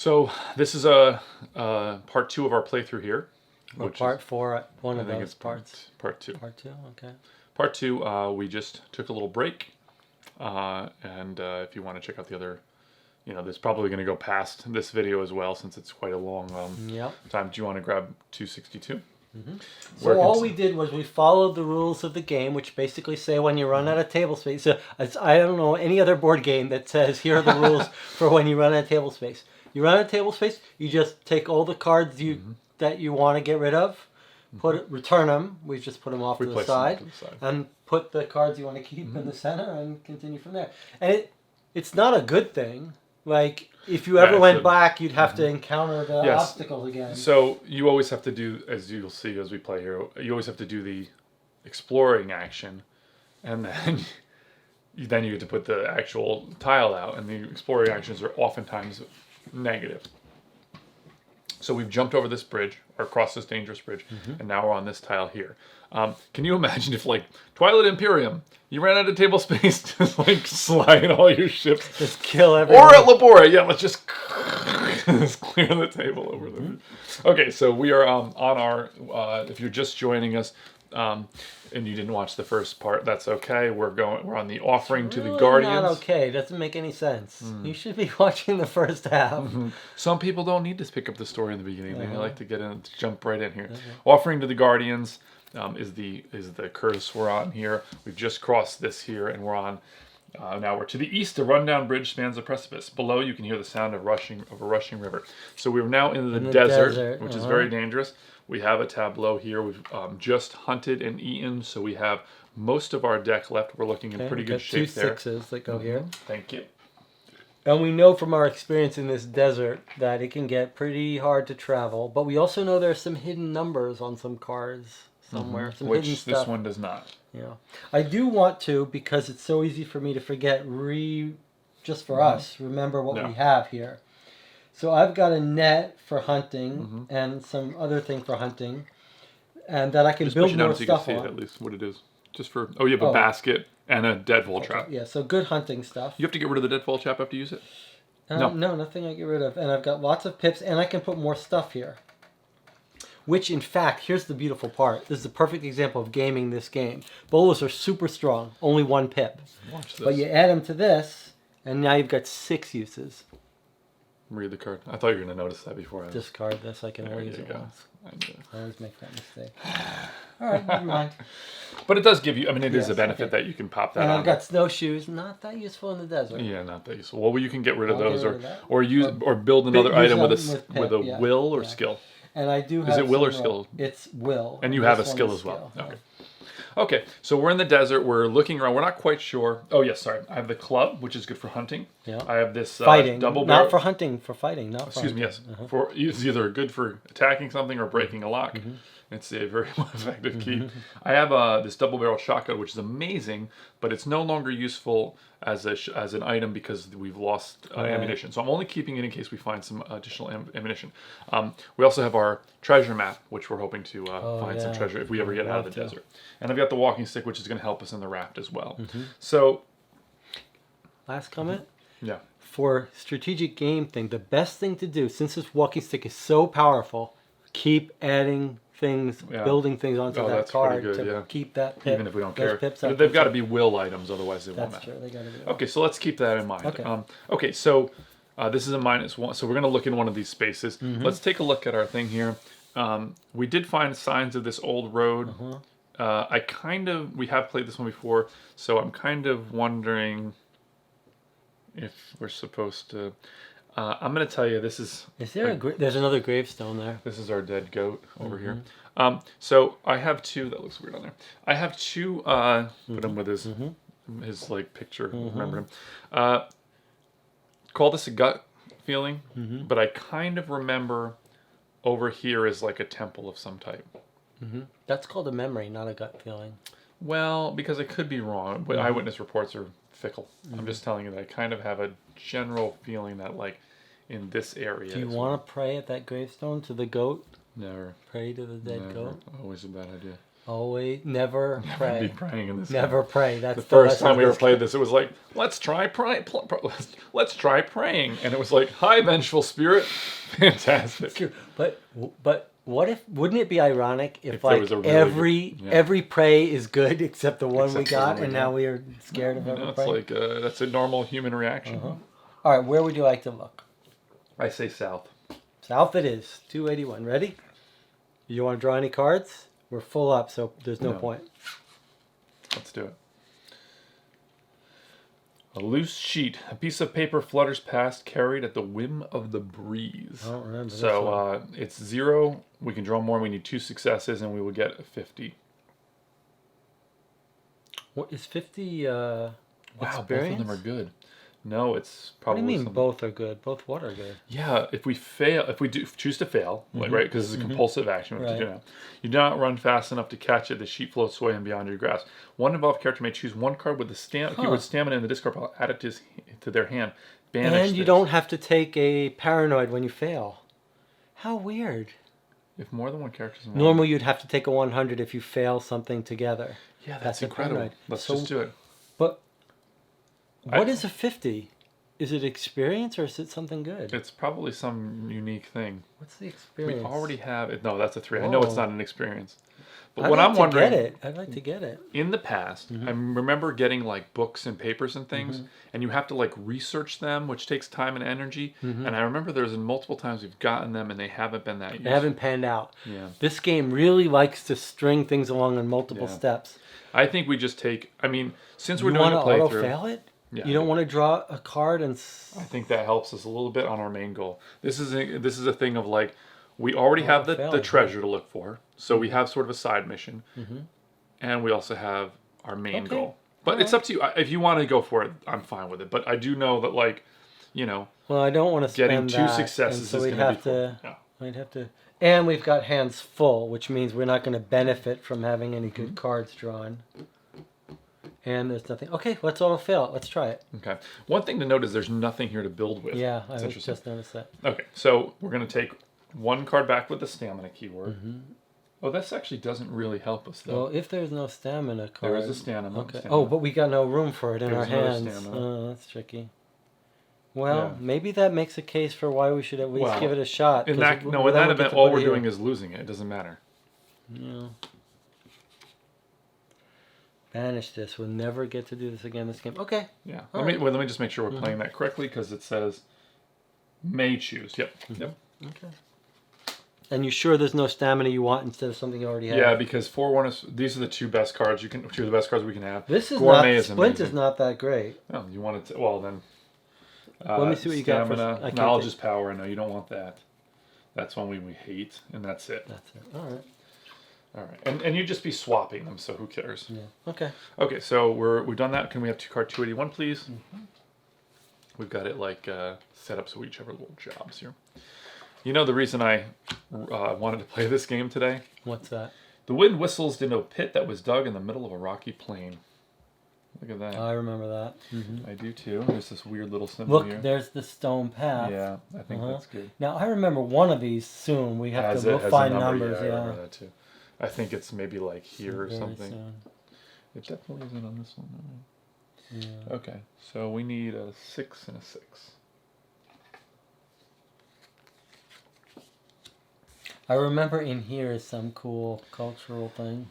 So this is a part 2 of our playthrough here. Or part 4, one of those parts. Part 2. Part 2, okay. Part 2, we just took a little break. And if you want to check out the other, there's probably going to go past this video as well since it's quite a long time. Do you want to grab 262? Mm-hmm. So all we did was we followed the rules of the game, which basically say when you run out of table space. So I don't know any other board game that says here are the rules for when you run out of table space. You run out of table space, you just take all the cards that you want to get rid of, return them. We just put them off to the side, and put the cards you want to keep in the center, and continue from there. And it's not a good thing. Like, if you ever went back, you'd have to encounter the obstacles again. So you always have to do, as you'll see as we play here, you always have to do the exploring action, and then you get to put the actual tile out, and the exploring actions are oftentimes negative. So we've jumped over this bridge, or across this dangerous bridge, and now we're on this tile here. Can you imagine if, like, Twilight Imperium, you ran out of table space to, like, slide all your ships. Just kill everyone. Or at Labora, let's just clear the table over there. Okay, so we are on our, if you're just joining us, and you didn't watch the first part, that's okay. We're on the offering to the Guardians. Not okay. It doesn't make any sense. You should be watching the first half. Some people don't need to pick up the story in the beginning. They like to jump right in here. Offering to the Guardians is the curse we're on here. We've just crossed this here, and we're on. Now we're to the east. A rundown bridge spans a precipice. Below, you can hear the sound of a rushing river. So we're now in the desert, which is very dangerous. We have a tableau here. We've just hunted and eaten, so we have most of our deck left. We're looking in pretty good shape there. 2 6s that go here. Thank you. And we know from our experience in this desert that it can get pretty hard to travel, but we also know there's some hidden numbers on some cards somewhere. Some hidden stuff. This one does not. Yeah. I do want to, because it's so easy for me to forget, just for us, remember what we have here. So I've got a net for hunting and some other thing for hunting, and that I can build more stuff on. At least what it is. Just for you have a basket and a deadfall trap. Yeah, so good hunting stuff. You have to get rid of the deadfall trap after you use it. No, nothing I get rid of, and I've got lots of pips, and I can put more stuff here. Which, in fact, here's the beautiful part. This is a perfect example of gaming this game. Bolas are super strong, only 1 pip. Watch this. But you add them to this, and now you've got 6 uses. Read the card. I thought you were going to notice that before. Discard this. I can only use it once. I always make that mistake. All right, never mind. But it does give you, it is a benefit that you can pop that on. And I've got snowshoes. Not that useful in the desert. Yeah, not that useful. Well, you can get rid of those or build another item with a will or skill. And I do have. Is it will or skill? It's will. And you have a skill as well. Okay. Okay, so we're in the desert. We're looking around. We're not quite sure. Oh, yes, sorry. I have the club, which is good for hunting. Yeah. I have this fighting. Double barrel. Not for hunting, for fighting. Excuse me, yes. It's either good for attacking something or breaking a lock. It's a very effective key. I have this double-barrel shotgun, which is amazing, but it's no longer useful as an item because we've lost ammunition. So I'm only keeping it in case we find some additional ammunition. We also have our treasure map, which we're hoping to find some treasure if we ever get out of the desert. And I've got the walking stick, which is going to help us in the raft as well. So, last comment? Yeah. For strategic game thing, the best thing to do, since this walking stick is so powerful, keep adding things, building things onto that card to keep that pip. Even if we don't care. They've got to be will items, otherwise they won't matter. That's true, they got to be. Okay, so let's keep that in mind. Okay, so this is a -1, so we're going to look in one of these spaces. Let's take a look at our thing here. We did find signs of this old road. We have played this one before, so I'm kind of wondering if we're supposed to. I'm going to tell you, this is... Is there there's another gravestone there. This is our dead goat over here. So I have 2... That looks weird on there. I have 2... Put him with his like picture. Remember him. Call this a gut feeling, but I kind of remember over here is like a temple of some type. That's called a memory, not a gut feeling. Well, because I could be wrong, but eyewitness reports are fickle. I'm just telling you that I kind of have a general feeling that, like, in this area. Do you want to pray at that gravestone to the goat? Never. Pray to the dead Never. goat. Always a bad idea. Always, never pray. Be praying in this. Never game. pray. That's the first lesson time we of ever this played game. this. It was like, let's try let's try praying, and it was like, hi, vengeful spirit. Fantastic. True. But what if? Wouldn't it be ironic if there like was a really every pray is good except the one Except we the one got, we and got. now we are scared of every It's pray? like that's a normal human reaction. All right, where would you like to look? I say south. South it is. 281. Ready? You want to draw any cards? We're full up, so there's no point. Let's do it. A loose sheet. A piece of paper flutters past, carried at the whim of the breeze. I don't remember this So it's 0. We can draw more. We need 2 successes, and we will get a 50. What is 50? Wow, experience? both of them are good. No, it's What do probably. you mean something. both are good? Both what are good? Yeah, if we choose to fail, like, right, because it's a compulsive action, we have to do that. You do not run fast enough to catch it. The sheet floats away and beyond your grasp. One involved character may choose one card with the keyword stamina in the discard pile, add it to their hand. Banish And you this. don't have to take a paranoid when you fail. How weird. If more than one character is involved. Normally you'd have to take a 100 if you fail something together. Yeah, That's that's a incredible. paranoid. Let's So- just do it. But what is a 50? Is it experience or is it something good? It's probably some unique thing. What's the We experience? already have it. No, that's a 3. I know it's Whoa. not an experience. But I'd what like I'm to wondering, get it. I'd like to get it. in the past, I remember getting like books and papers and things, and you have to like research them, which takes time and energy. And I remember there's multiple times we've gotten them and they haven't been that useful. They haven't panned out. Yeah. This game really likes to string things along in multiple Yeah. steps. I think we just take. I mean, since we're You doing want a to auto playthrough, fail it? Yeah, You don't want to draw a card and. I think that helps us a little bit on our main goal. This is a thing of like, we already have the failing, treasure to look for, so we have sort of a side mission, and we also have our main Okay. goal. But it's up to you. If you want to go for it, I'm fine with it. But I do know that, like, you know, Well, I don't want to spend getting 2 that, successes and so is we'd going to be have cool. to. Yeah. We'd have to. And we've got hands full, which means we're not going to benefit from having any good cards drawn. And there's nothing. Okay, let's auto fail it. Let's try it. Okay. One thing to note is there's nothing here to build with. Yeah, That's I interesting. just noticed that. Okay, so we're going to take 1 card back with the stamina keyword. Oh, this actually doesn't really help us, though. Well, if there's no stamina card. There is a stamina. Okay. stamina. Oh, but we got no room for it in our There's no hands. stamina. Oh, that's tricky. Well, Yeah. maybe that makes a case for why we should at least Well, give it a shot. in that, no, in that event, all we're doing is losing it. It doesn't matter. Yeah. Banish this. We'll never get to do this again this game. Okay. Yeah. All Let me just make sure we're playing that correctly, because it says may choose. Yep. Yep. Okay. And you sure there's no stamina you want instead of something you already have? Yeah, because 4-1 is, these are the 2 best cards 2 of the best cards we can have. This is Gourmet not. is Splint amazing. is not that great. Oh, you want it to, well then. Let me see what you got for- stamina. I can't Knowledge think. is power. No, you don't want that. That's one we hate, and that's it. That's it. All right. All right, and you'd just be swapping them, so who cares? Yeah. Okay. Okay, so we've done that. Can we have card 281, please? We've got it like set up so we each have our little jobs here. You know the reason I wanted to play this game today? What's that? The wind whistles into a pit that was dug in the middle of a rocky plain. Look at that. I remember that. I do too. There's this weird little symbol Look, here. there's the stone path. Yeah, I think that's good. Now I remember one of these soon. We have to Has a find number, numbers. I Yeah. remember that too. I think it's maybe like here or Very something. soon. It definitely isn't on this one. Right? Yeah. Okay, so we need a 6 and a 6. I remember in here is some cool cultural thing.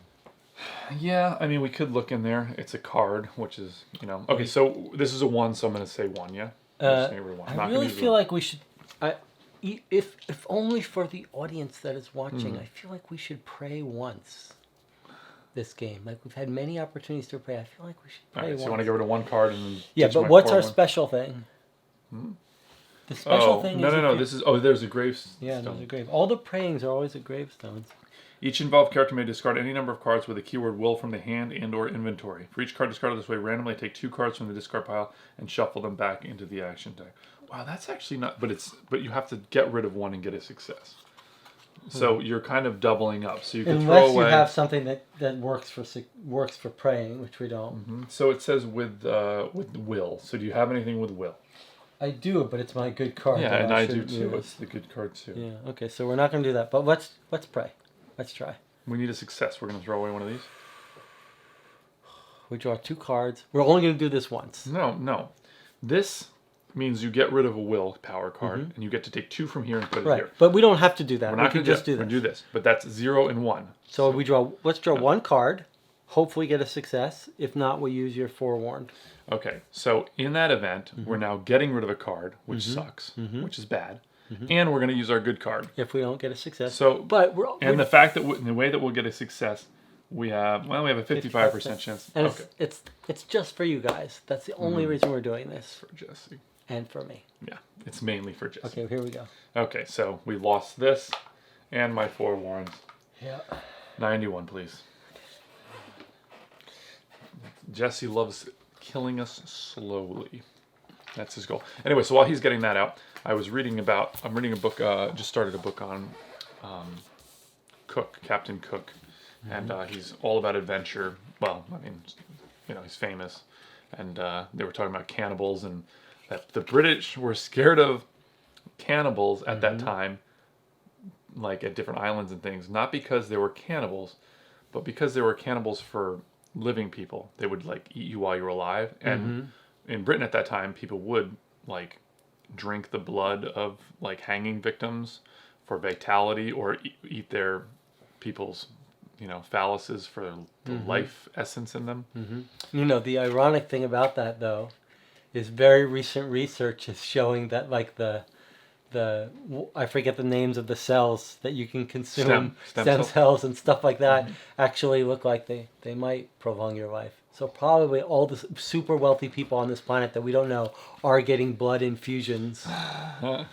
Yeah, I mean, we could look in there. It's a card, which is, you know. Okay, so this is a 1, so I'm going to say 1, yeah? I'm just gonna say 1. I Not gonna really use feel one. like we should. If only for the audience that is watching, I feel like we should pray once. This game, like we've had many opportunities to pray. I feel like we should All pray right, once. so you want to get rid of 1 card and then Yeah, teach but my what's 4 our one? special thing? The special thing is no, if you- this is, there's a grave Yeah, stone. there's a grave. All the prayings are always at gravestones. Each involved character may discard any number of cards with the keyword will from the hand and or inventory. For each card discarded this way, randomly take 2 cards from the discard pile and shuffle them back into the action deck. Wow, that's actually not, but you have to get rid of 1 and get a success. So you're kind of doubling up. So you can throw Unless away. you have something that works for praying, which we don't. So it says with will. So do you have anything with will? I do, but it's my good card. Yeah, and I do shouldn't too. use. It's the good card too. Yeah. Okay, so we're not going to do that, but let's pray. Let's try. We need a success. We're going to throw away one of these. We draw 2 cards. We're only going to do this once. No. This means you get rid of a willpower card, and you get to take 2 from here and put it here. But we don't have to do that. We're not can going to just do this. do this. But that's 0 and 1. So let's draw 1 card. Hopefully get a success. If not, we'll use your forewarned. Okay, so in that event, we're now getting rid of a card, which sucks, which is bad, and we're going to use our good card. If we don't get a success. So, but the fact that the way that we'll get a success, we have a 55% chance. And okay, it's just for you guys. That's the only reason we're doing this. for Jesse. And for me. Yeah, it's mainly for Jesse. Okay, here we go. Okay, so we lost this, and my forewarned. Yeah. 91, please. Jesse loves killing us slowly. That's his goal. Anyway, so while he's getting that out, I'm reading a book, just started a book on Cook, Captain Cook. And he's all about adventure. Well, I mean, he's famous. And they were talking about cannibals and that the British were scared of cannibals at that time, like at different islands and things, not because they were cannibals, but because they were cannibals for living people. They would like eat you while you were alive. And in Britain at that time, people would like drink the blood of like hanging victims for vitality, or eat their people's phalluses for the life essence in them. The ironic thing about that though is very recent research is showing that like the I forget the names of the cells that you can consume, stem cells and stuff like that, actually look like they might prolong your life. So probably all the super wealthy people on this planet that we don't know are getting blood infusions. Yeah,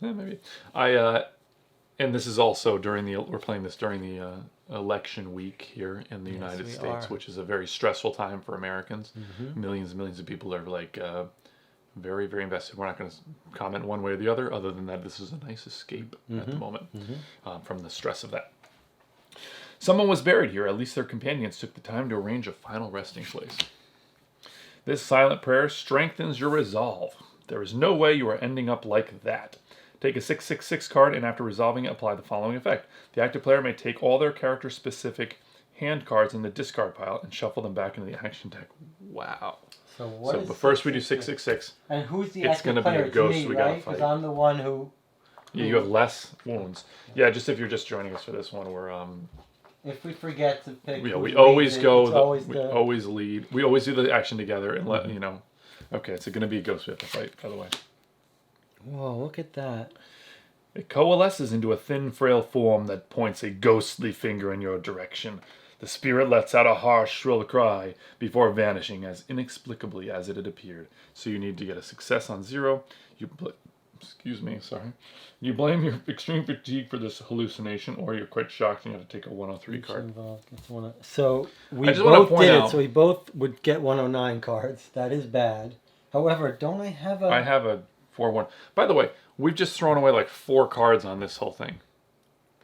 maybe. And this is also we're playing this during the election week here in the United States, which is a very stressful time for Americans. Millions and millions of people are like very, very invested. We're not going to comment one way or the other than that this is a nice escape at the moment from the stress of that. Someone was buried here. At least their companions took the time to arrange a final resting place. This silent prayer strengthens your resolve. There is no way you are ending up like that. Take a 6/6/6 card, and after resolving it, apply the following effect. The active player may take all their character-specific hand cards in the discard pile and shuffle them back into the action deck. Wow. But first we do 6/6/6. And who's the It's active going to be player? a ghost me, we got to right? fight. Because I'm the one who... Yeah, you have less wounds. Yeah, just if you're just joining us for this one, we're... If we forget to pick... we always always lead. We always do the action together and let, Okay, it's going to be a ghost we have to fight, by the way. Whoa, look at that. It coalesces into a thin, frail form that points a ghostly finger in your direction. The spirit lets out a harsh, shrill cry before vanishing as inexplicably as it had appeared. So you need to get a success on 0. You blame your extreme fatigue for this hallucination, or you're quite shocked and you have to take a 103 card. So we both did it, so we both would get 109 cards. That is bad. However, don't I have a... I have a 4-1. By the way, we've just thrown away like 4 cards on this whole thing.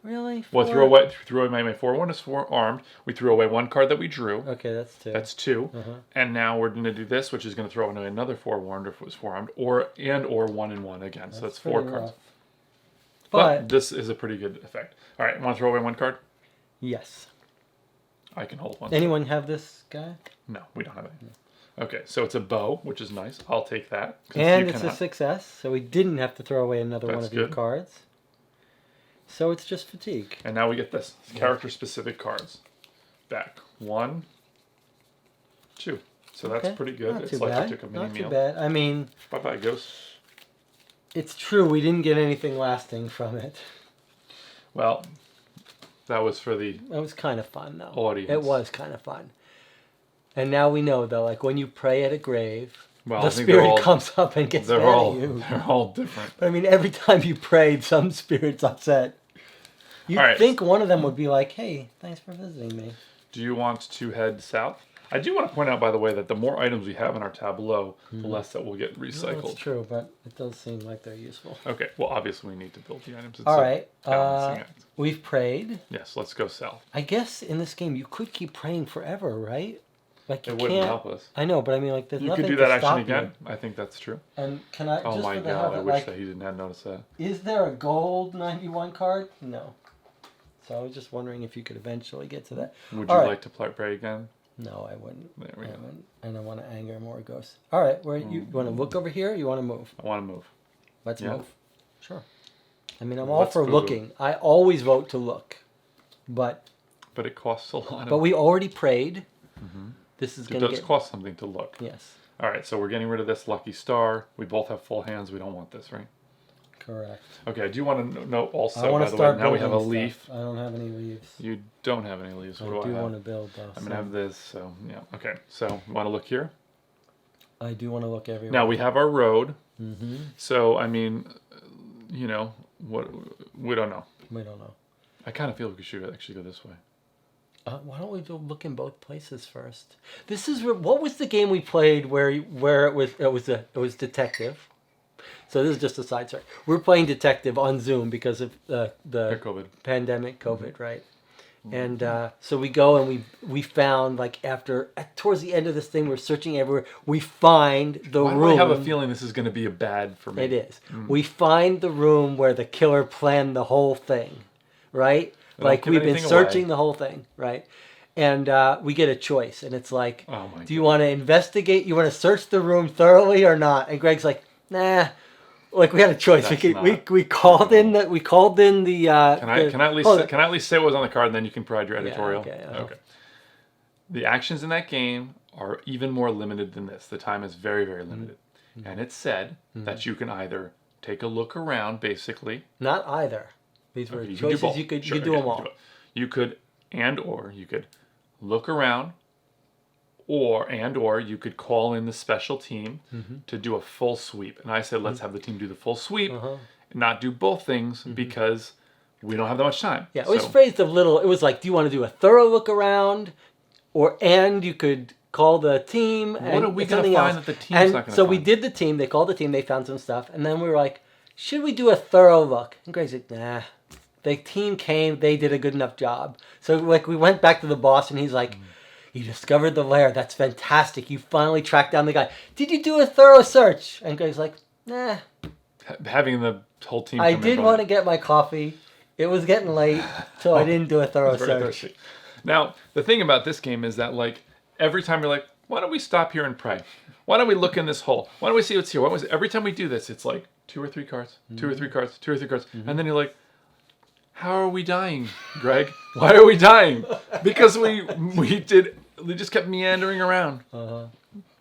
Really? 4? Well, threw away my 4-1 is 4 armed. We threw away 1 card that we drew. Okay, that's 2. That's 2. And now we're going to do this, which is going to throw away another 4-1 if it was 4 armed, or 1 and 1 again. So that's 4 cards. Rough. But this is a pretty good effect. All right, want to throw away 1 card? Yes. I can hold 1. Anyone have this guy? No, we don't have it. Okay, so it's a bow, which is nice. I'll take that. And it's a success, so we didn't have to throw away another one of your cards. So it's just fatigue. And now we get this. Character-specific cards. Back. 1, 2. So that's pretty good. Not it's too like bad. you took a mini Not meal. too bad. I mean... Bye-bye, ghost. It's true, we didn't get anything lasting from it. Well, that was for the... It was kind of fun, though. Audience. It was kind of fun. And now we know, though, like when you pray at a grave, Well, the spirit comes up and gets mad at you. They're all different. But I mean, every time you prayed, some spirit's upset. You'd think one of them would be like, hey, thanks for visiting me. Do you want to head south? I do want to point out, by the way, that the more items we have in our tableau, the less that will get recycled. That's true, but it does seem like they're useful. Okay, well, obviously we need to build the items. It's all right, act. We've prayed. Yes, let's go south. I guess in this game you could keep praying forever, right? Like It wouldn't help us. I know, but I mean, like, there's You nothing could do to that stop action again. you. I think that's true. And can I? Oh just my for the god! hell of I it, wish like, that he didn't have noticed that. Is there a gold 91 card? No. So I was just wondering if you could eventually get to that. Would you like to play again? No, I wouldn't. There we go. And I want to anger more ghosts. All right, where you want to look over here? Or you want to move? I want to move. Let's move. Sure. I mean, I'm Let's all for move. looking. I always vote to look, but it costs a lot. But we already prayed. Mm-hmm. This is It going to does cost something to look. Yes. All right, so we're getting rid of this lucky star. We both have full hands. We don't want this, right? Correct. Okay, I do want to note also, I want by to the way, start now we have a building leaf. stuff. I don't have any leaves. You don't have any leaves. What I do I have? want to build, though. I'm going to have this, so yeah. Okay, so you want to look here? I do want to look everywhere. Now we have our road. Mm-hmm. So, I mean, what we don't know. We don't know. I kind of feel like we should actually go this way. Why don't we go look in both places first? This is what was the game we played where it was detective. So this is just a side story. We're playing detective on Zoom because of the COVID. pandemic, COVID, right? And so we go and we found, like, towards the end of this thing, we're searching everywhere. We find the room. Why do I have a feeling this is going to be a bad for me? It is. We find the room where the killer planned the whole thing, right? Like, we've been searching the whole thing, right? And we get a choice, and it's like, do you want to investigate? You want to search the room thoroughly or not? And Greg's like, nah. Like, we had a choice. We called in the Can I at least say what was on the card, and then you can provide your editorial? Yeah, okay. The actions in that game are even more limited than this. The time is very, very limited. Mm-hmm. And it said that you can either take a look around, basically. Not either. These were choices you could do them all. You could you could look around, or you could call in the special team to do a full sweep. And I said, let's have the team do the full sweep, and not do both things because we don't have that much time. Yeah, it was phrased a little. It was like, do you want to do a thorough look around, and you could call the team. What are we going to find that the team's not going to find? So we did the team. They called the team. They found some stuff, and then we were like, should we do a thorough look? And Greg's like, nah. The team came. They did a good enough job. So, like, we went back to the boss, and he's like, you discovered the lair. That's fantastic. You finally tracked down the guy. Did you do a thorough search? And Greg's like, nah. Having the whole team. I did want to get my coffee. It was getting late, so I didn't do a thorough search. Thirsty. Now, the thing about this game is that, like, every time you're like, why don't we stop here and pray? Why don't we look in this hole? Why don't we see what's here? Every time we do this, it's like 2 or 3 cards, 2 or 3 cards, 2 or 3 cards. And then you're like, how are we dying, Greg? Why are we dying? Because we just kept meandering around.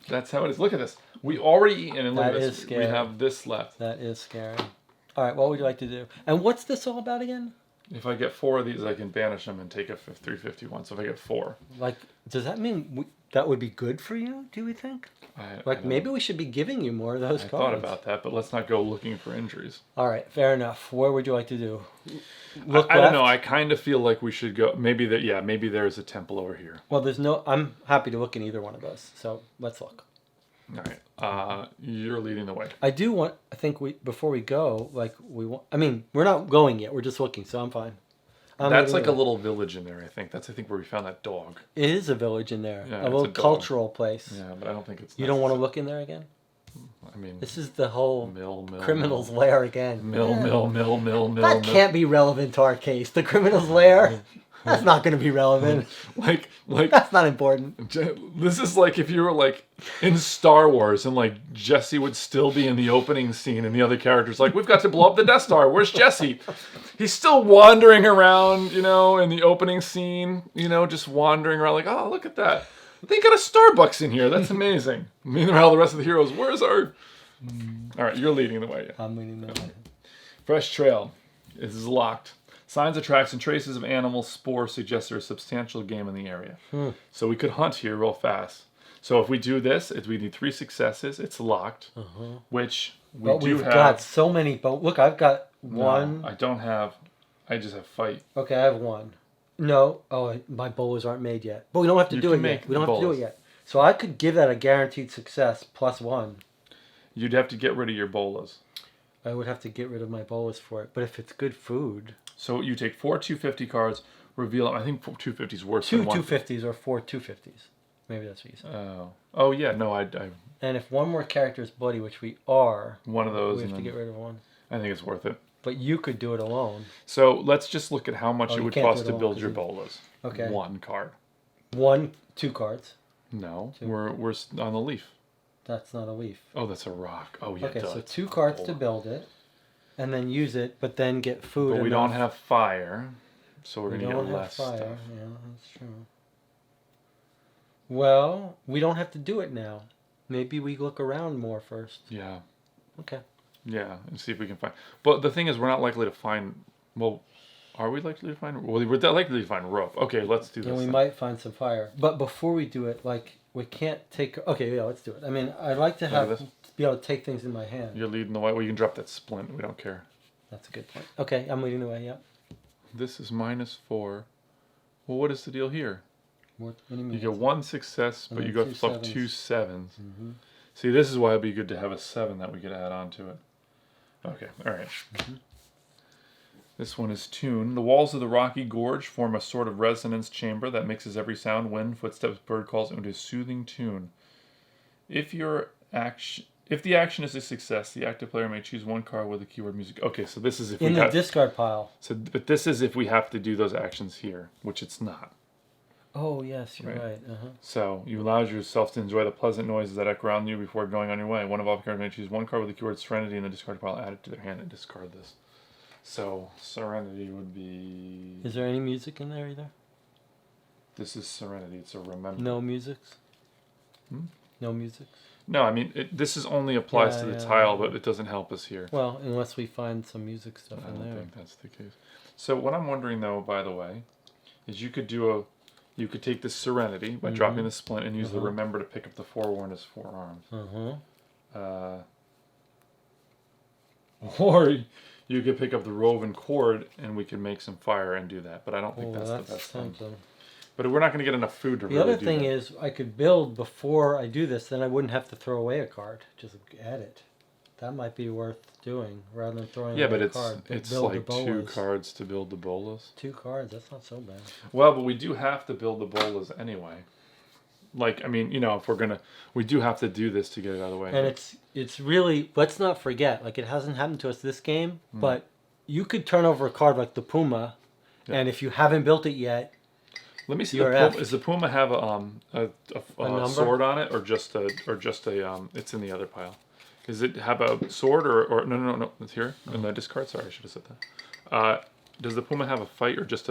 That's how it is. Look at this. We already eaten, and look at this. We have this left. That is scary. All right, what would you like to do? And what's this all about again? If I get 4 of these, I can banish them and take a 351. So if I get 4. Like, does that mean that would be good for you, do we think? Maybe we should be giving you more of those cards. I thought about that, but let's not go looking for injuries. All right, fair enough. Where would you like to do? I don't know. I kind of feel like we should go. Maybe there's a temple over here. Well, I'm happy to look in either one of those. So let's look. All right. You're leading the way. I think before we go, we're not going yet. We're just looking, so I'm fine. That's like a little village in there, I think. That's, I think, where we found that dog. It is a village in there. Yeah, a little cultural place. Yeah, but I don't think it's... You don't want to look in there again? I mean... This is the whole criminal's mill. lair again. Mill. That can't be relevant to our case. The criminal's lair? That's not going to be relevant. Like that's not important. This is like if you were like in Star Wars and like Jesse would still be in the opening scene and the other characters like, we've got to blow up the Death Star. Where's Jesse? He's still wandering around, in the opening scene, just wandering around like, oh, look at that. They got a Starbucks in here. That's amazing. Meanwhile, the rest of the heroes, where's our... All right, you're leading the way. Yeah. I'm leading the way. Fresh trail. This is locked. Signs of tracks and traces of animal spores suggest there's a substantial game in the area. So we could hunt here real fast. So if we do this, we need 3 successes. It's locked, which we've got so many. But look, I've got 1. No, I don't have. I just have fight. Okay, I have 1. No, my bolas aren't made yet. But we don't have to do it yet. We don't have to do it yet. So I could give that a guaranteed success +1. You'd have to get rid of your bolas. I would have to get rid of my bolas for it. But if it's good food... So you take 4 250 cards, reveal them. I think 250 is worse than 1. 2 250s or 4 250s. Maybe that's what you said. Oh yeah, no, I And if one more character is bloody, which we are, one of those, we have to get rid of one. I think it's worth it. But you could do it alone. So let's just look at how much it would cost to build your bolas. Okay. 1 card. 2 cards. No, we're on the leaf. That's not a leaf. Oh, that's a rock. Oh yeah. Okay, so 2 cards to build it, and then use it, but then get food. But we don't have fire, so we're gonna get less fire. stuff. Yeah, that's true. Well, we don't have to do it now. Maybe we look around more first. Yeah. Okay. Yeah, and see if we can find. But the thing is, we're not likely to find. Well, are we likely to find? Well, we're likely to find rope. Okay, let's do this. And we might find some fire. But before we do it, like, we can't take. Okay, yeah, let's do it. I mean, I'd like to be able to take things in my hand. You're leading the way. Well, you can drop that splint. We don't care. That's a good point. Okay, I'm leading the way. Yeah. This is -4. Well, what is the deal here? What do you mean? You get 1 success, but you got up 2 sevens. Mm-hmm. See, this is why it'd be good to have a 7 that we could add on to it. Okay, all right. Mm-hmm. This one is tune. The walls of the rocky gorge form a sort of resonance chamber that mixes every sound, wind, footsteps, bird calls into a soothing tune. If the action is a success, the active player may choose 1 card with the keyword music. Okay, so this is if in the discard pile. So, but this is if we have to do those actions here, which it's not. Oh yes, you're right. So you allow yourself to enjoy the pleasant noises that echo around you before going on your way. One of all cards may choose 1 card with the keyword Serenity in the discard pile, add it to their hand, and discard this. So Serenity would be. Is there any music in there either? This is Serenity. It's a remember. No musics. No music. No, I mean this is only applies to the tile, but it doesn't help us here. Well, unless we find some music stuff in there. I don't think that's the case. So what I'm wondering though, by the way, is you could take this Serenity by dropping the splint and use the Remember to pick up the Forewarned as 4 arms. Or you could pick up the Woven Cord and we could make some fire and do that. But I don't think that's the best thing. But we're not going to get enough food to really do that. The other thing is I could build before I do this, then I wouldn't have to throw away a card. Just add it. That might be worth doing rather than throwing away a card. Yeah, but it's like 2 cards to build the bolas. 2 cards, that's not so bad. Well, but we do have to build the bolas anyway. Like, I mean, you know, if we're going to, we do have to do this to get it out of the way. And it's really, let's not forget, like it hasn't happened to us this game, but you could turn over a card like the Puma, and if you haven't built it yet, let me see. Does the Puma have a sword on it, or just a it's in the other pile? Does it have a sword or no? It's here in the discard. Sorry, I should have said that. Does the Puma have a fight or just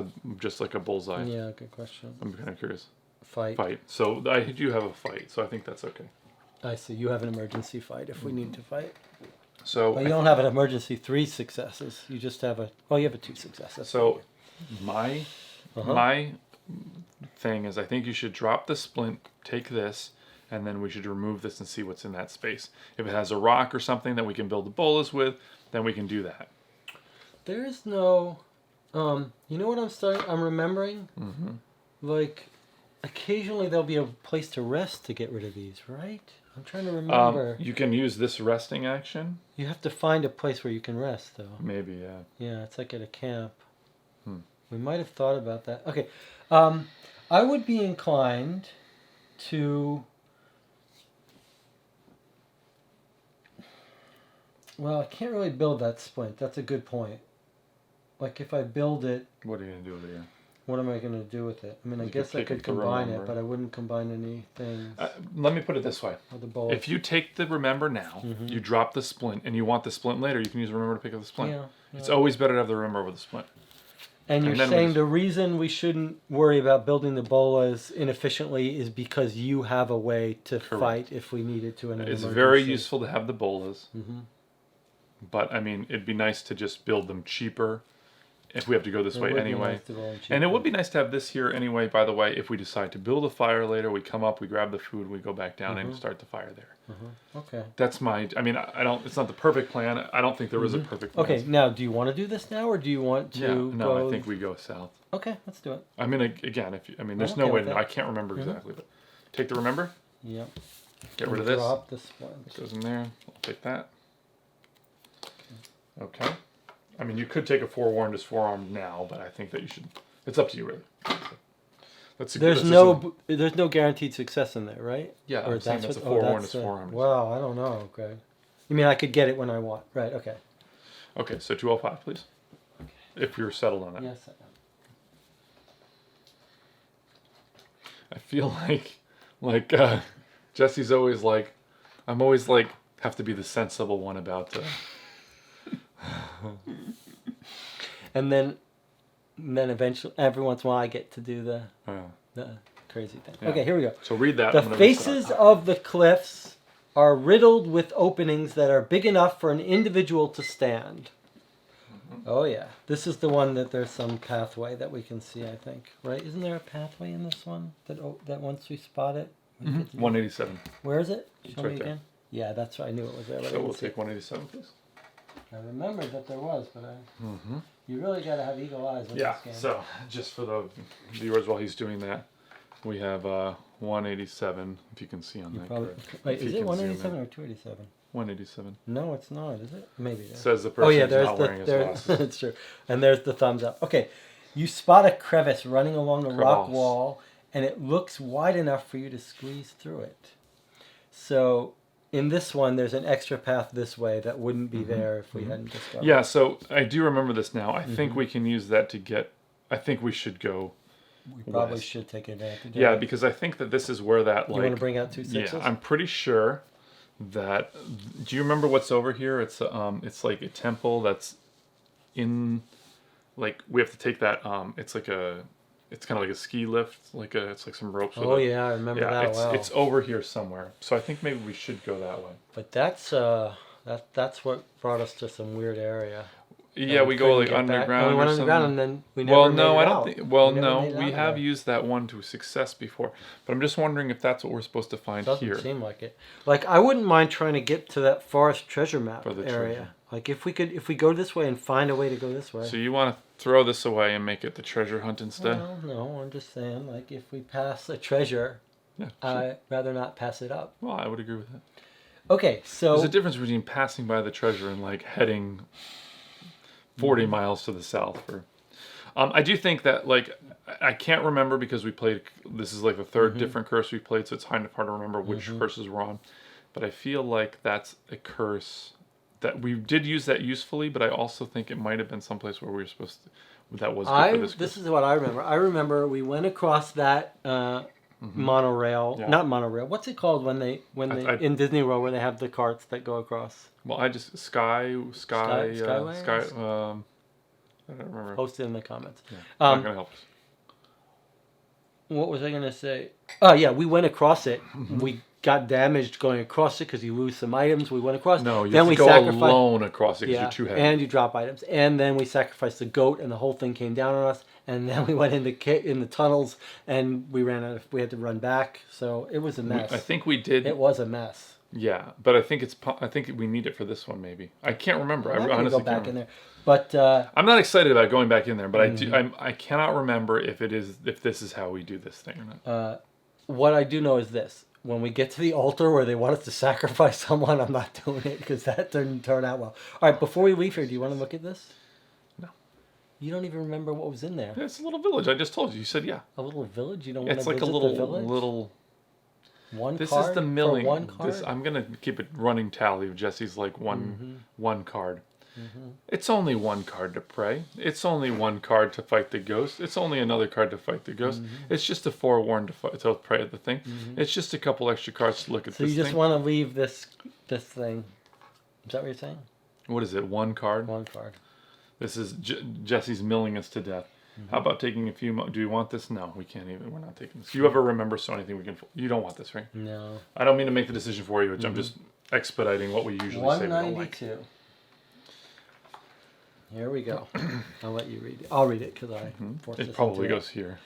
like a bullseye? Yeah, good question. I'm kind of curious. Fight. So I do have a fight, so I think that's okay. I see. You have an emergency fight if we need to fight. So but you don't have an emergency 3 successes. You just have you have a 2 successes. So my thing is, I think you should drop the splint, take this, and then we should remove this and see what's in that space. If it has a rock or something that we can build the bolas with, then we can do that. There is no, you know what I'm remembering? Like, occasionally there'll be a place to rest to get rid of these, right? I'm trying to remember. You can use this resting action. You have to find a place where you can rest, though. Maybe, yeah. Yeah, it's like at a camp. We might have thought about that. Okay. I would be inclined to... Well, I can't really build that splint. That's a good point. Like, if I build it... What are you going to do with it? What am I going to do with it? I mean, I guess I could combine it, but I wouldn't combine anything. Let me put it this way. If you take the Remember now, you drop the splint, and you want the splint later, you can use Remember to pick up the splint. Yeah. It's always better to have the Remember with the splint. And you're saying the reason we shouldn't worry about building the bolas inefficiently is because you have a way to fight if we needed to in an emergency. It's very useful to have the bolas. But, I mean, it'd be nice to just build them cheaper if we have to go this way anyway. And it would be nice to have this here anyway, by the way, if we decide to build a fire later, we come up, we grab the food, we go back down and start the fire there. Okay. That's I mean, it's not the perfect plan. I don't think there is a perfect plan. Okay, now, do you want to do this now, or do you want to I think we go south. Okay, let's do it. I mean, again, there's no way, I can't remember exactly, but take the Remember. Yep. Get rid of this. Drop this one. It goes in there. I'll take that. Okay. I mean, you could take a Forewarned as 4-armed now, but I think that you should. It's up to you, really. There's no guaranteed success in there, right? Yeah, or I'm saying that's a forewarned is forearmed. Wow, I don't know. Okay. You mean I could get it when I want? Right. Okay. Okay, so 205, please. Okay. If you're settled on it. Yes, I am. I feel like Jesse's always like, I'm always like, have to be the sensible one about And then eventually, every once in a while, I get to do the crazy thing. Yeah. Okay, here we go. So read that. The faces of the cliffs are riddled with openings that are big enough for an individual to stand. Oh yeah, this is the one that there's some pathway that we can see. I think, right? Isn't there a pathway in this one that once we spot it? 187. Where is it? Show right me again. There. Yeah, that's right. I knew it was there. So we'll take 187, please. I remembered that there was, but you really got to have eagle eyes with this game. So just for the viewers while he's doing that, we have 187, if you can see on that. Wait, is it 187 or 287? 187. No, it's not, is it? Maybe it is. Says the person who's not wearing his glasses. That's true. And there's the thumbs up. Okay, you spot a crevice running along a rock wall, and it looks wide enough for you to squeeze through it. So in this one, there's an extra path this way that wouldn't be there if we hadn't discovered. Yeah, so I do remember this now. I think we can use that to get. I think we should go. We probably should take advantage. Yeah, because I think that this is where that You want to bring out 2 sixes? Yeah, I'm pretty sure that. Do you remember what's over here? It's like a temple that's in, like we have to take that. It's kind of like a ski lift. It's like some ropes. Oh yeah, I remember that well. It's over here somewhere. So I think maybe we should go that way. But that's what brought us to some weird area. Yeah, we go like underground. We went underground and then we never Well, made no, it I don't out. think. Well, no, we have used that one to success before, but I'm just wondering if that's what we're supposed to find here. Doesn't seem like it. Like I wouldn't mind trying to get to that forest treasure map area. Treasure. Like if we go this way and find a way to go this way. So you want to throw this away and make it the treasure hunt instead? Well, no, I'm just saying like if we pass a treasure, I'd rather not pass it up. Well, I would agree with that. Okay, so there's a difference between passing by the treasure and like heading 40 miles to the south. I do think that like I can't remember because we played. This is like the third different curse we played, so it's kind of hard to remember which curses we're on. But I feel like that's a curse that we did use that usefully. But I also think it might have been someplace where we were supposed to. That was good for this. This is what I remember. I remember we went across that. Monorail, not monorail. What's it called when they in Disney World where they have the carts that go across? Well, I just Skyways. I don't remember. Post it in the comments. Yeah, not gonna help us. What was I gonna say? Oh yeah, we went across it. We got damaged going across it because you lose some items. We went across. No, you have to go alone across it because you're too heavy. And you drop items. And then we sacrificed the goat, and the whole thing came down on us. And then we went in the tunnels, and we had to run back. So it was a mess. I think we did. It was a mess. Yeah, but I think we need it for this one maybe. I can't remember. I honestly go back in there. But I'm not excited about going back in there. But I cannot remember if this is how we do this thing or not. What I do know is this: when we get to the altar where they want us to sacrifice someone, I'm not doing it because that didn't turn out well. All right, before we leave here, do you want to look at this? You don't even remember what was in there. Yeah, it's a little village. I just told you. You said yeah. A little village? You don't want to visit the village? It's like a little. This is the milling. For one card? I'm gonna keep it running tally of Jesse's like one card. It's only one card to pray. It's only one card to fight the ghost. It's only another card to fight the ghost. It's just a forewarn to pray at the thing. It's just a couple extra cards to look at this thing. So you just want to leave this thing. Is that what you're saying? What is it? One card? One card. This is Jesse's milling us to death. How about taking a few? Do you want this? No, we can't even. We're not taking this. Do you ever remember anything we can? You don't want this, right? No. I don't mean to make the decision for you. I'm just expediting what we usually say. 192. Here we go. I'll let you read it. I'll read it because I forced it. Probably goes here.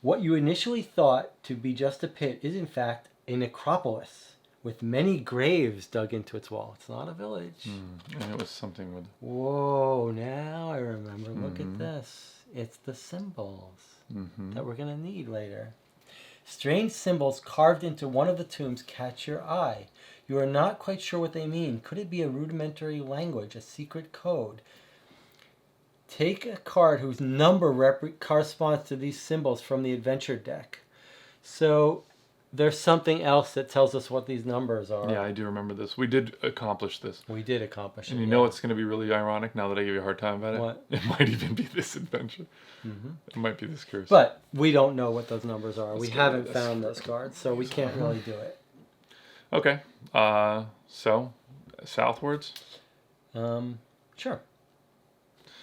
What you initially thought to be just a pit is in fact a necropolis, with many graves dug into its wall. It's not a village. And it was something with... Whoa, now I remember. Look at this. It's the symbols that we're going to need later. Strange symbols carved into one of the tombs catch your eye. You are not quite sure what they mean. Could it be a rudimentary language, a secret code? take a card whose number corresponds to these symbols from the adventure deck. So there's something else that tells us what these numbers are. Yeah, I do remember this. We did accomplish this. We did accomplish it. And you know what's going to be really ironic now that I give you a hard time about it? What? It might even be this adventure. It might be this curse. But we don't know what those numbers are. We go haven't with this. found those cards, so we can't really do it. Okay. So, southwards. Sure.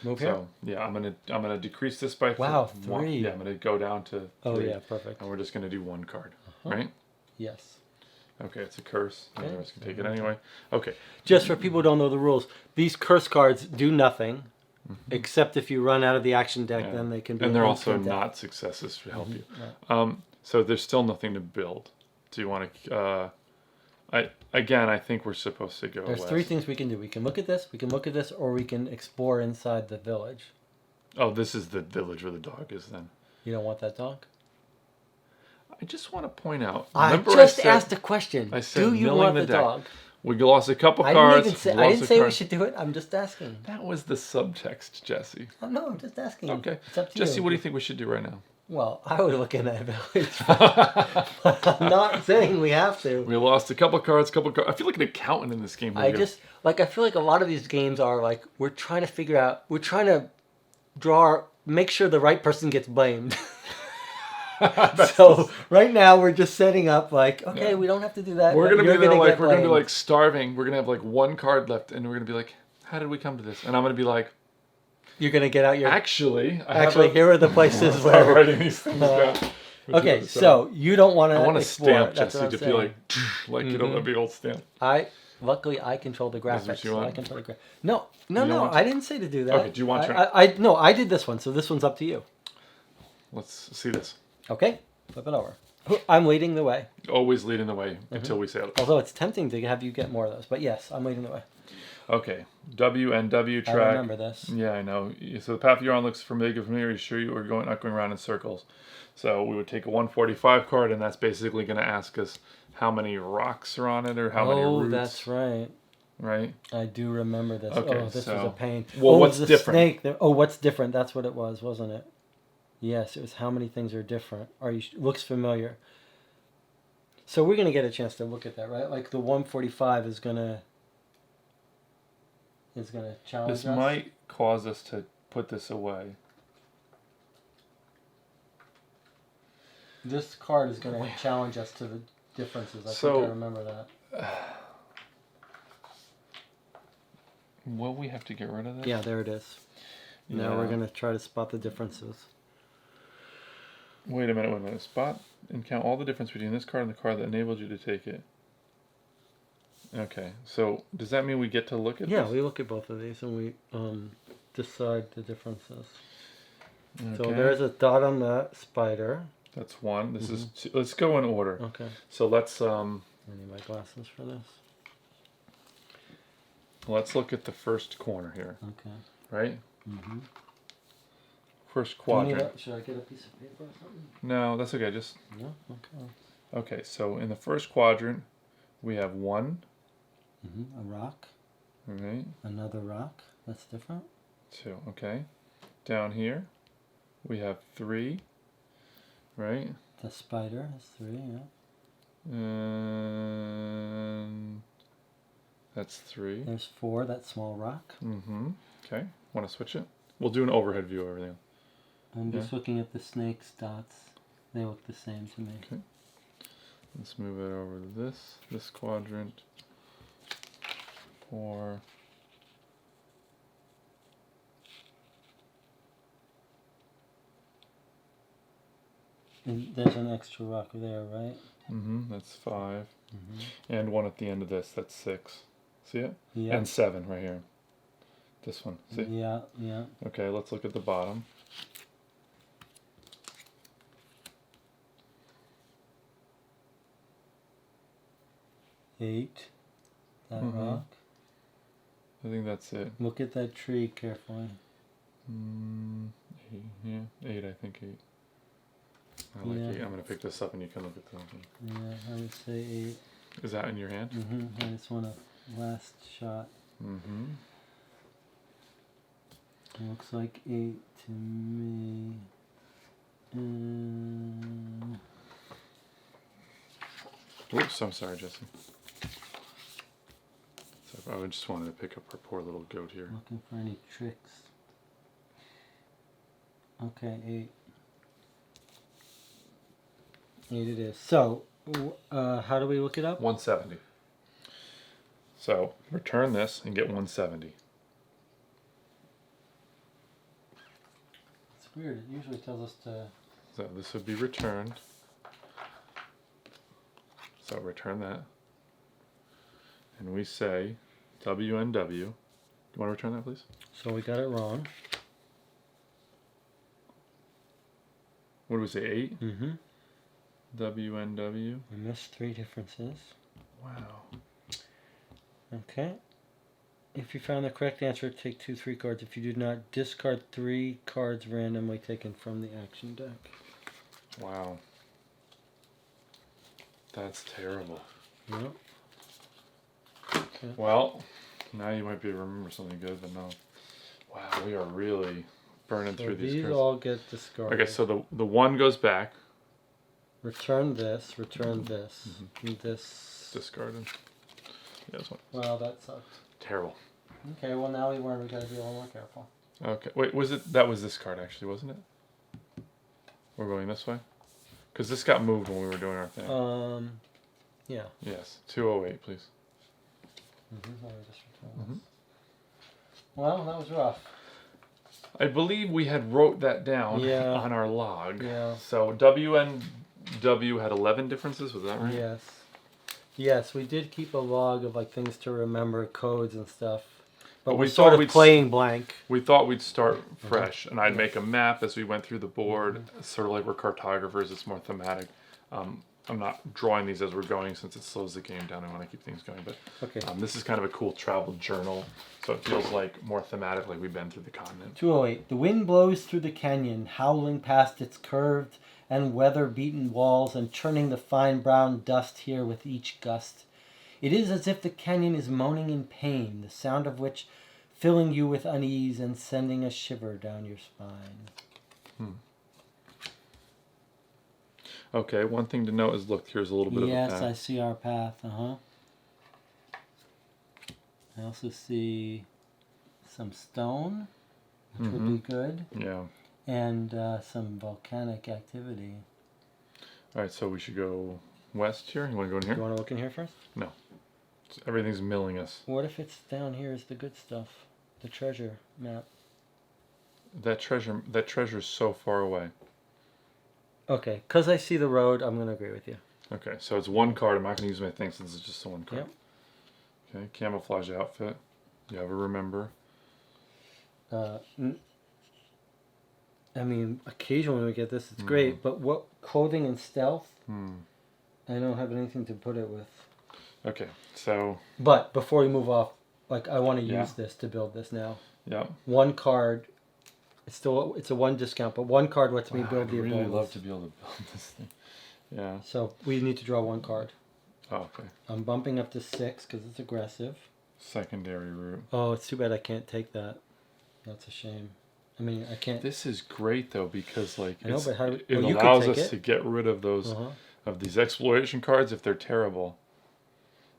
Move here. So yeah, I'm gonna decrease this by Wow, 1. 3. Yeah, I'm gonna go down to 3. Oh yeah, perfect. And we're just gonna do 1 card, right? Yes. Okay, it's a curse. Okay. The rest can take it anyway. Okay. Just for people who don't know the rules, these curse cards do nothing, except if you run out of the action deck, then they can be. And they're also instant death. not successes to help you. Right. So there's still nothing to build. Do you want to? I think we're supposed to go. There's west. 3 things we can do. We can look at this, or we can explore inside the village. Oh, this is the village where the dog is. Then You don't want that dog? I just want to point out. I remember just said- asked a question. I said Do you milling want the the deck. dog? We lost a couple I cards. didn't even say. we I lost didn't a say we card. should do it. I'm just asking. That was the subtext, Jesse. Oh, no, I'm just asking. Okay. It's up to Jesse, you. what do you think we should do right now? Well, I would look in that village. But I'm not saying we have to. We lost a couple cards, I feel like an accountant in this game. I feel like a lot of these games are like, we're trying to make sure the right person gets blamed. So right now we're just setting up like, okay, we don't have to do that. We're but gonna you're be there gonna like get we're gonna be blamed. like starving. We're gonna have like 1 card left, and we're gonna be like, "How did we come to this?" And I'm gonna be like, You're gonna get out your. "Actually, Here are the places I'm where. writing these things down." Okay, so you don't want to. I want a explore. stamp, That's Jesse, what I'm to saying. feel like you know, a big old stamp. Luckily I control the graphics. what you So I want? control the No, don't want I didn't say to do that. Okay, do you want to? I did this one, so this one's up to you. Let's see this. Okay, flip it over. I'm leading the way. Always leading the way until we say it. Although it's tempting to have you get more of those, but yes, I'm leading the way. Okay, W and W track. I remember this. Yeah, I know. So the path you're on looks familiar. Are you sure you are not going around in circles? So we would take a 145 card, and that's basically going to ask us how many rocks are on it or how many roots. Oh, that's right. Right? I do remember this. Okay, this was a pain. Well, what's the different? Snake there. Oh, what's different? That's what it was, wasn't it? Yes, it was how many things are different. Looks familiar. So we're going to get a chance to look at that, right? Like the 145 is going to challenge This us. might cause us to put this away. This card is going to challenge us to the differences. I think I remember that. Will we have to get rid of this? Yeah, there it is. Now we're going to try to spot the differences. Wait a minute. Spot and count all the difference between this card and the card that enabled you to take it. Okay, so does that mean we get to look at this? Yeah, we look at both of these and we decide the differences. Okay. So there's a dot on the spider. That's 1. This is 2. Let's go in order. Okay. So let's I need my glasses for this. let's look at the first corner here, Okay. right? Mm-hmm. First quadrant. Should I get a piece of paper or something? No, that's okay. Just No? Okay. okay. So in the first quadrant, we have 1. Mm-hmm. A rock. Right. Another rock. That's different. 2. Okay. Down here, we have 3. Right. The spider has 3, yeah. And that's 3. There's 4, that small rock. Mm-hmm. Okay. Want to switch it? We'll do an overhead view of everything. I'm just looking at the snake's dots. They look the same to me. Okay. Let's move it over to this quadrant. 4. And there's an extra rock there, right? Mm-hmm. That's 5. Mm-hmm. And 1 at the end of this. That's 6. See it? Yeah. And 7 right here. This one. See? Yeah, yeah. Okay, let's look at the bottom. Eight. That Mhm. rock. I think that's it. Look at that tree carefully. 8, yeah. 8, I think 8. I like Yeah. 8. I'm going to pick this up and you can look at the other one. Yeah, I would say 8. Is that in your hand? Mm-hmm. I just want a last shot. Mm-hmm. Looks like 8 to me. Oops, I'm sorry, Jesse. So I just wanted to pick up our poor little goat here. Looking for any tricks. Okay, 8. 8 it is. So, how do we look it up? 170. So, return this and get 170. It's weird. It usually tells us to... So, this would be returned. So, return that. And we say WNW. Do you want to return that, please? So, we got it wrong. What did we say, 8? Mm-hmm. WNW. We missed 3 differences. Wow. Okay. If you found the correct answer, take 2 3 cards. If you did not, discard 3 cards randomly taken from the action deck. Wow. That's terrible. Yep. Okay. Well, now you might be able to remember something good, but no. Wow, we are really burning through these These cards. all get discarded. Okay, so the 1 goes back. Return this, return this, and this. Discarded. Yeah, this one. Wow, that sucked. Terrible. Okay, well now we learned we gotta be a little more careful. Okay, wait, that was this card actually, wasn't it? We're going this way? Because this got moved when we were doing our thing. Yeah. Yes, 208, please. Well, that was rough. I believe we had wrote that down Yeah. on our log. Yeah. So WNW had 11 differences, was that right? Yes. Yes, we did keep a log of like things to remember, codes and stuff. But we we're thought sort of we'd playing blank. We thought we'd start fresh, and I'd make a map as we went through the board, sort of like we're cartographers, it's more thematic. I'm not drawing these as we're going since it slows the game down. I want to keep things going, but Okay. this is kind of a cool travel journal, so it feels like more thematic, like we've been through the continent. 208. The wind blows through the canyon, howling past its curved and weather-beaten walls and churning the fine brown dust here with each gust. It is as if the canyon is moaning in pain, the sound of which filling you with unease and sending a shiver down your spine. Okay, one thing to note is, look, here's a little bit of a path. Yes, I see our path. I also see some stone, which would be good. Yeah. And some volcanic activity. All right, so we should go west here. You want to go in Do you here? want to look in here first? No. Everything's milling us. What if it's down here is the good stuff? The treasure map. That treasure's so far away. Okay, because I see the road, I'm going to agree with you. Okay, so it's 1 card. I'm not going to use my thing since it's just the 1 card. Yep. Okay, camouflage outfit. You ever remember? I mean, occasionally when we get this, it's great, but what clothing and stealth? I don't have anything to put it with. Okay, so... But before we move off, like I want to use this to build this now. Yeah. 1 card, it's a 1 discount, but 1 card lets me build the I'd really abilities. love to be able to build this thing. Yeah. So we need to draw 1 card. Oh, okay. I'm bumping up to 6 because it's aggressive. Secondary route. Oh, it's too bad I can't take that. That's a shame. I mean, I can't. This is great though because like I know, but how, it well, you could allows take us it. to get rid of those of these exploration cards if they're terrible,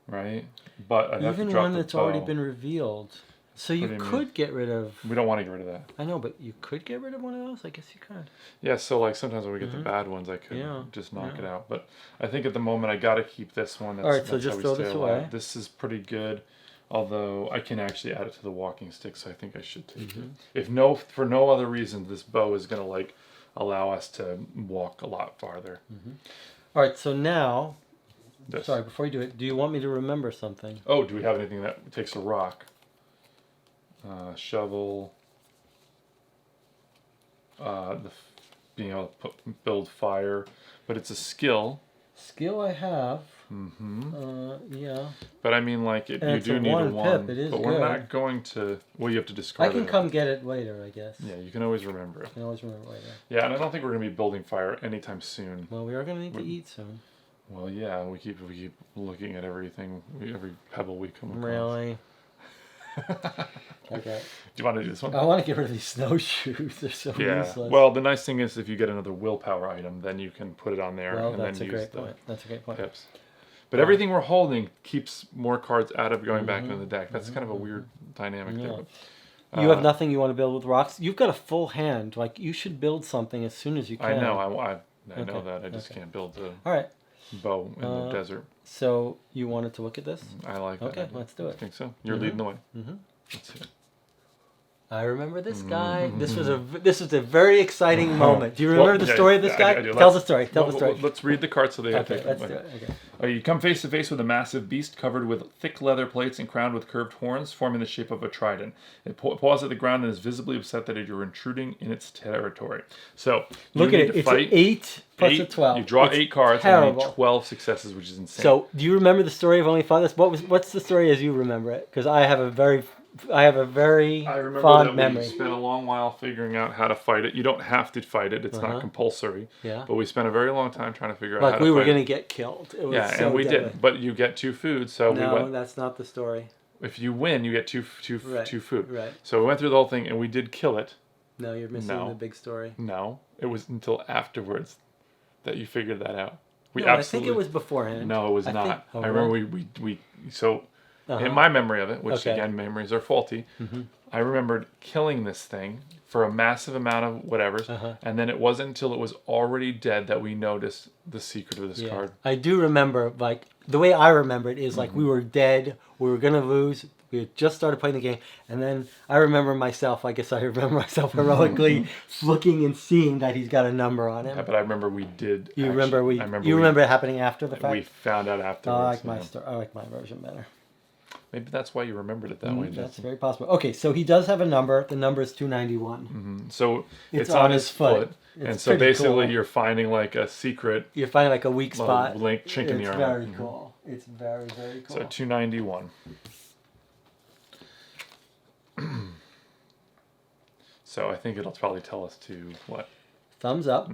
right? But I'd have to Even drop one the that's already bow. been revealed. So you What do you could get rid of. We don't want to get rid of that. I know, but you could get rid of one of those. I guess you could. Yeah, so like sometimes when we get the bad ones, I could just knock it out. But I think at the moment I got to keep this one. That's, all right, so that's just how we throw stay this alive. away. This is pretty good, although I can actually add it to the walking stick, so I think I should take it. If for no other reason, this bow is gonna like allow us to walk a lot farther. All right, so now. This. Sorry, before you do it, do you want me to remember something? Oh, do we have anything that takes a rock? Shovel. Being able to build fire, but it's a skill. Skill I have. Yeah. But I mean, like, you it's do a need a 1 1. pip, it is but we're good. not going to. Well, you have to discard I can it. come get it later, I guess. Yeah, you can always remember it. I can always remember later. Yeah, and I don't think we're going to be building fire anytime soon. Well, we are going to need to eat soon. Well, yeah, we keep looking at everything, every pebble we come across. Really? Okay. Do you want to do this one? I want to get rid of these snowshoes. They're so Yeah. useless. Well, the nice thing is if you get another willpower item, then you can put it on there Well, and that's then a use great the point. That's a great point. pips. But everything we're holding keeps more cards out of going back into the deck. That's kind of a weird dynamic there. But, You have nothing you want to build with rocks? You've got a full hand. Like, you should build something as soon as you can. I know. I know Okay, that. I just okay. can't build a All right. bow in the desert. So, you wanted to look at this? I like that. Okay, idea. let's do it. I think so. You're leading the way. Mm-hmm. Let's see it. I remember this guy. This was a very exciting moment. Do you remember the yeah, story of this yeah, guy? I do. Tell the story. Tell the story. Let's read the cards so they have Okay, to let's do it. Okay. You come face to face with a massive beast covered with thick leather plates and crowned with curved horns, forming the shape of a trident. It paws at the ground and is visibly upset that you're intruding in its territory. So Look at it. It's an 8 plus a 12. You draw It's 8 cards terrible. and you need 12 successes, which is insane. So, do you remember the story of Only Fathers? What's the story as you remember it? Because I have a very I remember fond that memory. we spent a long while figuring out how to fight it. You don't have to fight it; it's not compulsory. Yeah. But we spent a very long time trying to figure out Like how to we were fight going to it. get killed. It was Yeah, so and we deadly. did. But you get 2 food, so No, we went. that's not the story. If you win, you get two Right, food. right. So we went through the whole thing, and we did kill it. No, you're missing No. the big story. No, it was until afterwards that you figured that out. We No, I think it was beforehand. No, it was I not. think- oh, I remember really? we so Uh-huh. in my memory of it, which Okay. again memories are faulty. I remembered killing this thing for a massive amount of whatevers, and then it wasn't until it was already dead that we noticed the secret of this Yeah. card. I do remember, like, the way I remember it is like we were dead, we were going to lose, we had just started playing the game, and then I remember myself, I guess I remember myself heroically looking and seeing that he's got a number on him. Yeah, but I remember we did. You actually- remember you remember it happening after the fact? We found out I afterwards. like my story. I like my version better. Maybe that's why you remembered it that way. That's Justin. very possible. Okay, so he does have a number. The number is 291. So It's it's on on his his foot. foot, It's and so pretty basically cool. you're finding like a secret You're finding like a weak little spot. link chink in the It's armor. very cool. It's very, very cool. So 291. So I think it'll probably tell us to what? Thumbs up.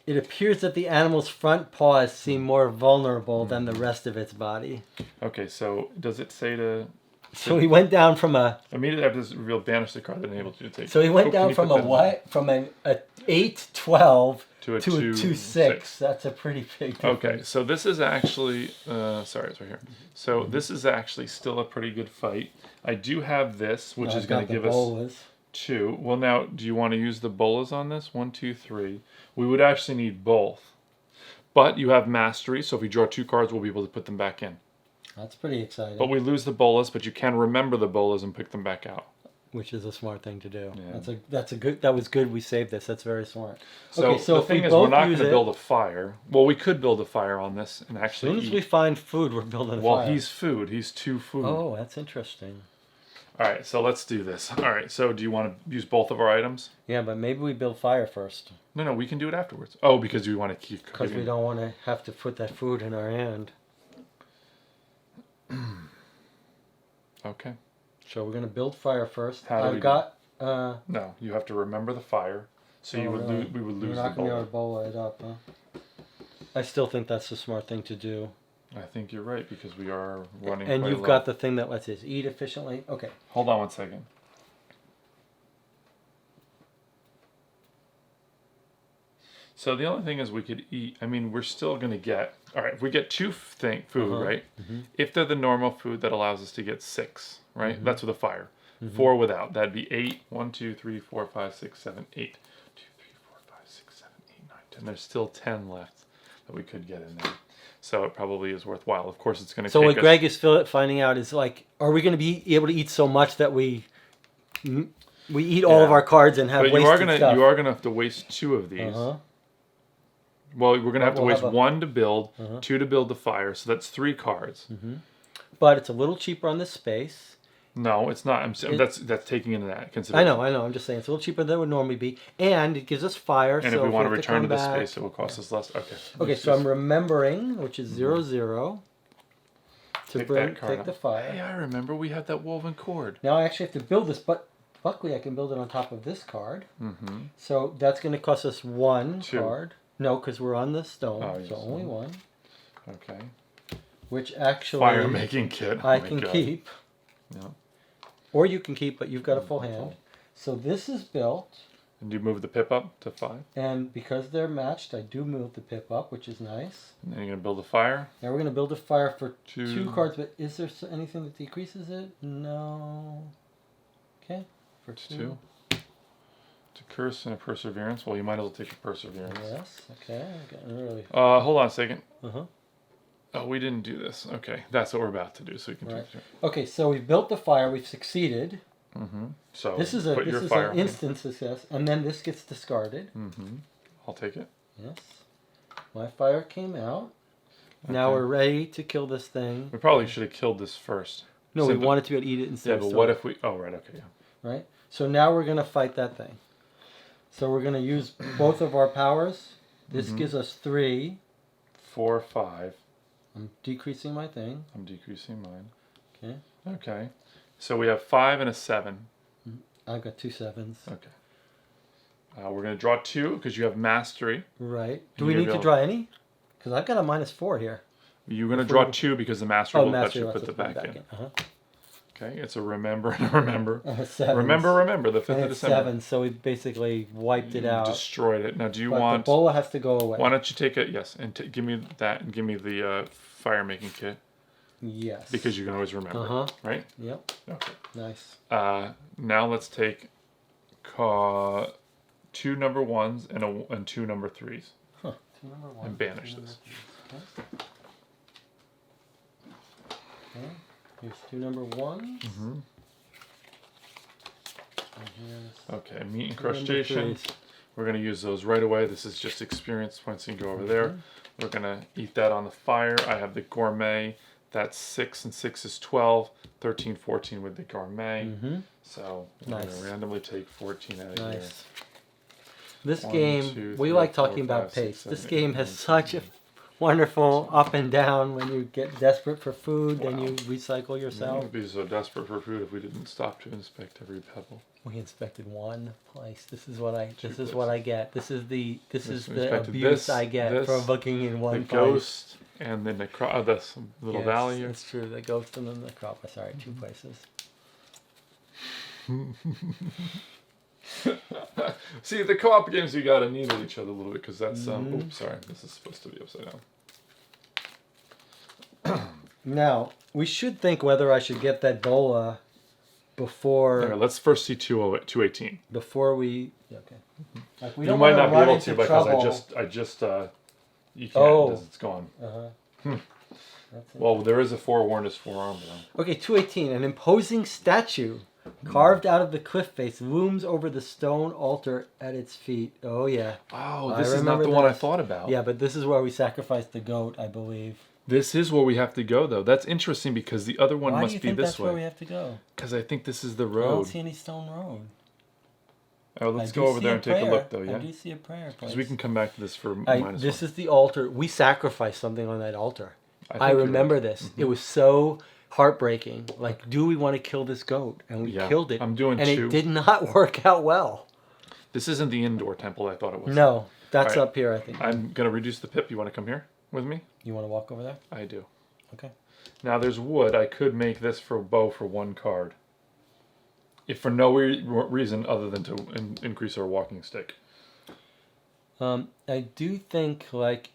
It appears that the animal's front paws seem more vulnerable than the rest of its body. Okay, so does it say to So he went down from a. immediately after this reveal banish the card that enables you to take? So he went Oh, can down you from put a that in? what? From an 8-12 To a to a 2-6. 2-6. That's a pretty big difference. Okay, so this is actually sorry, it's right here. So this is actually still a pretty good fight. I do have this, which is going to give us 2. Well, now, do you want to use the bolas on this? 1, 2, 3. We would actually need both. But you have mastery, so if we draw 2 cards, we'll be able to put them back in. That's pretty exciting. But we lose the bolas, but you can remember the bolas and pick them back out. Which is a smart thing to do. Yeah. That's a good. That was good. We saved this. That's very smart. So, okay, so the if thing we is, we're both not going use to it, build a fire. Well, we could build a fire on this and as actually soon as eat. we find food, we're building a Well, fire. he's food. He's 2 food. Oh, that's interesting. All right, so let's do this. All right, so do you want to use both of our items? Yeah, but maybe we build fire first. No, we can do it afterwards. Oh, because we want to keep Because cooking. we don't want to have to put that food in our hand. Okay. So we're going to build fire first. How do we I've do got... No, you have to remember the fire. So you would really? we would We're lose the not going to be able bowl. to bowl it up, huh? I still think that's the smart thing to do. I think you're right because we are running. And quite you've low. got the thing that lets us eat efficiently. Okay. Hold on one second. So the only thing is we could eat. I mean, we're still going to get. All right, if we get 2 food, right? If they're the normal food, that allows us to get 6, right? That's with a fire. 4 without. That'd be 8. 1, 2, 3, 4, 5, 6, 7, 8. 2, 3, 4, 5, 6, 7, 8, 9, 10. There's still 10 left that we could get in there. So it probably is worthwhile. Of course, it's going to So take what us... Greg is finding out is like, are we going to be able to eat so much that we eat all of Yeah. our cards and have But wasted stuff? you are gonna have to waste 2 of these. Well, we're gonna have to We'll waste have 1 to build, 2 to build the fire. So that's 3 cards. But it's a little cheaper on this space. No, it's not. That's taking into that consideration. I know. I'm just saying it's a little cheaper than it would normally be, and it gives us fire. And so if we want to have return to come this back- space, it will cost us less. Okay. Okay, so I'm remembering, which is 0-0, to Pick that card take up. the fire. Hey, I remember we had that woven cord. Now I actually have to build this, but luckily I can build it on top of this card. So that's going to cost us 1 2. card. No, because we're on the stone, Oh, yes. so only 1. Okay. Which actually Fire making kit. Oh I my can God. keep. Yeah. Or you can keep, but you've got a full hand. So this is built. And you move the pip up to 5. And because they're matched, I do move the pip up, which is nice. And then you're going to build a fire. Now we're going to build a fire for 2. 2 cards, but is there anything that decreases it? No. Okay. For 2. To curse and a perseverance. Well, you might as well take a perseverance. Yes. Okay. I'm getting really. Hold on a second. Uh-huh. Oh, we didn't do this. Okay, that's what we're about to do. So you can Right. take it. Okay, so we've built the fire. We've succeeded. Mm-hmm. So This is put your an fire. instant success, and then this gets discarded. Mm-hmm. I'll take it. Yes. My fire came out. Now Okay. we're ready to kill this thing. We probably should have killed this first. No, Simply- we wanted to be able to eat it instead Yeah, of but store what it, if we? Oh, right. Okay. Yeah. right? So now we're going to fight that thing. So we're going to use both of our powers. This Mhm. gives us 3. 4, 5. I'm decreasing my thing. I'm decreasing mine. Okay. Okay. So we have 5 and a 7. I've got 2 7s. Okay. We're going to draw 2 because you have mastery. Right. Do And we you're need to gonna- draw any? Because I've got a -4 here. You're going to If draw we- 2 because the mastery will let mastery you lets put us the put it back in. Uh-huh. Okay. It's a remember and a remember. Sevens. Remember. The 5th And of it's December. 7, so we basically wiped it You out. destroyed it. Now, do you But want? the bola has to go away. Why don't you take it? Yes, and give me that, and give me the fire making kit Yes. because you can always remember, Uh-huh. right? Yep. Okay. Nice. Now let's take 2 number 1s and 2 number 3s. Huh. 2 number 1. And banish this. Okay. Here's 2 number 1s. Mm-hmm. And here's Okay, meat 2 number incrustation. 3s. We're going to use those right away. This is just experience points. You can go over there. Mm-hmm. We're going to eat that on the fire. I have the gourmet. That's 6 and 6 is 12. 13, 14 with the gourmet. Mm-hmm. So we're going Nice. to randomly take 14 out of here. Nice. This 1, game, 2, we 3, like 4, talking about 5, 6, pace. 7, This 8, game 9, has 10, such a 11. wonderful up and down. When you get desperate for food, then Wow. you recycle We yourself. would be so desperate for food if we didn't stop to inspect every pebble. We inspected one place. This is what I places. get. This is the We inspected abuse this, I get this, for booking in The one place. ghost and the this little Yes, valley here. It's true. The ghost and the necropolis. Sorry, 2 places. See, the co-op games you gotta needle each other a little bit because that's oops, sorry, this is supposed to be upside down. Now we should think whether I should get that bola before All right, let's first see 218. before we. Okay. Like we You don't might wanna not be run able into to because trouble. I just you can't. Oh. It's gone. Uh-huh. That's it. Well, there is a forewarned is forearmed though. Okay, 218. An imposing statue carved out of the cliff face looms over the stone altar at its feet. Oh yeah. Oh, I this is not remember the one I this. thought about. Yeah, but this is where we sacrificed the goat, I believe. This is where we have to go though. That's interesting because the other one Why do must you be think this that's where we way. have to go? Because I think this is the I don't road. see any stone road. Oh, let's I go do over see there a and take a prayer. look though, I yeah? do see a prayer place. Because we can come back to this for This -1. is the altar. We sacrificed something on that altar. think I you're remember right. this. It was so heartbreaking. Like, do we want to kill this goat? And we Yeah, killed it. I'm doing and 2. it did not work out well. This isn't the indoor temple I thought it was. No, that's All right. up here, I think. I'm going to reduce the pip. You want to come here with me? You want to walk over there? I do. Okay. Now there's wood. I could make this for bow for 1 card. If for no reason other than to increase our walking stick. I do think, like,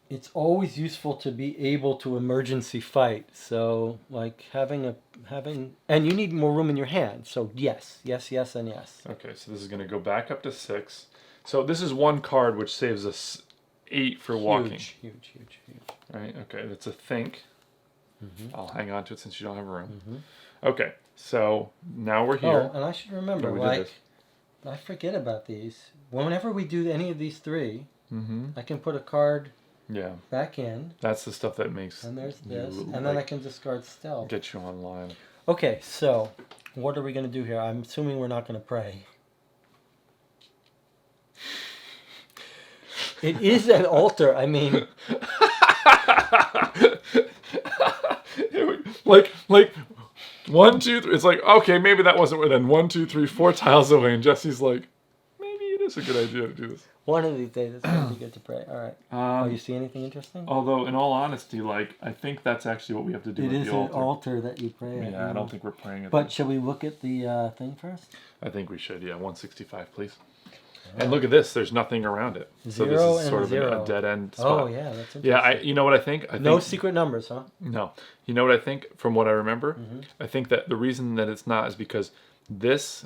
it's always useful to be able to emergency fight. So, like, and you need more room in your hand. So, yes, and yes. Okay, so this is going to go back up to 6. So this is 1 card which saves us 8 for walking. Huge. Right? Okay, that's a think. Mm-hmm. I'll hang on to it since you don't have room. Okay, so now we're here. Oh, and I should remember, Yeah, we did like, this. I forget about these. Whenever we do any of these 3, Mm-hmm. I can put a card Yeah, back in, that's the stuff that makes and there's this, you, and then I like, can discard stealth. get you online. Okay, so what are we going to do here? I'm assuming we're not going to pray. It is an altar. I mean, like 1, 2, 3. It's like, okay, maybe that wasn't where then 1, 2, 3, 4 tiles away, and Jesse's like, maybe it It's a good idea to do this. One of these days it's going to be good to pray. All right. You see anything interesting? Although, in all honesty, like, I think that's actually what we have to do It with is the altar. an altar that you pray at. Yeah, I don't think we're praying at But shall we look at the thing first? I think we should, yeah. 165, please. And look at this. There's nothing around it. So this Zero is sort and of zero. a dead end spot. Oh, yeah, that's interesting. Yeah, you know what I think? No secret numbers, huh? No. You know what I think from what I remember? I think that the reason that it's not is because this,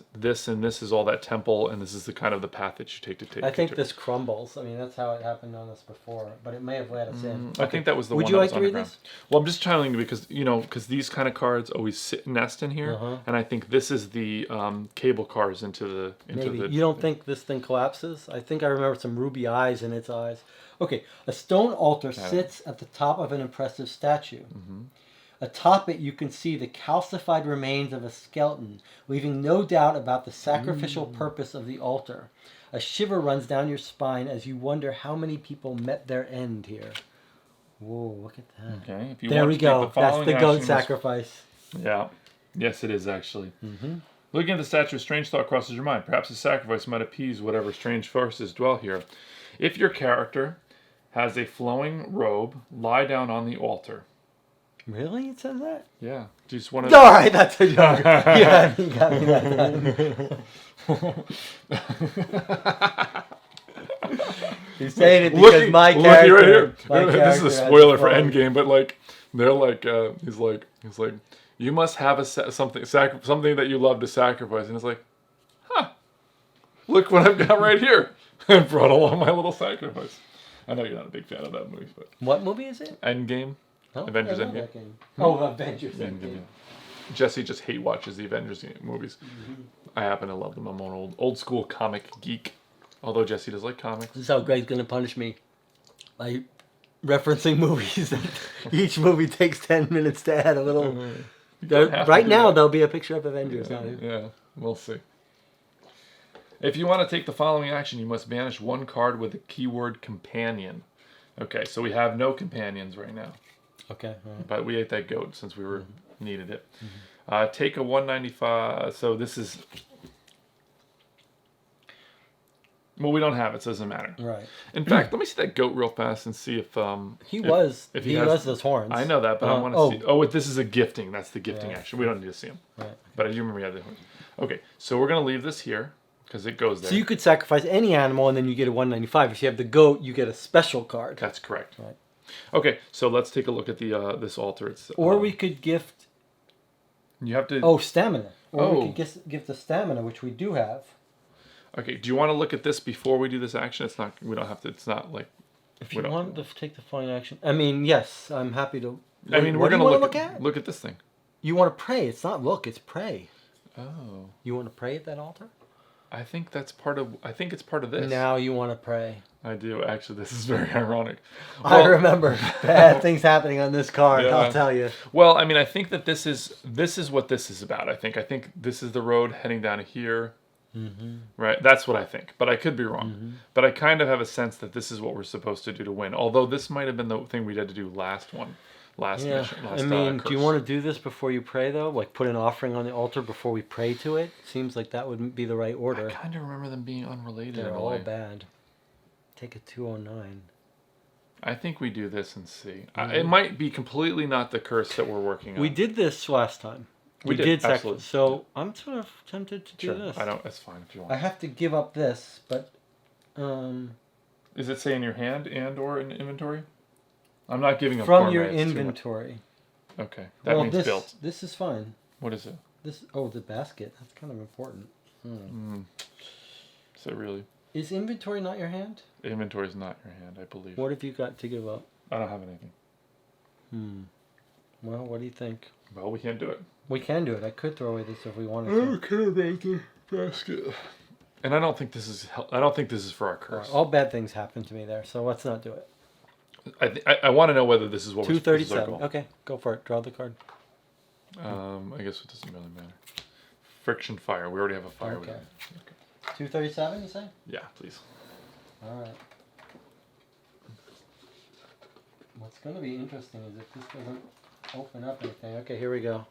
and this is all that temple, and this is the kind of the path that you take to take. I think this crumbles. I mean, that's how it happened on us before, but it may have let us in. I think that was the Would one you that like was to read underground. this? Well, I'm just telling you because, because these kind of cards always sit nest in here, and I think this is the cable cars into the... Maybe. You don't think this thing collapses? I think I remember some ruby eyes in its eyes. Okay, a stone altar sits at the top of an impressive statue. Atop it, you can see the calcified remains of a skeleton, leaving no doubt about the sacrificial purpose of the altar. A shiver runs down your spine as you wonder how many people met their end here. Whoa, look at that. Okay. If you There want we to take go. the That's following the goat action, sacrifice. Yeah. Yes, it is actually. Looking at the statue, a strange thought crosses your mind. Perhaps the sacrifice might appease whatever strange forces dwell here. If your character has a flowing robe, lie down on the altar. Really? It says that? Yeah. Do you just want to... All right, that's a joke. Yeah, you got me that time. You're saying it because my character... Right here. my This is character a has spoiler for phone. Endgame, but like, they're like, he's like, you must have something that you love to sacrifice, and it's like, look what I've got right here. I brought along my little sacrifice. I know you're not a big fan of that movie, but What movie is it? Endgame, Oh, Avengers I love Endgame. that game. Oh, Avengers Endgame. Endgame. Yeah. Jesse just hate watches the Avengers movies. I happen to love them. I'm an old school comic geek. Although Jesse does like comics. This is how Greg's going to punish me. By referencing movies. Each movie takes 10 minutes to add a little... Right now, there'll be a picture of Avengers. Yeah, we'll see. If you want to take the following action, you must banish one card with the keyword companion. Okay, so we have no companions right now. Okay. But we ate that goat since we needed it. Take a 195. So this is... Well, we don't have it, so it doesn't matter. Right. In fact, let me see that goat real fast and see if... He has those horns. I know that, but I want to see... Oh, this is a gifting. That's the gifting action. We don't need to see him. Right. But I do remember you had the horns. Okay, so we're going to leave this here because it goes there. So you could sacrifice any animal and then you get a 195. If you have the goat, you get a special card. That's correct. Right. Okay, so let's take a look at the this altar. It's, or we could gift... You have to... Oh, stamina. Or we could gift the stamina, which we do have. Okay, do you want to look at this before we do this action? It's not... We don't have to... It's not like... If you want to take the fine action... I mean, yes, I'm happy to... I mean, we're going to look at... Look at this thing. You want to pray. It's not look, it's pray. Oh. You want to pray at that altar? I think that's part of... I think it's part of this. Now you want to pray. I do. Actually, this is very ironic. Well, I remember bad things happening on this card, Yeah. I'll tell you. Well, I mean, I think that this is what this is about. I think this is the road heading down to here. Right? That's what I think. But I could be wrong. But I kind of have a sense that this is what we're supposed to do to win. Although this might have been the thing we had to do last mission. I mean, do you want to do this before you pray, though? Like put an offering on the altar before we pray to it? Seems like that wouldn't be the right order. I kind of remember them being unrelated. They're in a all way. bad. Take a 209. I think we do this and see. It might be completely not the curse that we're working on. We did this last time. We did, absolutely. So I'm sort of tempted to do this. I don't. That's fine if you want. I have to give up this, but Is it say in your hand and or in inventory? I'm not giving up from gourmet, your it's too much. inventory. Okay, that means this, built. This is fine. What is it? The basket. That's kind of important. Is it really? Is inventory not your hand? Inventory is not your hand, I believe. What have you got to give up? I don't have anything. Well, what do you think? Well, we can't do it. We can do it. I could throw away this if we wanted to. I don't care about the basket. And I don't think this is. I don't think this is for our curse. All bad things happen to me there, so let's not do it. I want to know whether this is what we're supposed to do. 237. Okay, go for it. Draw the card. I guess it doesn't really matter. Friction fire. We already have a fire with Okay. it. Okay. 237, you say? Yeah, please. All right. What's going to be interesting is if this doesn't open up anything. Okay, here we go.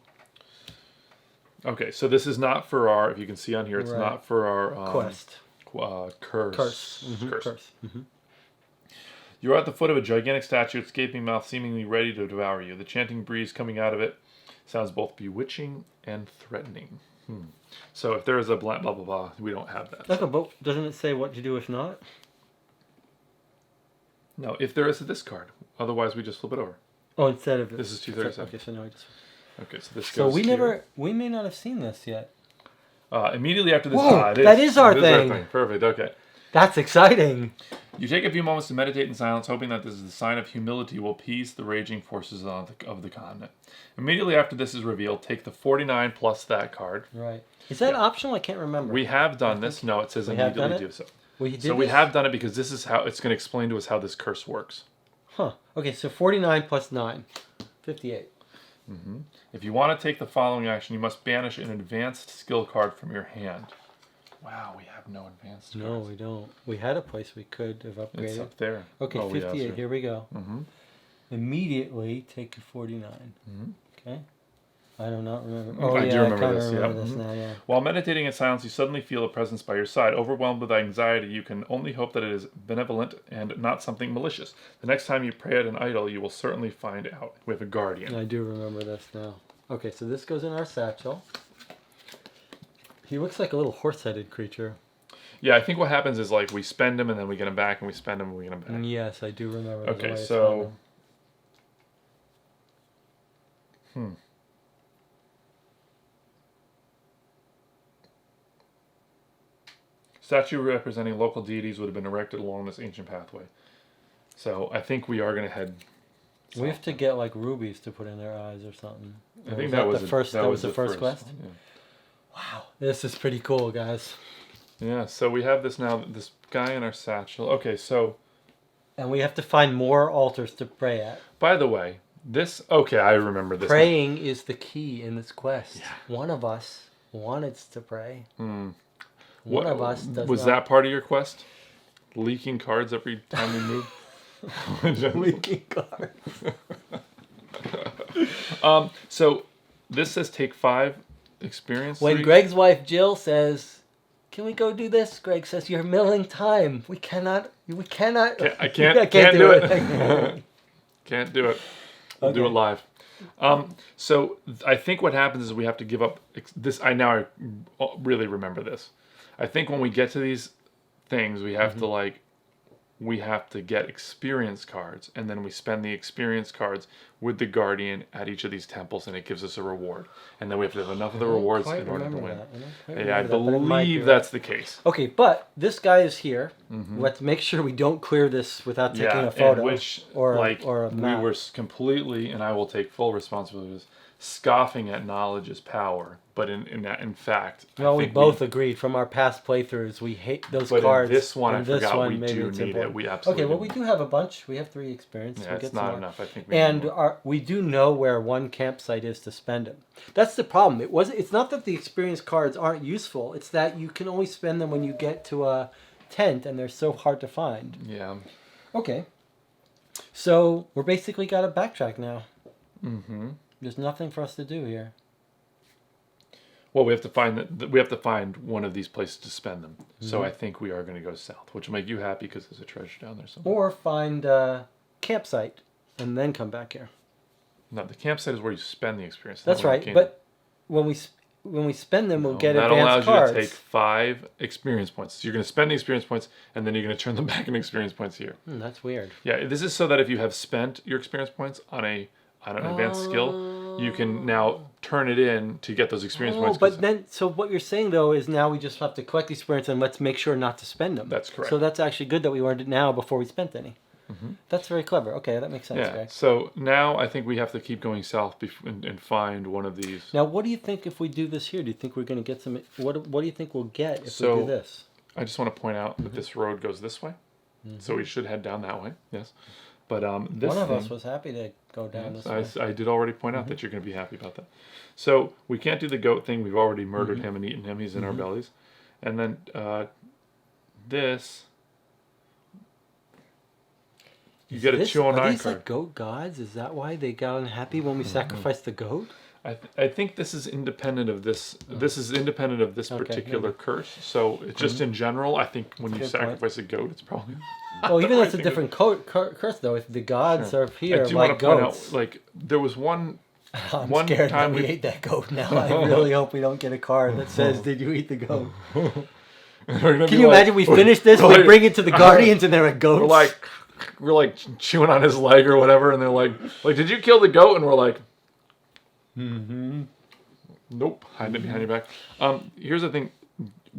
Okay, so this is not for our. If you can see on here, it's Right. not for our Quest. curse. Curse. Curse. You are at the foot of a gigantic statue, its gaping mouth seemingly ready to devour you. The chanting breeze coming out of it sounds both bewitching and threatening. So if there is a blah, blah, blah, blah, we don't have that. Okay, but doesn't it say what to do if not? No, if there is a discard. Otherwise, we just flip it over. Oh, instead of... This is 237. Okay, so now I just... Okay, so this So goes we may not have seen this yet. immediately after this... Whoa, that is our thing. Perfect, okay. That's exciting. You take a few moments to meditate in silence, hoping that this is a sign of humility will appease the raging forces of the continent. Immediately after this is revealed, take the 49 plus that card. Right. Is that optional? I can't remember. We have done this. No, it says immediately do so. We have done it because this is how it's going to explain to us how this curse works. Huh. Okay, so 49 plus 9. 58. If you want to take the following action, you must banish an advanced skill card from your hand. Wow, we have no advanced cards. No, we don't. We had a place we could have upgraded. It's up there. Okay, 58. Here we go. Immediately take a 49. Okay. I do not remember. Oh, I do remember this. This now, yeah. While meditating in silence, you suddenly feel a presence by your side. Overwhelmed with anxiety, you can only hope that it is benevolent and not something malicious. The next time you pray at an idol, you will certainly find out. We have a guardian. I do remember this now. Okay, so this goes in our satchel. He looks like a little horse-headed creature. Yeah, I think what happens is like we spend him and then we get him back, and we spend him and we get him back. Yes, I do remember. Okay, so... Statue representing local deities would have been erected along this ancient pathway. So I think we are going to head... We have to get like rubies to put in their eyes or something. I think that was the first. That was the first quest. One, yeah. Wow, this is pretty cool, guys. Yeah, so we have this now. This guy in our satchel. Okay, so. And we have to find more altars to pray at. By the way, this. Okay, I remember this. Praying is the key in this quest. Yeah. One of us wanted to pray. One of us does was not. that part of your quest? Leaking cards every time we move. Leaking cards. So this says take 5 experience. When 3. Greg's wife Jill says, "Can we go do this?" Greg says, "You're milling time. We cannot. I can't do it. Can't do it. We'll do it live." So I think what happens is we have to give up this. I really remember this. I think when we get to these things, we have to we have to get experience cards, and then we spend the experience cards with the guardian at each of these temples, and it gives us a reward. And then we have to have enough of the rewards in order to win. I believe that's the case. Okay, but this guy is here. Let's make sure we don't clear this without taking a photo or a map. We were completely, and I will take full responsibility for this, scoffing at knowledge's power. But in fact, well, we both agreed from our past playthroughs we hate those cards. But this one, I forgot we do need it. We absolutely. Okay, well, we do have a bunch. We have 3 experience. Yeah, it's not enough. I think. We do know where one campsite is to spend them. That's the problem. It's not that the experience cards aren't useful. It's that you can only spend them when you get to a tent, and they're so hard to find. Yeah. Okay. So we're basically got to backtrack now. There's nothing for us to do here. Well, we have to find one of these places to spend them. So I think we are going to go south, which will make you happy because there's a treasure down there somewhere. Or find a campsite and then come back here. No, the campsite is where you spend the experience. That's right, but when we spend them, we'll get advanced cards. That allows you to take 5 experience points. So you're going to spend the experience points, and then you're going to turn them back into experience points here. That's weird. Yeah, this is so that if you have spent your experience points on an advanced skill, you can now turn it in to get those experience points. But then, so what you're saying though is now we just have to collect the experience and let's make sure not to spend them. That's correct. So that's actually good that we learned it now before we spent any. That's very clever. Okay, that makes sense. Yeah. Greg. So now I think we have to keep going south and find one of these. Now, what do you think if we do this here? Do you think we're going to get some? What do you think we'll get if we do this? I just want to point out that this road goes this way, so we should head down that way. Yes. But this one of us was happy to go down this way. I did already point out that you're going to be happy about that. So we can't do the goat thing. We've already murdered him and eaten him. He's in our bellies. And then this, you get a 209 card. Are these card. like goat gods? Is that why they got unhappy when we sacrificed the goat? I think this is independent of this. This is independent of this particular curse. So it's just in general, I think when you sacrifice a goat, it's probably. Well, even though it's a different curse, though, if the gods are here, I do like want to point goats. out, like there was one. I'm one scared time that we ate that goat. Now I really hope we don't get a card that says, "Did you eat the goat?" Can you imagine we finish this, we bring it to the Guardians, and there are goats. We're like chewing on his leg or whatever, and they're like, did you kill the goat? And we're like, nope, hide it behind your back. Here's the thing,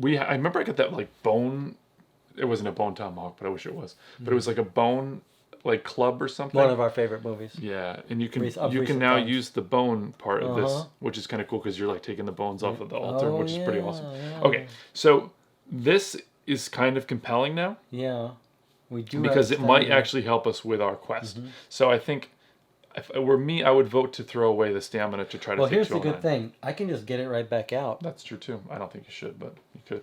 I remember I got that like bone. It wasn't a bone tomahawk, but I wish it was. But it was like a bone like club or something. One of our favorite movies. Yeah, and you can now times. use the bone part of this, which is kind of cool because you're like taking the bones off of the altar, which is pretty awesome. Yeah. Okay, so this is kind of compelling now. Yeah, we do because it might actually help us with our quest. So I think if it were me, I would vote to throw away the stamina to try to. Well, here's the good thing: I can just get it right back out. That's true too. I don't think you should, but you could.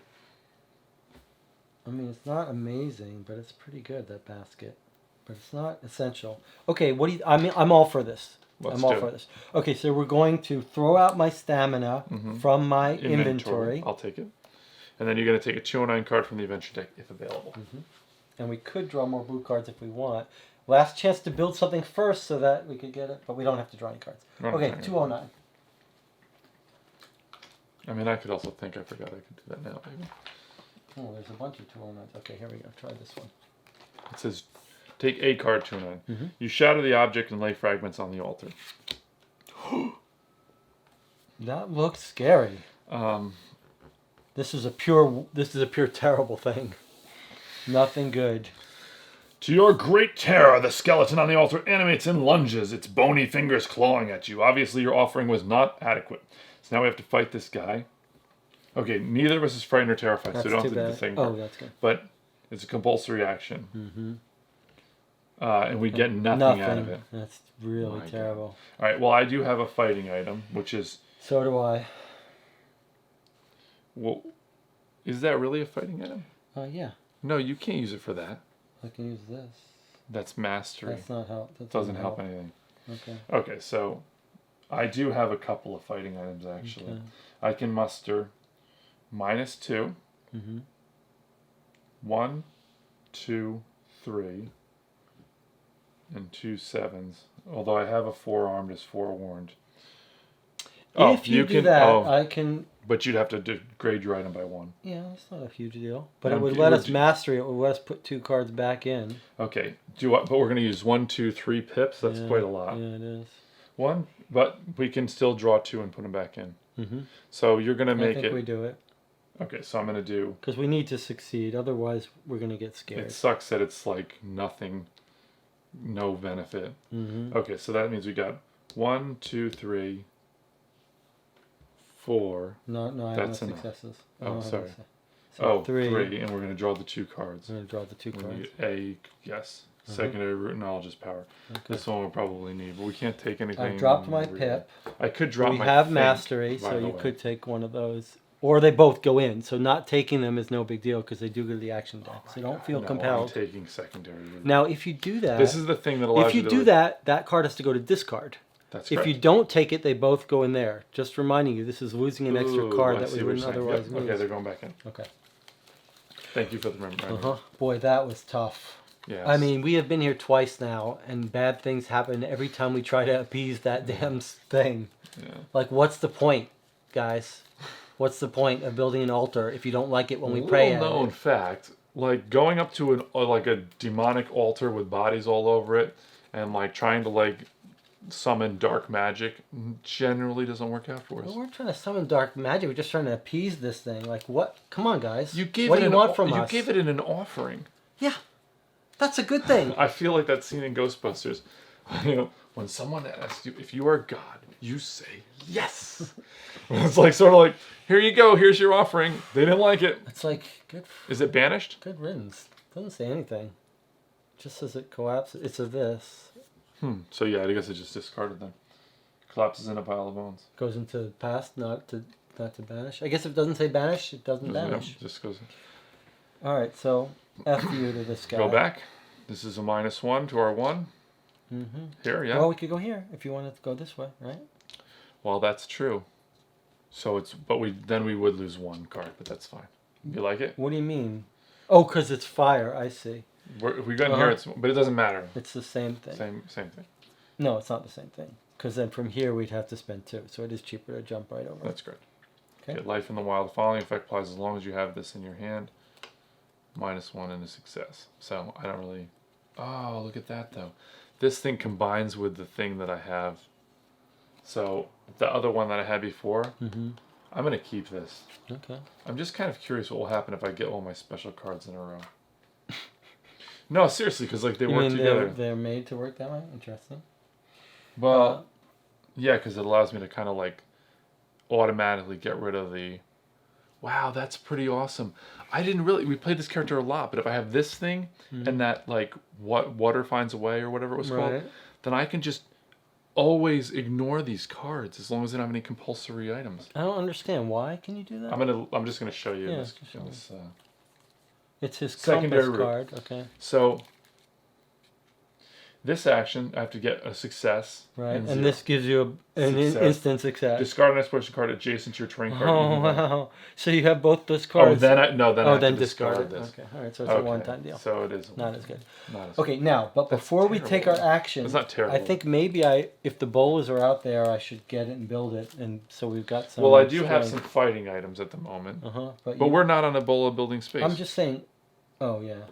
I mean, it's not amazing, but it's pretty good, that basket. But it's not essential. Okay, what do you? I'm all for this. I'm all for this. Okay, so we're going to throw out my stamina from my inventory. I'll take it. And then you're going to take a 209 card from the adventure deck if available. And we could draw more blue cards if we want. Last chance to build something first so that we could get it, but we don't have to draw any cards. Okay, 209. I mean, I could also think I forgot I could do that now, maybe. Oh, there's a bunch of 209s. Okay, here we go. Try this one. It says, take a card, 209. You shatter the object and lay fragments on the altar. That looks scary. This is a pure terrible thing. Nothing good. To your great terror, the skeleton on the altar animates and lunges, its bony fingers clawing at you. Obviously, your offering was not adequate. So now we have to fight this guy. Okay, neither of us is frightened or terrified, so we don't have to do the same part. Oh, that's good. But it's a compulsory action. And we get nothing out of it. That's really terrible. All right, well, I do have a fighting item, which is... So do I. Well, is that really a fighting item? Yeah. No, you can't use it for that. I can use this. That's mastery. That's not help. That doesn't help anything. Okay. Okay, so I do have a couple of fighting items, actually. Okay. I can muster -2. 1, 2, 3, and 2 7s. Although I have a 4-armed as forewarned. If you do that, I can... But you'd have to grade your item by 1. Yeah, that's not a huge deal. But it would let us mastery. It would let us put 2 cards back in. Okay. But we're going to use 1, 2, 3 pips. That's quite a lot. Yeah, it is. 1, but we can still draw 2 and put them back in. So you're going to make it... I think we do it. Okay, so I'm going to do... Because we need to succeed. Otherwise, we're going to get scared. It sucks that it's like nothing, no benefit. Okay, so that means we got 1, 2, 3... 4. No, I have no successes. Oh, sorry. So 3, and we're going to draw the 2 cards. We're going to draw the 2 cards. Yes. Secondary root knowledge power. Okay. This one we'll probably need, but we can't take anything. I dropped my pip. I could drop my We have mastery, so you could take one of those. Or they both go in, so not taking them is no big deal because they do go to the action deck. So don't feel compelled. I'm taking secondary root. Now, if you do that... This is the thing that allows you to... If you do that, that card has to go to discard. That's correct. If you don't take it, they both go in there. Just reminding you, this is losing an extra card that we wouldn't otherwise lose. Okay, they're going back in. Okay. Thank you for the reminder. Boy, that was tough. Yes. I mean, we have been here twice now, and bad things happen every time we try to appease that damn thing. Yeah. Like, what's the point, guys? What's the point of building an altar if you don't like it when we pray at it? Little known fact, like going up to a demonic altar with bodies all over it, and like trying to summon dark magic generally doesn't work out for us. Well, we're trying to summon dark magic. We're just trying to appease this thing. Like, what? Come on, guys. What do you want from us? You gave it in an offering. Yeah. That's a good thing. I feel like that scene in Ghostbusters. When someone asks you if you are God, you say yes. It's sort of here you go, here's your offering. They didn't like it. It's like, good. Is it banished? Good riddance. Doesn't say anything. Just says it collapses. It's a this. So yeah, I guess it just discarded them. Collapses in a pile of bones. Goes into the past, not to banish. I guess if it doesn't say banish, it doesn't banish. Yeah, just goes. All right, so F you to this guy. Go back. This is a -1 to our 1. Here, yeah. Well, we could go here if you wanted to go this way, right? Well, that's true. So but we would lose one card, but that's fine. You like it? What do you mean? Oh, because it's fire. I see. If we got in here, but it doesn't matter. It's the same thing. Same thing. No, it's not the same thing. Because then from here we'd have to spend 2, so it is cheaper to jump right over. That's correct. Okay. Get life in the wild. The following effect applies as long as you have this in your hand. -1 and a success. So I don't really. Oh, look at that though. This thing combines with the thing that I have. So the other one that I had before, I'm gonna keep this. Okay. I'm just kind of curious what will happen if I get all my special cards in a row. No, seriously, because like they work together. They're made to work that way. Interesting. Well, yeah, because it allows me to kind of like automatically get rid of the. Wow, that's pretty awesome. I didn't really. We played this character a lot, but if I have this thing and that like what water finds a way or whatever it was called, then I can just always ignore these cards as long as they don't have any compulsory items. I don't understand why. Can you do that? I'm just gonna show you this. It's his secondary compass card. Okay. So this action, I have to get a success. Right, and this gives you an instant success. Discard an exploration card adjacent to your terrain card. Oh, wow. So you have both those cards. Then I have to discard this. Okay, all right, so it's a one-time deal. So it is. Not as good. Not as okay, now, but before we take our action, it's not terrible. I think maybe if the bowlers are out there, I should get it and build it, and so we've got some. Well, I do have some fighting items at the moment. But we're not on a bola building space. I'm just saying. Oh yeah.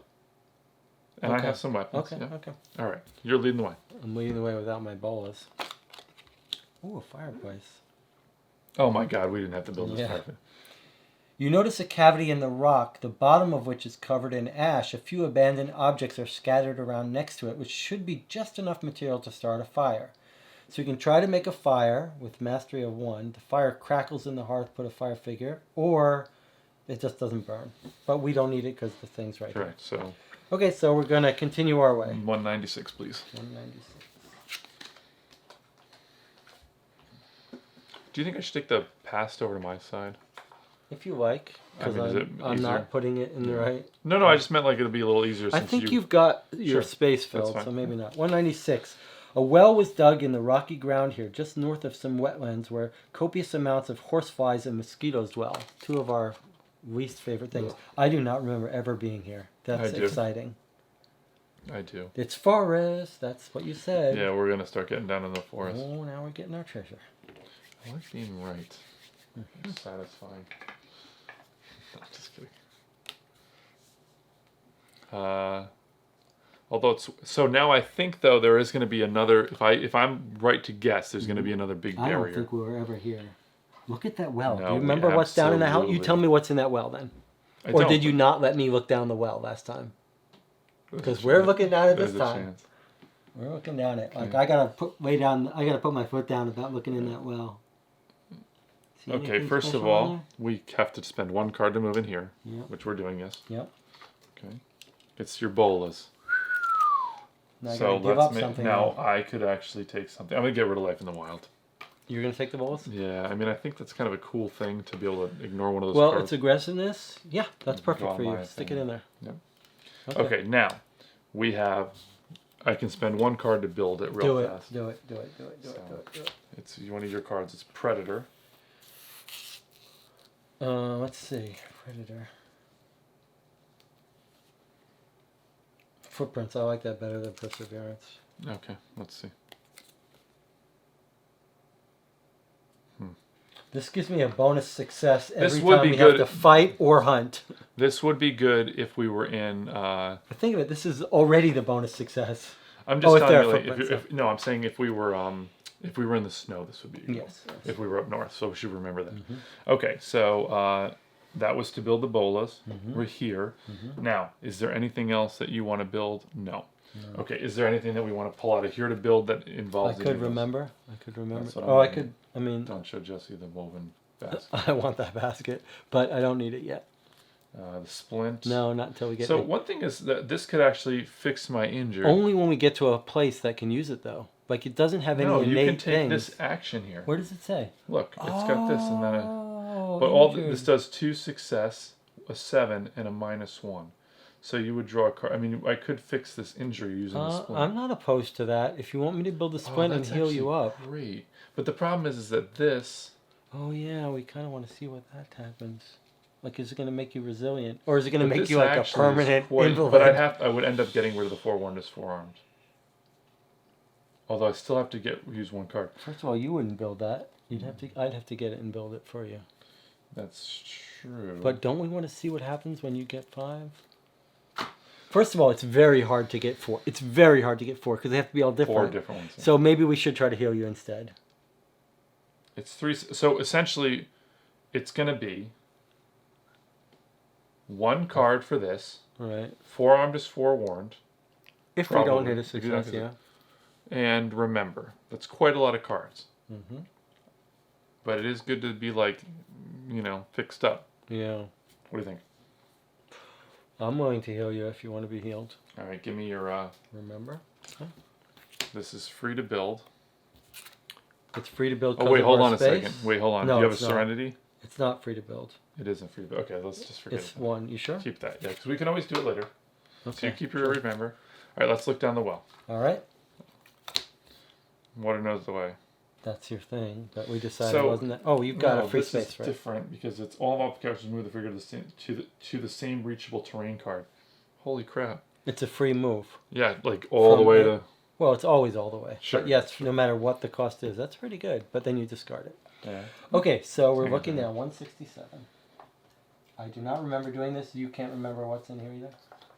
And I have some weapons. Okay, okay. All right. You're leading the way. I'm leading the way without my bolas. Ooh, a fireplace. Oh my god, we didn't have to build this fireplace. You notice a cavity in the rock, the bottom of which is covered in ash. A few abandoned objects are scattered around next to it, which should be just enough material to start a fire. So you can try to make a fire with mastery of 1. The fire crackles in the hearth, put a fire figure, or it just doesn't burn. But we don't need it because the thing's right Correct, here. so... Okay, so we're going to continue our way. 196, please. 196. Do you think I should take the past over to my side? If you like, because I'm not putting it in the right... No, I just meant like it'll be a little easier since I think you've got your space filled, so maybe not. 196. A well was dug in the rocky ground here, just north of some wetlands where copious amounts of horseflies and mosquitoes dwell. 2 of our least favorite things. I do not remember ever being here. That's exciting. I do. It's forest. That's what you said. Yeah, we're going to start getting down in the forest. Oh, now we're getting our treasure. I like being right. It's satisfying. No, just kidding. Although it's so now, I think though there is going to be another. If I'm right to guess, there's going to be another big barrier. I don't think we were ever here. Look at that well. No, do you remember what's down in the house? You tell me what's in that well then. Or did you not let me look down the well last time? Because we're looking down it this time. We're looking down it. Like I gotta put my foot down without looking in that well. Okay, first of all, we have to spend 1 card to move in here, which we're doing, yes. Yep. Okay. It's your bolas. Now so now I could actually take something. I'm gonna get rid of life in the wild. You're going to take the bolas? Yeah, I mean, I think that's kind of a cool thing to be able to ignore one of those cards. Well, it's aggressiveness. Yeah, that's perfect for you. Stick it in there. Yep. Okay, now, we have... I can spend 1 card to build it real fast. Do it. It's one of your cards. It's Predator. Let's see. Predator. Footprints. I like that better than Perseverance. Okay, let's see. This gives me a bonus success every time we have to fight or hunt. This would be good if we were in... think of it, this is already the bonus success. I'm just telling you, no, I'm saying if we were in the snow, this would be good. Yes. If we were up north, so we should remember that. Okay, so that was to build the bolas. We're here. Now, is there anything else that you want to build? No. Okay, is there anything that we want to pull out of here to build that involves... I could remember. Oh, I could... I mean... Don't show Jesse the woven basket. I want that basket, but I don't need it yet. The splint. No, not until we get... So one thing is that this could actually fix my injury. Only when we get to a place that can use it, though. Like, it doesn't have any innate things. No, you can take this action here. Where does it say? Look, it's got this and then but this does 2 success, a 7, and a -1. So you would draw a card. I mean, I could fix this injury using the splint. I'm not opposed to that. If you want me to build a splint and heal you up. Great. But the problem is that this... Oh yeah, we kind of want to see what that happens. Like, is it going to make you resilient? Or is it going to make you like a permanent invalid? But I would end up getting rid of the forewarned as forearmed. Although I still have to use one card. First of all, you wouldn't build that. I'd have to get it and build it for you. That's true. But don't we want to see what happens when you get 5? First of all, it's very hard to get 4. It's very hard to get 4 because they have to be all different. 4 different ones. Yeah. So maybe we should try to heal you instead. It's 3. So essentially, it's going to be 1 card for this. Right. Forearmed is forewarned. If we don't hit a success, yeah. And remember, that's quite a lot of cards. Mm-hmm. But it is good to be like, fixed up. Yeah. What do you think? I'm willing to heal you if you want to be healed. All right, give me your... Remember? Okay. This is free to build. It's free to build. Oh, wait, hold on a second. Wait, hold on. No, do you have a not. Serenity? It's not free to build. It isn't free to build. Okay, let's just forget it. It's 1. You sure? Keep that. Yeah, because we can always do it later. Okay. So you keep your remember. All right, let's look down the well. All right. Water knows the way. That's your thing, but we decided wasn't that. Oh, you've got a free space, This right? is different because it's all of characters move the figure to the same reachable terrain card. Holy crap! It's a free move. Yeah, like all the way to. Well, it's always all the way. Sure. But yes, no matter what the cost is, that's pretty good. But then you discard it. Yeah. Okay, so we're looking now. 167. I do not remember doing this. You can't remember what's in here either.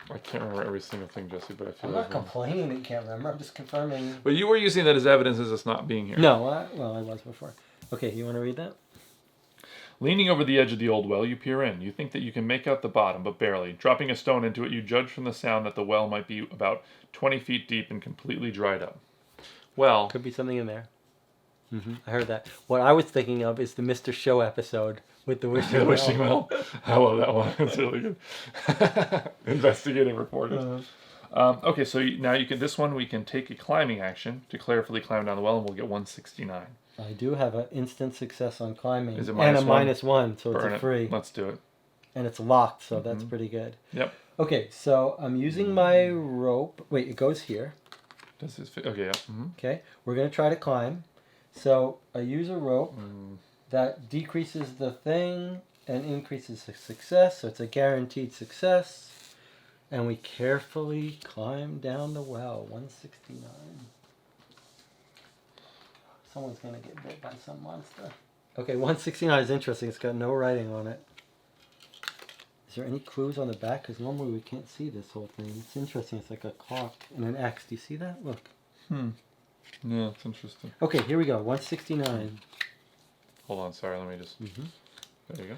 I can't remember every single thing, Jesse, but I feel I'm not complaining that you can't remember. I'm just confirming. But you were using that as evidence as us not being here. No, I was before. Okay, you want to read that? Leaning over the edge of the old well, you peer in. You think that you can make out the bottom, but barely. Dropping a stone into it, you judge from the sound that the well might be about 20 feet deep and completely dried up. Well... Could be something in there. Mm-hmm. I heard that. What I was thinking of is the Mr. Show episode with the wishing well. I love that one. It's really good. Investigative reporters. Okay, so now you can. This one we can take a climbing action to carefully climb down the well, and we'll get 169. I do have an instant success on climbing. Is it and a -1? -1, so Burn it's a free. Let's do it. And it's locked, so that's pretty good. Yep. Okay, so I'm using my rope. Wait, it goes here. Does this fit? Okay, yeah. Okay, we're going to try to climb. So I use a rope that decreases the thing and increases the success, so it's a guaranteed success. And we carefully climb down the well, 169. Someone's going to get bit by some monster. Okay, 169 is interesting. It's got no writing on it. Is there any clues on the back? Because normally we can't see this whole thing. It's interesting. It's like a clock and an X. Do you see that? Look. Yeah, it's interesting. Okay, here we go. 169. Hold on, sorry. Let me just... There you go.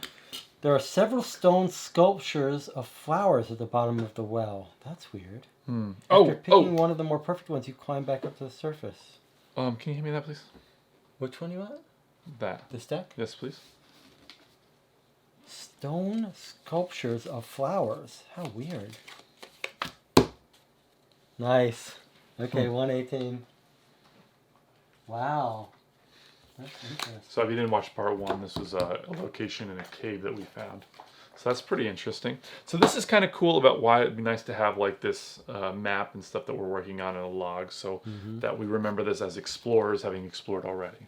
There are several stone sculptures of flowers at the bottom of the well. That's weird. After picking one of the more perfect ones, you climb back up to the surface. Can you hand me that, please? Which one you want? That. This deck? Yes, please. Stone sculptures of flowers. How weird. Nice. Okay, 118. Wow. That's interesting. So if you didn't watch part 1, this was a location in a cave that we found. So that's pretty interesting. So this is kind of cool about why it'd be nice to have like this map and stuff that we're working on in a log, so that we remember this as explorers having explored already.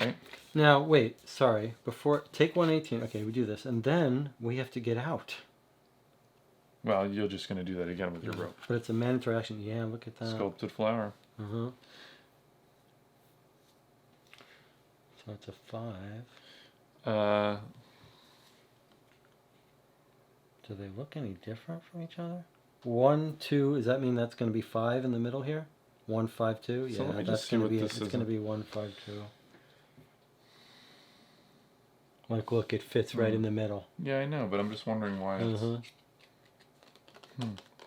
Right? Now, wait, sorry. Before, take 118. Okay, we do this. And then we have to get out. Well, you're just going to do that again with your rope. But it's a mandatory action. Yeah, look at that. Sculpted flower. So it's a 5. Do they look any different from each other? 1, 2. Does that mean that's going to be 5 in the middle here? 1, 5, 2. So Yeah, let me that's just see going to what be. this It's is. going to be 1, 5, 2. Like, look, it fits right in the middle. Yeah, I know, but I'm just wondering why it's...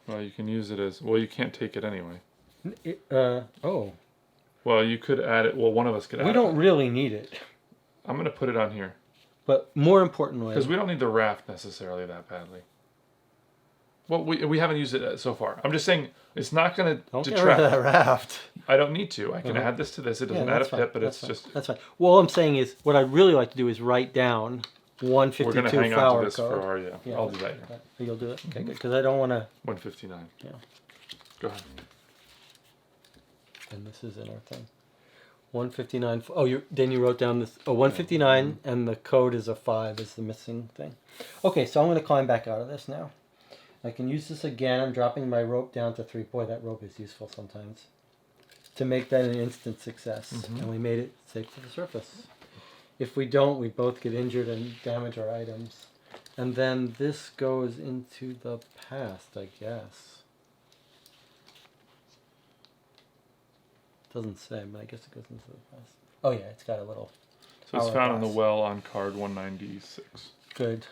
Well, you can use it as... Well, you can't take it anyway. Oh. Well, you could add it... Well, one of us could add it. We don't really need it. I'm going to put it on here. But more importantly... Because we don't need the raft necessarily that badly. Well, we haven't used it so far. I'm just saying it's not going to Don't detract. get rid of that raft. I don't need to. I can add this to this. It doesn't add a pit, but it's just... That's fine. Well, all I'm saying is what I'd really like to do is write down 152 We're going to hang on flower to this code. for our, yeah. I'll do that. Yeah. You'll do it? Okay, good. Because I don't want to... 159. Yeah. Go ahead. And this is in our thing. 159. Oh, then you wrote down this. Oh, 159, and the code is a 5 is the missing thing. Okay, so I'm going to climb back out of this now. I can use this again. I'm dropping my rope down to 3. Boy, that rope is useful sometimes. To make that an instant success. And we made it safe to the surface. If we don't, we both get injured and damage our items. And then this goes into the past, I guess. Doesn't say, but I guess it goes into the past. Oh yeah, it's got a little... So it's found in the well on card 196. Good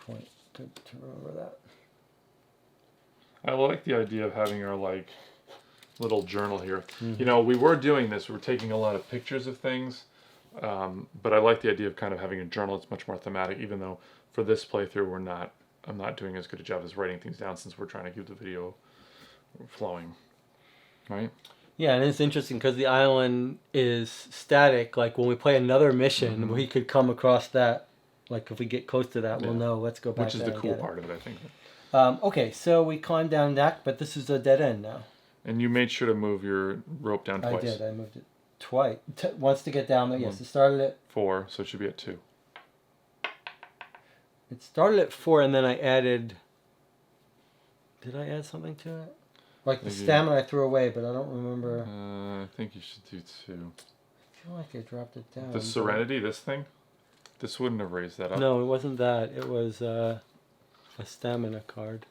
point. Good to remember that. I like the idea of having our, like, little journal here. You know, we were doing this. We were taking a lot of pictures of things. But I like the idea of kind of having a journal. It's much more thematic, even though for this playthrough I'm not doing as good a job as writing things down since we're trying to keep the video flowing. Right? Yeah, and it's interesting because the island is static. Like when we play another mission, we could come across that. Like if we get close to that, we'll know. Let's go back. Which is the cool part of it, I think. Okay, so we climbed down that, but this is a dead end now. And you made sure to move your rope down twice. I did. I moved it twice. Once to get down there. Yes, it started at 4, so it should be at 2. It started at 4, and then I added. Did I add something to it? Like the stamina I threw away, but I don't remember. I think you should do 2. I feel like I dropped it down. The Serenity, this thing? This wouldn't have raised that up. No, it wasn't that. It was a stamina card.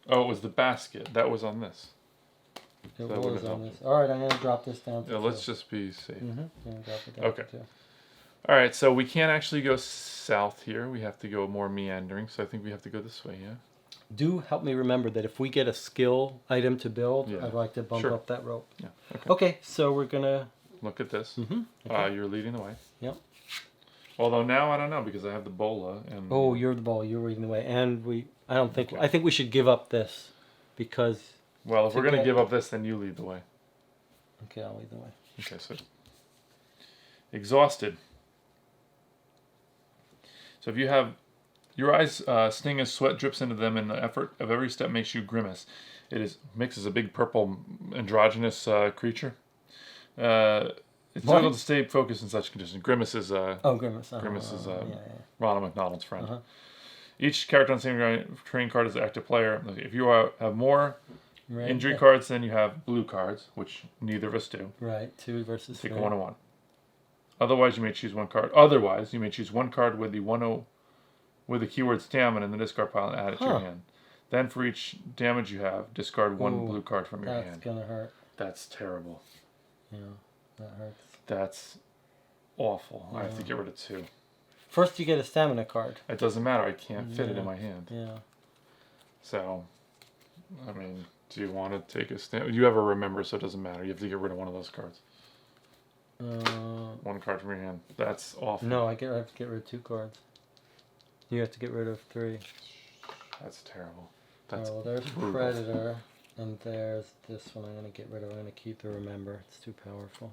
Oh, it was the basket. That was on this. It was on this. All right, I'm going to drop this down to 2. Let's just be safe. Drop it down Okay. to 2. All right, so we can't actually go south here. We have to go more meandering, so I think we have to go this way, yeah? Do help me remember that if we get a skill item to build, I'd like to bump up that rope. Yeah. Okay, so we're going to... Look at this. Okay. You're leading the way. Yep. Although now I don't know because I have the bola and... Oh, you're the ball. You're leading the way. And I think we should give up this because... Well, if we're going to give up this, then you lead the way. Okay, I'll lead the way. Okay, so... Exhausted. So if you have... Your eyes sting as sweat drips into them, and the effort of every step makes you grimace. Mix is a big purple androgynous creature. It's difficult to stay focused in such conditions. Grimace is Grimace. Grimace is Ronald McDonald's friend. Each character on the same train card is an active player. If you have more injury cards than you have blue cards, which neither of us do. Right, 2 versus 3. Take a 1-1. Otherwise, you may choose one card. Otherwise, you may choose one card with the keyword stamina in the discard pile and add it to your hand. Then for each damage you have, discard one blue card from your hand. That's gonna hurt. That's terrible. Yeah, that hurts. That's awful. I have to get rid of 2. First you get a stamina card. It doesn't matter. I can't fit it in my hand. Yeah. So, I mean, do you want to take a stamina? You have a remember, so it doesn't matter. You have to get rid of one of those cards. One card from your hand. That's awful. No, I have to get rid of 2 cards. You have to get rid of 3. That's terrible. There's Predator, and there's this one I'm going to get rid of. I'm going to keep the Remember. It's too powerful.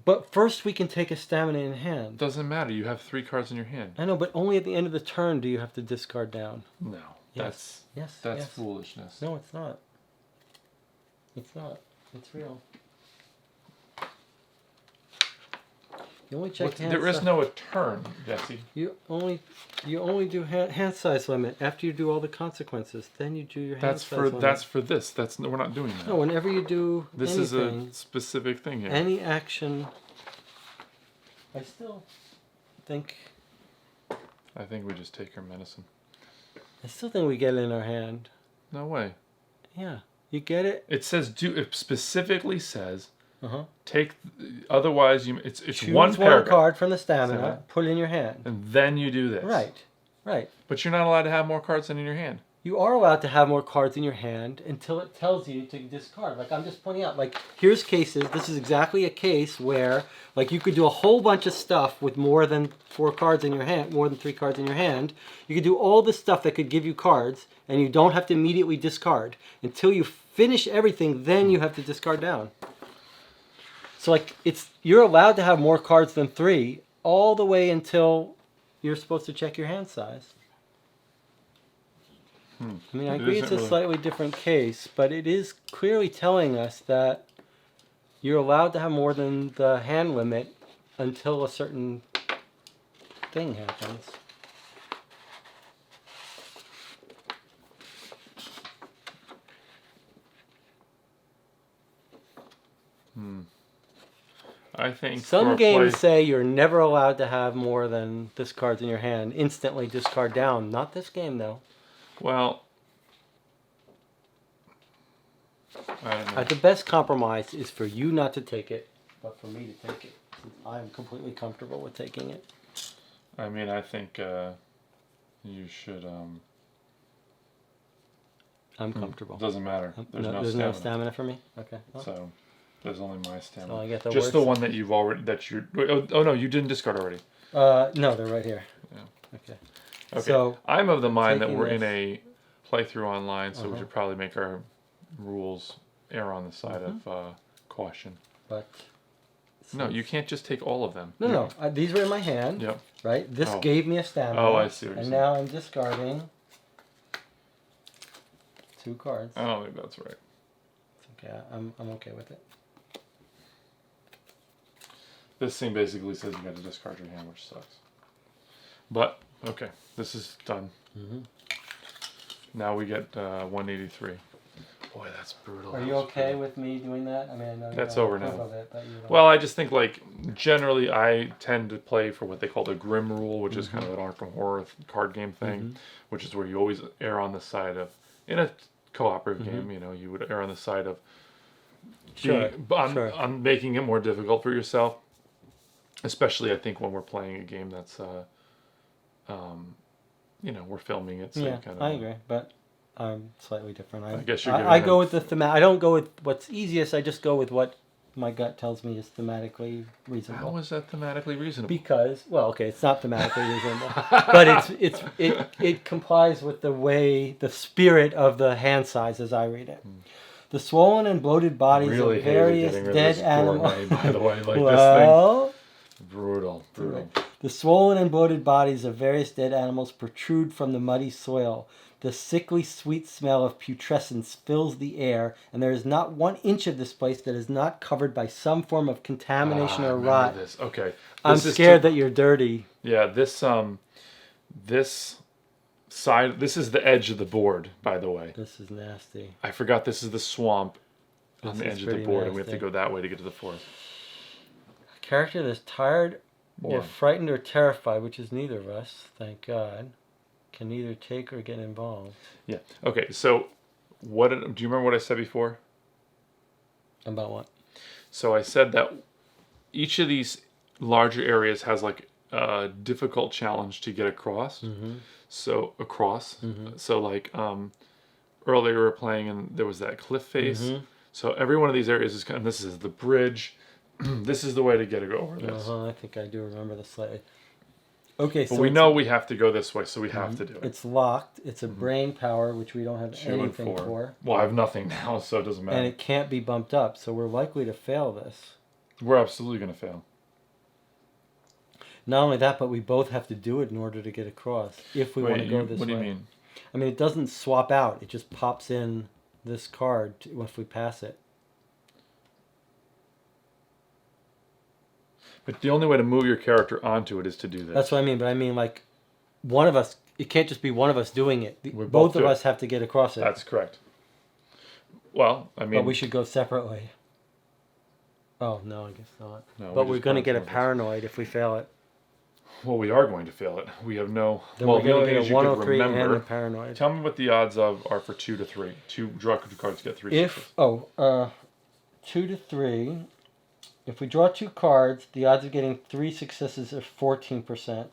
But first we can take a stamina in hand. Doesn't matter. You have 3 cards in your hand. I know, but only at the end of the turn do you have to discard down. No. Yes. That's foolishness. No, it's not. It's not. It's real. You only check hand There is size. no turn, Jesse. You only do hand size limit after you do all the consequences. Then you do your hand size limit. That's for this. We're not doing that. No, whenever you do this anything, is a specific thing here. any action. I still think we just take our medicine. I still think we get it in our hand. No way. Yeah, you get it. It says It specifically says. Take. Otherwise, it's Choose one paragraph. card from the stamina. Put it in your hand. And then you do this. Right. But you're not allowed to have more cards than in your hand. You are allowed to have more cards in your hand until it tells you to discard. Like I'm just pointing out, like here's cases. This is exactly a case where like you could do a whole bunch of stuff with more than 4 cards in your hand, more than 3 cards in your hand. You could do all the stuff that could give you cards, and you don't have to immediately discard. Until you finish everything, then you have to discard down. So like you're allowed to have more cards than 3 all the way until you're supposed to check your hand size. I mean, I agree it's a slightly different case, but it is clearly telling us that you're allowed to have more than the hand limit until a certain thing happens. I think some games say you're never allowed to have more than this card's in your hand. Instantly discard down. Not this game, though. Well, I don't know. The best compromise is for you not to take it, but for me to take it. I'm completely comfortable with taking it. I mean, I think you should. I'm comfortable. Doesn't matter. There's no stamina for me. Okay. Well. So there's only my stamina. So I get the just the one that you've already Oh no, you didn't discard already. No, they're right here. Yeah. Okay. So I'm of the mind that we're in a playthrough online, so we should probably make our rules err on the side of caution. But no, you can't just take all of them. No. These were in my hand. Yep. Right. This gave me a stamina. Oh, I see what you're saying. And now I'm discarding 2 cards. I don't think that's right. It's okay. I'm okay with it. This thing basically says you got to discard your hand, which sucks. But okay, this is done. Now we get 183. Boy, that's brutal. Are you okay with me doing that? I mean, I know that's over now. It, but well, I just think like generally I tend to play for what they call the Grim rule, which is kind of an Arkham Horror card game thing, which is where you always err on the side of, in a cooperative game, you know, you would err on the side of on making it more difficult for yourself. Especially, I think when we're playing a game that's, you know, we're filming it. So yeah, you kind of, I agree, but I'm slightly different. I guess you're. I go with the thematic. I don't go with what's easiest. I just go with what my gut tells me is thematically reasonable. How is that thematically reasonable? Because, well, okay, it's not thematically reasonable, but it complies with the spirit of the hand size as I read it. The swollen and bloated bodies of various dead animals. By the way, like well, this thing. Brutal. The swollen and bloated bodies of various dead animals protrude from the muddy soil. The sickly sweet smell of putrescence fills the air, and there is not 1 inch of this place that is not covered by some form of contamination or rot. This. Okay. I'm scared that you're dirty. Yeah, this side, this is the edge of the board, by the way. This is nasty. I forgot this is the swamp on the edge of the board, and we have to go that way to get to the forest. A character that's tired or frightened or terrified, which is neither of us, thank God, can neither take or get involved. Yeah. Okay, so do you remember what I said before? About what? So I said that each of these larger areas has like a difficult challenge to get across. So So like earlier we were playing and there was that cliff face. So every one of these areas is this is the bridge. This is the way to get over this. I think I do remember this slightly. Okay, but we know we have to go this way, so we have to do it. It's locked. It's a brain power, which we don't have anything for. Well, I have nothing now, so it doesn't matter. And it can't be bumped up, so we're likely to fail this. We're absolutely going to fail. Not only that, but we both have to do it in order to get across, if we want to go this way. What do you mean? I mean, it doesn't swap out. It just pops in this card if we pass it. But the only way to move your character onto it is to do this. That's what I mean. But I mean, like, one of us, it can't just be one of us doing it. Both of us have to get across it. That's correct. Well, I mean... But we should go separately. Oh, no, I guess not. No, but we're going to get a paranoid if we fail it. Well, we are going to fail it. We have no... Then we're going to get a 103 and a paranoid. Tell me what the odds are for 2 to 3. Draw 2 cards to get 3 successes. 2 to 3... If we draw 2 cards, the odds of getting 3 successes are 14%.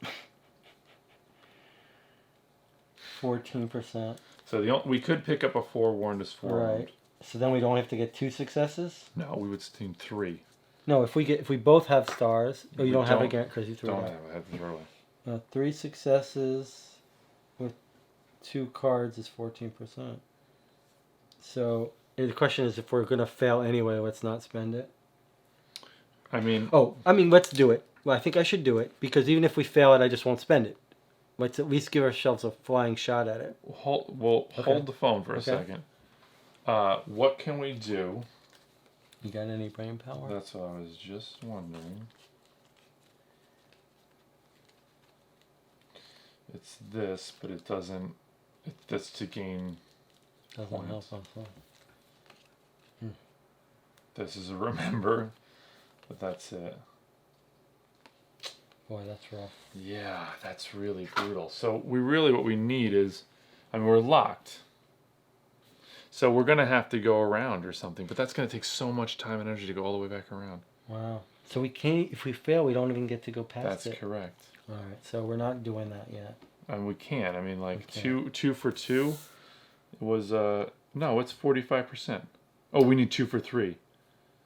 14%. So we could pick up a forewarned as forewarned. Right. So then we don't have to get 2 successes? No, we would steam 3. No, if we both have stars, you don't have again because you threw it. Don't have it. I have to throw away. 3 successes with 2 cards is 14%. So the question is, if we're going to fail anyway, let's not spend it. I mean... Oh, I mean, let's do it. Well, I think I should do it, because even if we fail it, I just won't spend it. Let's at least give ourselves a flying shot at it. Hold the phone for a second. What can we do? You got any brain power? That's what I was just wondering. It's this, but it doesn't... That's to gain Doesn't points. help us. This is a remember, but that's it. Boy, that's rough. Yeah, that's really brutal. So what we need is, I mean, we're locked. So we're going to have to go around or something, but that's going to take so much time and energy to go all the way back around. Wow. So we can't, if we fail, we don't even get to go past it. That's correct. All right, so we're not doing that yet. And we can't. I mean, like, two for two was, no, it's 45%. Oh, we need 2 for 3.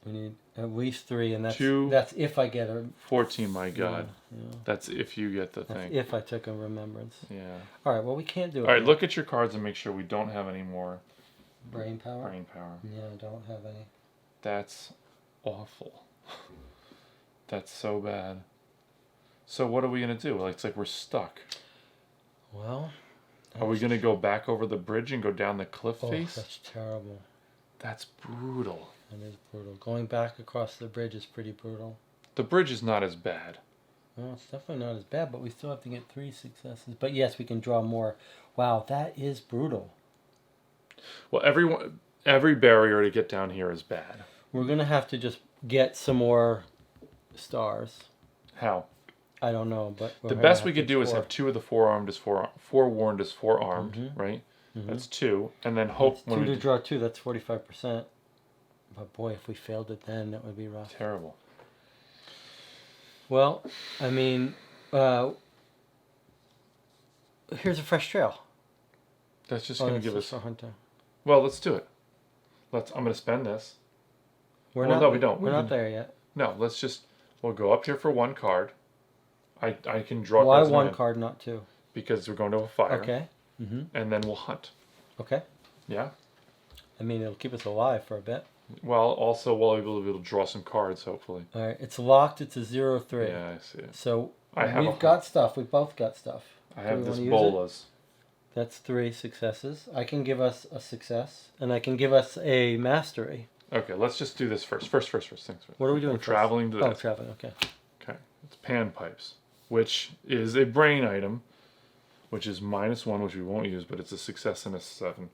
We need at least 3, and Two. That's if I get a 14, my God. Yeah. That's if you get the That's thing. if I took a remembrance. Yeah. All right, well, we can't do it. All right, yet. look at your cards and make sure we don't have any more Brain power? brain power. Yeah, I don't have any. That's awful. That's so bad. So what are we going to do? Like, it's like we're stuck. Well... Are we going to go back over the bridge and go down the cliff face? That's terrible. That's brutal. That is brutal. Going back across the bridge is pretty brutal. The bridge is not as bad. Well, it's definitely not as bad, but we still have to get 3 successes. But yes, we can draw more. Wow, that is brutal. Well, every barrier to get down here is bad. We're going to have to just get some more stars. How? I don't know, but... The best we could do is have 2 of the forewarned as forearmed, right? Mm-hmm. That's 2. And then hope... That's 2 to draw 2, that's 45%. But boy, if we failed it then, that would be rough. Terrible. Well, I mean, here's a fresh trail. That's just going to give us... a hunter. Well, let's do it. I'm going to spend this. No, we don't. We're not there yet. No, let's just... We'll go up here for 1 card. I can draw... Why 1 card, not 2? Because we're going to a fire. Okay. Mm-hmm. And then we'll hunt. Okay. Yeah? I mean, it'll keep us alive for a bit. Well, also, we'll be able to draw some cards, hopefully. All right. It's locked. It's a 0-3. Yeah, I see it. So we've got stuff. We've both got stuff. I have this bolas. That's 3 successes. I can give us a success, and I can give us a mastery. Okay, let's just do this first. First things first. What are we doing We're traveling to this. Oh, traveling, okay. Okay. It's panpipes, which is a brain item, which is -1, which we won't use, but it's a success and a 7.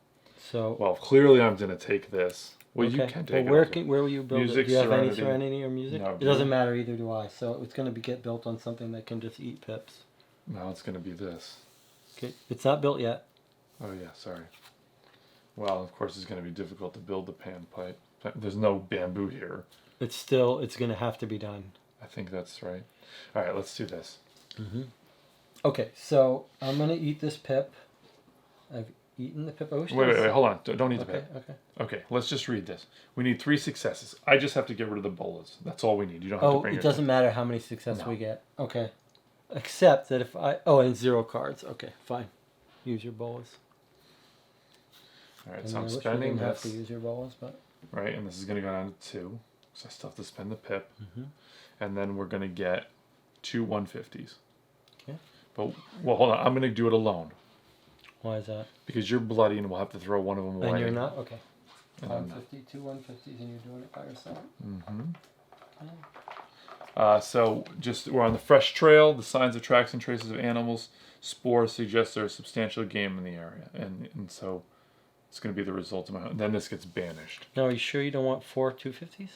So... Well, clearly I'm going to take this. Well, okay. you can take well, it. Where will you build Music, it? Do you have serenity. any serenity or music? No, it doesn't matter, either do I. So it's going to get built on something that can just eat pips. No, it's going to be this. Okay. It's not built yet. Oh, yeah, sorry. Well, of course, it's going to be difficult to build the panpipe. There's no bamboo here. It's going to have to be done. I think that's right. All right, let's do this. Mm-hmm. Okay, so I'm going to eat this pip. I've eaten the pip. Wait, hold on. Don't eat the pip. Okay, let's just read this. We need 3 successes. I just have to get rid of the bolas. That's all we need. You don't have to bring it doesn't matter how many successes we get. Okay. Except that if and 0 cards. Okay, fine. Use your bolas. All right, so I'm spending this. You have to use your bolas, but... Right, and this is going to go down to 2. So I still have to spend the pip. Mm-hmm. And then we're going to get 2 150s. Okay. But, well, hold on. I'm going to do it alone. Why is that? Because you're bloody and we'll have to throw one of them away. And you're not? Okay. And 150, 2 150s, and you're doing it by yourself? Mm-hmm. Okay. So we're on the fresh trail. The signs of tracks and traces of animals, spores suggest there's substantial game in the area. And so it's going to be the result of my hunt. Then this gets banished. Now, are you sure you don't want 4 250s?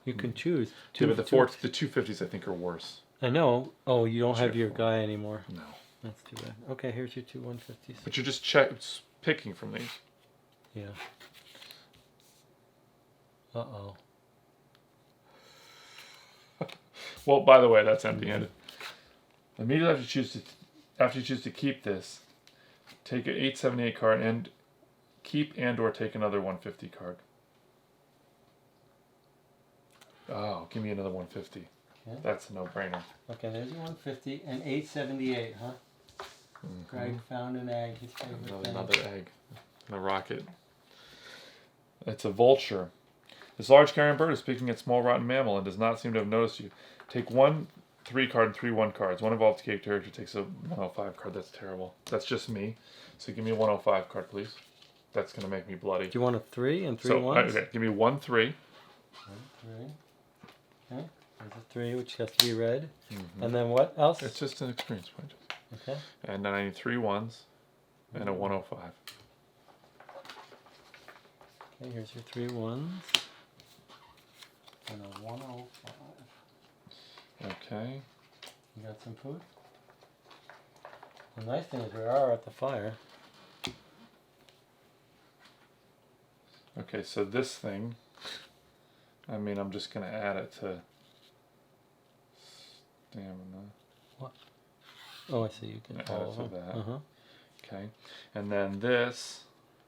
You can choose. Yeah, but the 250s I think are worse. I know. Oh, you don't have your guy anymore. No. That's too bad. Okay, here's your 2 150s. But you're just picking from these. Yeah. Uh-oh. Well, by the way, that's empty-handed. Immediately after you choose to keep this, take an 878 card and keep or take another 150 card. Oh, give me another 150. Okay. That's a no-brainer. Okay, there's your 150 and 878, huh? Mm-hmm. Greg found an egg. His favorite thing. Another egg. And a rocket. It's a vulture. This large carrion bird is picking at small rotten mammal and does not seem to have noticed you. Take 1 3 card and 3 1 cards. One involved character takes a 105 card. That's terrible. That's just me. So give me a 105 card, please. That's going to make me bloody. Do you want a 3 and 3 ones? Okay, give me 1 3. 1 3. Okay. There's a 3, which has to be red. And then what else? It's just an experience point. Okay. And then I need 3 1s and a 105. Okay, here's your 3 1s. And a 105. Okay. You got some food? The nice thing is we are at the fire. Okay, so this thing, I mean, I'm just going to add it to stamina. What? Oh, I see. You can Add it to that. Uh-huh. Okay. And then this.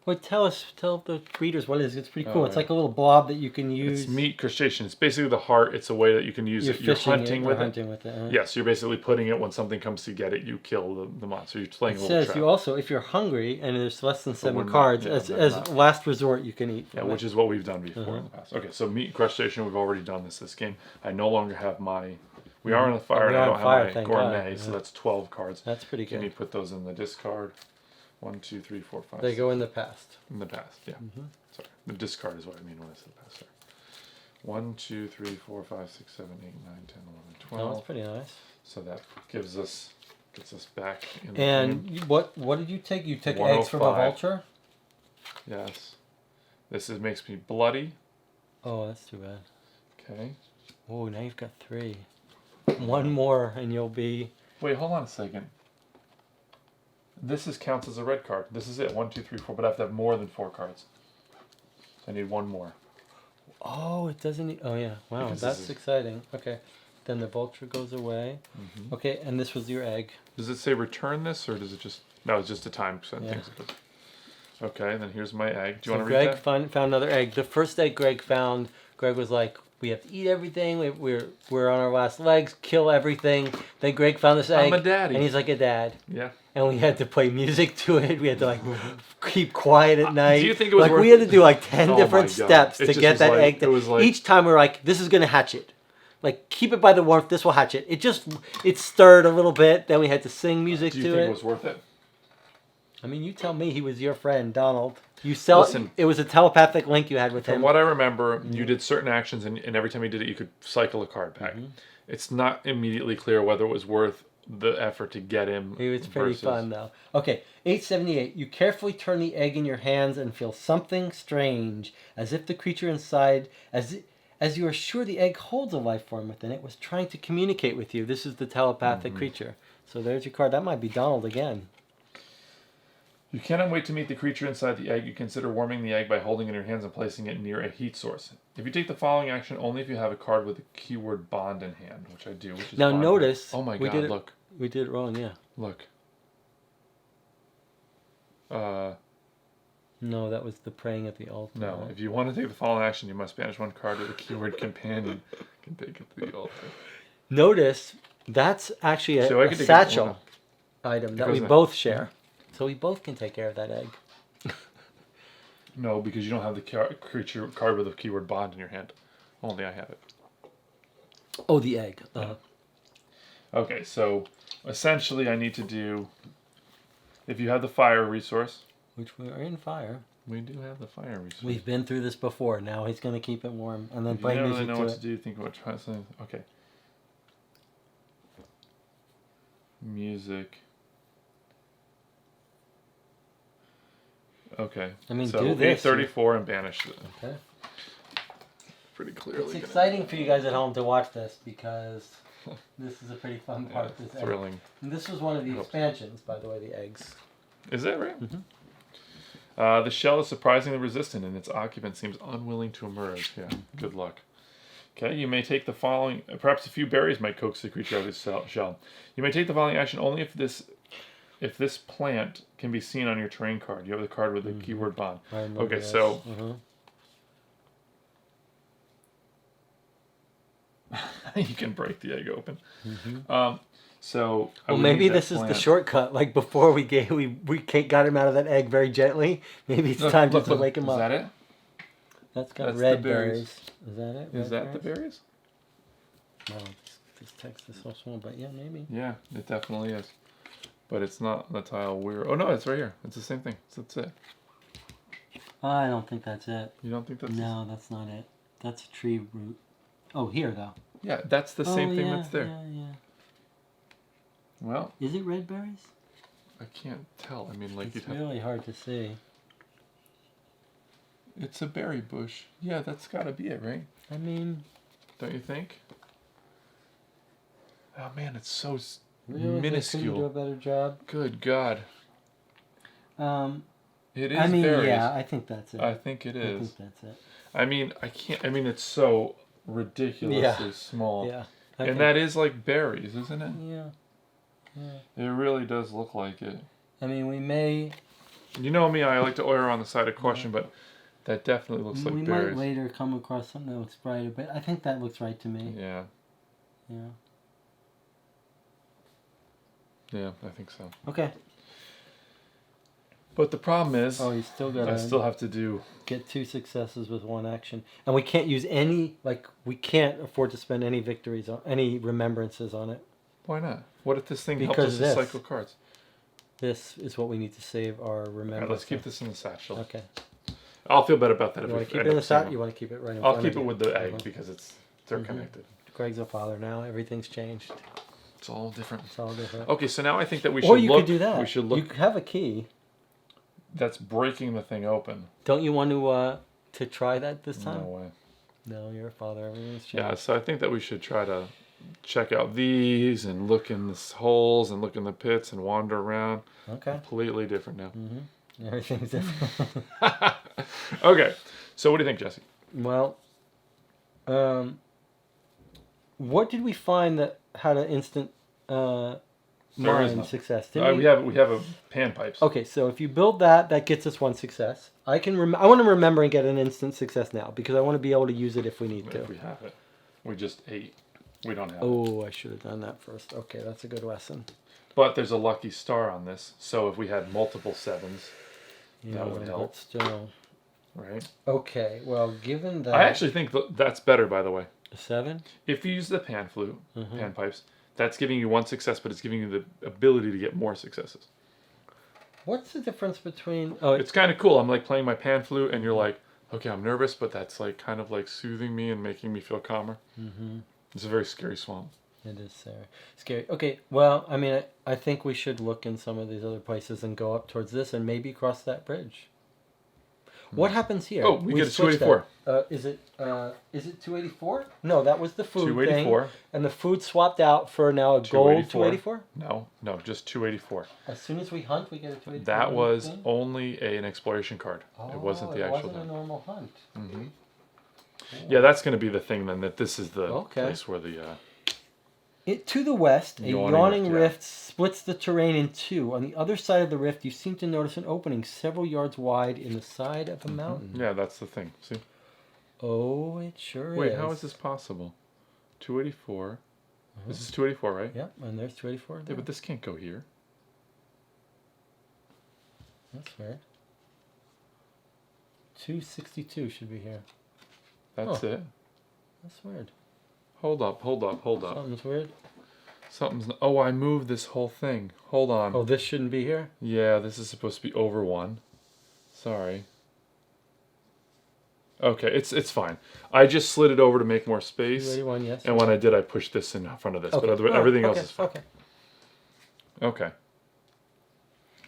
Wait, tell the readers what it is. It's pretty cool. Oh, it's yeah. like a little blob that you can use. It's meat crustacean. It's basically the heart. It's a way that you can use it. You're hunting with it. Yes, you're basically putting it when something comes to get it, you kill the monster. You're playing a little It says trap. you also, if you're hungry and there's less than 7 we're not- cards, yeah, as last resort you can eat. Yeah, which is what we've done before in the past. Okay, so meat crustacean, we've already done this game. I no longer have my... We are on the fire, and I don't have my gourmet, so that's 12 cards. That's pretty good. Can you put those in the discard? 1, 2, 3, 4, 5. They go in the past. In the past, yeah. Sorry, the discard is what I mean when I say the past. Sorry. 1, 2, 3, 4, 5, 6, 7, 8, 9, 10, 11, 12. Oh, that's pretty nice. So that gets us back in the game. What did you take? You took eggs from a 105. vulture? Yes. Makes me bloody. Oh, that's too bad. Okay. Oh, now you've got 3. 1 more and you'll be... Wait, hold on a second. This counts as a red card. This is it. 1, 2, 3, 4. But I have to have more than 4 cards. So I need 1 more. Oh, it doesn't... Oh, yeah. Wow, Because that's exciting. Okay. Then the vulture goes away. Okay, and this was your egg. Does it say return this, or does it just... No, it's just a time. Okay, then here's my egg. Do you want to read that? Greg found another egg. The first egg Greg found, Greg was like, we have to eat everything. We're on our last legs. Kill everything. Then Greg found this egg. I'm a daddy. And he's like a dad. Yeah. And we had to play music to it. We had to like keep quiet at night. Do you think it was like worth we had to do like 10 Oh different my God. steps It to just get was that like- egg. it was like- Each time we're like, this is gonna hatch it. Like keep it by the warmth. This will hatch it. It stirred a little bit. Then we had to sing music Do you to think it. it was worth it? I mean, you tell me. He was your friend, Donald. Listen, it was a telepathic link you had with From him. what I remember, you did certain actions, and every time you did it, you could cycle a card back. It's not immediately clear whether it was worth the effort to get him. It was pretty fun, though. Okay, 878. You carefully turn the egg in your hands and feel something strange, as if the creature inside, as you are sure the egg holds a life form within it, was trying to communicate with you. This is the telepathic creature. So there's your card. That might be Donald again. You cannot wait to meet the creature inside the egg. You consider warming the egg by holding it in your hands and placing it near a heat source. If you take the following action, only if you have a card with the keyword bond in hand, which I do. Which is Now bond. notice. Oh my we God! did it, Look. We did it wrong. Yeah. Look. No, that was the praying at the altar. No. Right? If you want to take the following action, you must banish 1 card with the keyword companion. You can take it to the altar. Notice that's actually a satchel item that we both share. So we both can take care of that egg. No, because you don't have the creature card with the keyword bond in your hand. Only I have it. Oh, the egg. Okay, so essentially I need to do... If you have the fire resource... Which we are in fire. We do have the fire resource. We've been through this before. Now he's going to keep it warm and then If play you don't music really know to what to do, think about trying something. Okay. Music. Okay. I mean, so do this. 834 and banish it. Okay. Pretty clearly. It's exciting for you guys at home to watch this because this is a pretty fun part. Yeah, This egg. thrilling. And this was one of the expansions, by the way, the eggs. Is that right? The shell is surprisingly resistant and its occupant seems unwilling to emerge. Yeah, good luck. Okay, you may take the following... Perhaps a few berries might coax the creature out of the shell. You may take the following action only if this plant can be seen on your terrain card. You have the card with the keyword bond. Okay, this. so... you can break the egg open. So well, maybe this is the shortcut. Like before we got him out of that egg very gently. Maybe it's time just to wake him up. Is that it? That's got That's red the berries. berries. Is that it? Is Red that the berries? No, this text is so small, but yeah, maybe. Yeah, it definitely is. But it's not the tile we're... Oh, no, it's right here. It's the same thing. That's it. I don't think that's it. You don't think that's... No, that's not it. That's a tree root. Oh, here, though. Yeah, that's the same thing yeah, that's there. Yeah. Well... Is it red berries? I can't tell. I mean, like... It's really hard to see. It's a berry bush. Yeah, that's got to be it, right? I mean... Don't you think? Oh, man, it's so really, minuscule. They couldn't do a better job. Good God. It is I mean, berries. yeah, I think that's it. I think it is. I think that's it. I mean, I can't... I mean, it's so ridiculously small. Yeah. And that is like berries, isn't it? Yeah. It really does look like it. I mean, we may... You know me, I like to err on the side of caution, but that definitely looks like we berries. might later come across something that looks brighter, but I think that looks right to me. Yeah. Yeah. Yeah, I think so. Okay. But the problem is, Oh, you still got I still have to do... get 2 successes with 1 action. And we can't use any, like, we can't afford to spend any victories on, any remembrances on it. Why not? What if this thing Because helps us to this. cycle cards? This is what we need to save our remembrance. Alright, let's keep this in the satchel. Okay. I'll feel better about that You if want we to keep end it in up the sat? seeing You want to keep it right in I'll front keep of it you? with the egg Mhm. because they're connected. Greg's a father now. Everything's changed. It's all different. It's all different. Okay, so now I think that we should Or you look... could do that. We should look... You have a key. That's breaking the thing open. Don't you want to try that this time? No way. No, you're a father. Everything's changed. Yeah, so I think that we should try to check out these and look in the holes and look in the pits and wander around. Okay. Completely different now. Mm-hmm. Everything's different. Okay, so what do you think, Jesse? Well, what did we find that had an instant There is mine none. success? Didn't We have a pan pipes. Okay, so if you build that, that gets us 1 success. I want to remember and get an instant success now because I want to be able to use it if we need to. If we have it. We just ate. We don't have it. Oh, I should have done that first. Okay, that's a good lesson. But there's a lucky star on this, so if we had multiple 7s, Yeah, that would help. but still. Right? Okay, well, given that... I actually think that's better, by the way. A 7? If you use the pan flute, Mm-hmm. pan pipes, that's giving you 1 success, but it's giving you the ability to get more successes. What's the difference between... Oh, It's kind of cool. I'm like playing my pan flute, and you're like, okay, I'm nervous, but that's like kind of like soothing me and making me feel calmer. Mm-hmm. It's a very scary swamp. It is scary. Okay, well, I mean, I think we should look in some of these other places and go up towards this and maybe cross that bridge. What happens here? Oh, we get a switched 284. Is it 284? No, that was the food 284. thing. And the food swapped out for now a gold 284? No, just 284. As soon as we hunt, we get a 284? That was thing? only an exploration card. Oh, it wasn't the actual It wasn't thing. a normal hunt. Mm-hmm. Yeah, that's going to be the thing then, that this is the place where the... To the west, a yawning rift, rift splits the terrain in 2. On the other side of the rift, you seem to notice an opening several yards wide in the side of a mountain. Yeah, that's the thing. See? Oh, it sure is. Wait, how is this possible? 284. This is 284, right? Yeah, and there's 284 Yeah, there. but this can't go here. That's weird. 262 should be here. That's it. That's weird. Hold up. Something's weird. Oh, I moved this whole thing. Hold on. Oh, this shouldn't be here? Yeah, this is supposed to be over 1. Sorry. Okay, it's fine. I just slid it over to make more space. 281, yes. And when I did, I pushed this in front of this. Okay. But everything else is fine. Okay.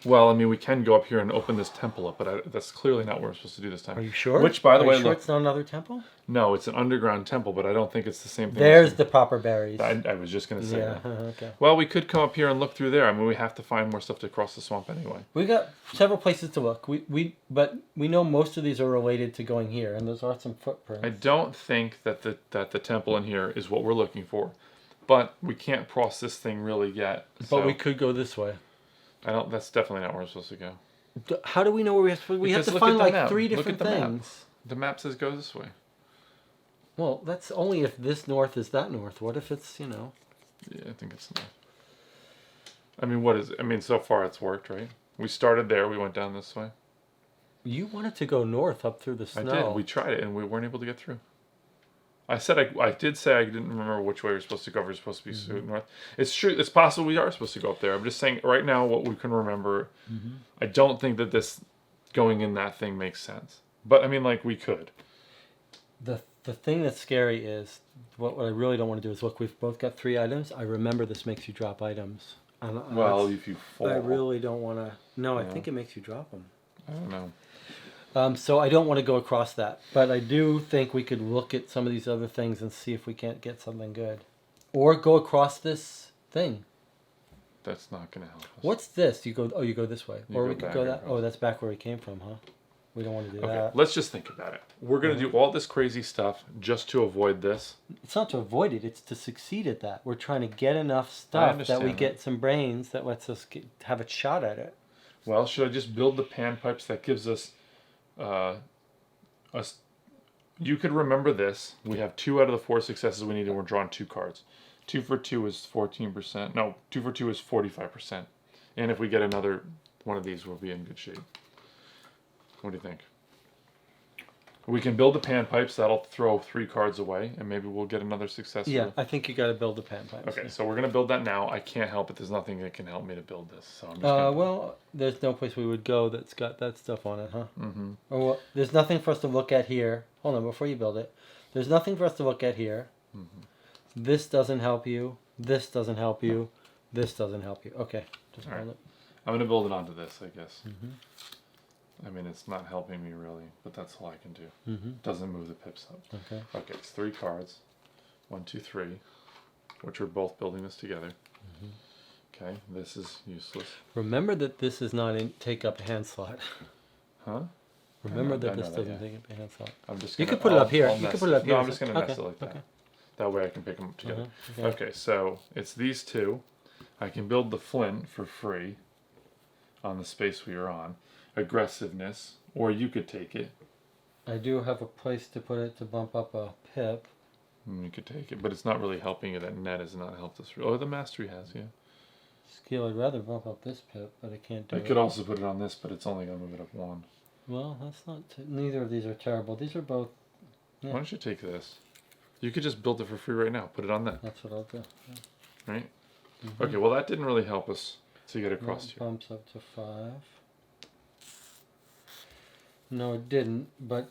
Well, I mean, we can go up here and open this temple up, but that's clearly not what we're supposed to do this time. Are you sure? Which, by the way, sure look, it's not another temple? no, it's an underground temple, but I don't think it's the same thing. There's the proper berries. I was just going to say that. Okay. Well, we could come up here and look through there. I mean, we have to find more stuff to cross the swamp anyway. We got several places to look. But we know most of these are related to going here, and those are some footprints. I don't think that the temple in here is what we're looking for, but we can't cross this thing really yet. But we could go this way. That's definitely not where we're supposed to go. How do we know where we're supposed to? We have Because to look find at the like map. 3 Look different at the map. things. The map says go this way. Well, that's only if this north is that north. What if it's, Yeah, I think it's north. I mean, so far it's worked, right? We started there. We went down this way. You wanted to go north up through the snow. I did. We tried it, and we weren't able to get through. I said I did say I didn't remember which way we were supposed to go. We were supposed to be north. It's true. It's possible we are supposed to go up there. I'm just saying right now what we can remember. I don't think that this going in that thing makes sense. But I mean, like, we could. The thing that's scary is what I really don't want to do is look. We've both got 3 items. I remember this makes you drop items. Well, if you fall. I really don't want to. No, I think it makes you drop them. I don't know. So I don't want to go across that, but I do think we could look at some of these other things and see if we can't get something good, or go across this thing. That's not going to help us. What's this? You go this way, or we could go that. across. Oh, that's back where we came from, huh? We don't want to do Okay, that. let's just think about it. We're going to do all this crazy stuff just to avoid this. It's not to avoid it; it's to succeed at that. We're trying to get enough stuff that we get some brains that lets us have a shot at it. Well, should I just build the panpipes that gives us you could remember this. We have 2 out of the 4 successes we need, and we're drawing 2 cards. 2 for 2 is 14%. No, 2 for 2 is 45%. And if we get another one of these, we'll be in good shape. What do you think? We can build the panpipes. That'll throw 3 cards away, and maybe we'll get another success. Yeah, I think you got to build the panpipes. Okay, so we're gonna build that now. I can't help it. There's nothing that can help me to build this. So I'm just well, there's no place we would go that's got that stuff on it, huh? Mm-hmm. Or well, there's nothing for us to look at here. Hold on, before you build it. There's nothing for us to look at here. Mm-hmm. This doesn't help you. This doesn't help you. This doesn't help you. Okay, just build it. I'm gonna build it onto this, I guess. Mm-hmm. I mean, it's not helping me really, but that's all I can do. Mm-hmm. Doesn't move the pips up. Okay. Okay, it's 3 cards. 1, 2, 3, which we're both building this together. Mm-hmm. Okay, this is useless. Remember that this is not take up a hand slot. Huh? Remember that this doesn't take up a hand slot. I'm just. You could put it up here. You could put it up here. No, I'm just gonna mess it like that. That way I can pick them up together. Okay, so it's these 2. I can build the flint for free on the space we are on. Aggressiveness, or you could take it. I do have a place to put it to bump up a pip. You could take it, but it's not really helping you. That net has not helped us. Oh, the mastery has, yeah. Skill, I'd rather bump up this pip, but I can't do it. I could also put it on this, but it's only going to move it up 1. Well, that's not... neither of these are terrible. These are both... Yeah. Why don't you take this? You could just build it for free right now. Put it on that. That's what I'll do. Yeah. Right? Mm-hmm. Okay, well that didn't really help us to get across here. Bumps up to 5. No, it didn't,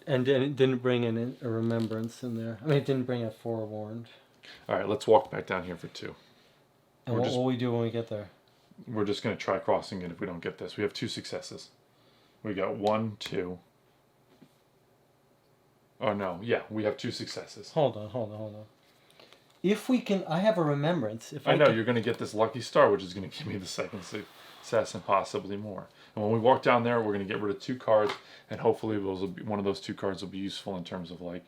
and it didn't bring in a remembrance in there. I mean, it didn't bring a forewarned. All right, let's walk back down here for 2. And what will we do when we get there? We're just going to try crossing it if we don't get this. We have 2 successes. We got 1, 2. Oh, no. Yeah, we have 2 successes. Hold on. If we can... I have a remembrance. If I know, you're going to get this lucky star, which is going to give me the second success and possibly more. And when we walk down there, we're going to get rid of 2 cards, and hopefully those will be, one of those 2 cards will be useful in terms of, like,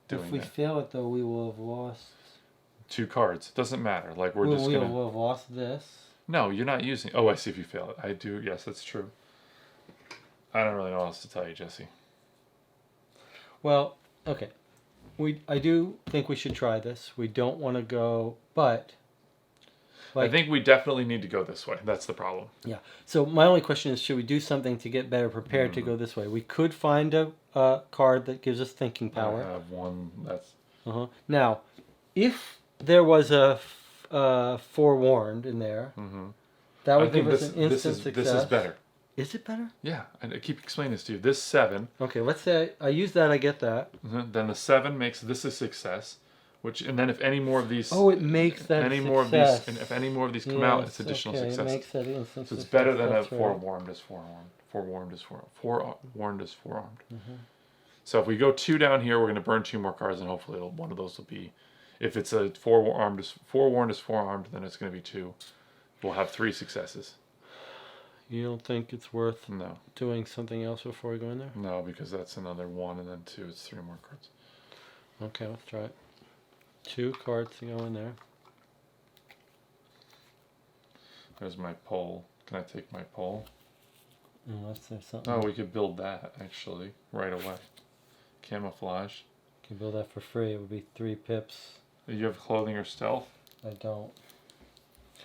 doing If we fail it, though, we will have lost... 2 cards. It doesn't matter. Like, we're just going to... We will have lost this. No, you're not using... Oh, I see if you fail it. I do. Yes, that's true. I don't really know what else to tell you, Jesse. Well, okay. I do think we should try this. We don't want to go, but... I think we definitely need to go this way. That's the problem. Yeah. So my only question is, should we do something to get better prepared to go this way? We could find a card that gives us thinking power. I have one. That's... Now, if there was a forewarned in there, that would give us an instant success. This is better. Is it better? Yeah, and I keep explaining this to you. This 7. Okay, let's say I use that. I get that. Then the 7 makes this a success. And then if any more of these... Oh, it makes that any success. More of these, and if any more of these come out, it's additional success. It makes that instant so it's success. better than That's a forewarned is forewarned. Forewarned is forearmed. So if we go 2 down here, we're going to burn 2 more cards, and hopefully one of those will be... If it's a forewarned is forearmed, then it's going to be 2. We'll have 3 successes. You don't think it's worth No. doing something else before we go in there? No, because that's another 1, and then 2. It's 3 more cards. Okay, let's try it. 2 cards to go in there. There's my pole. Can I take my pole? Unless there's something. Oh, we could build that, actually, right away. Camouflage. You can build that for free. It would be 3 pips. You have clothing or stealth? I don't.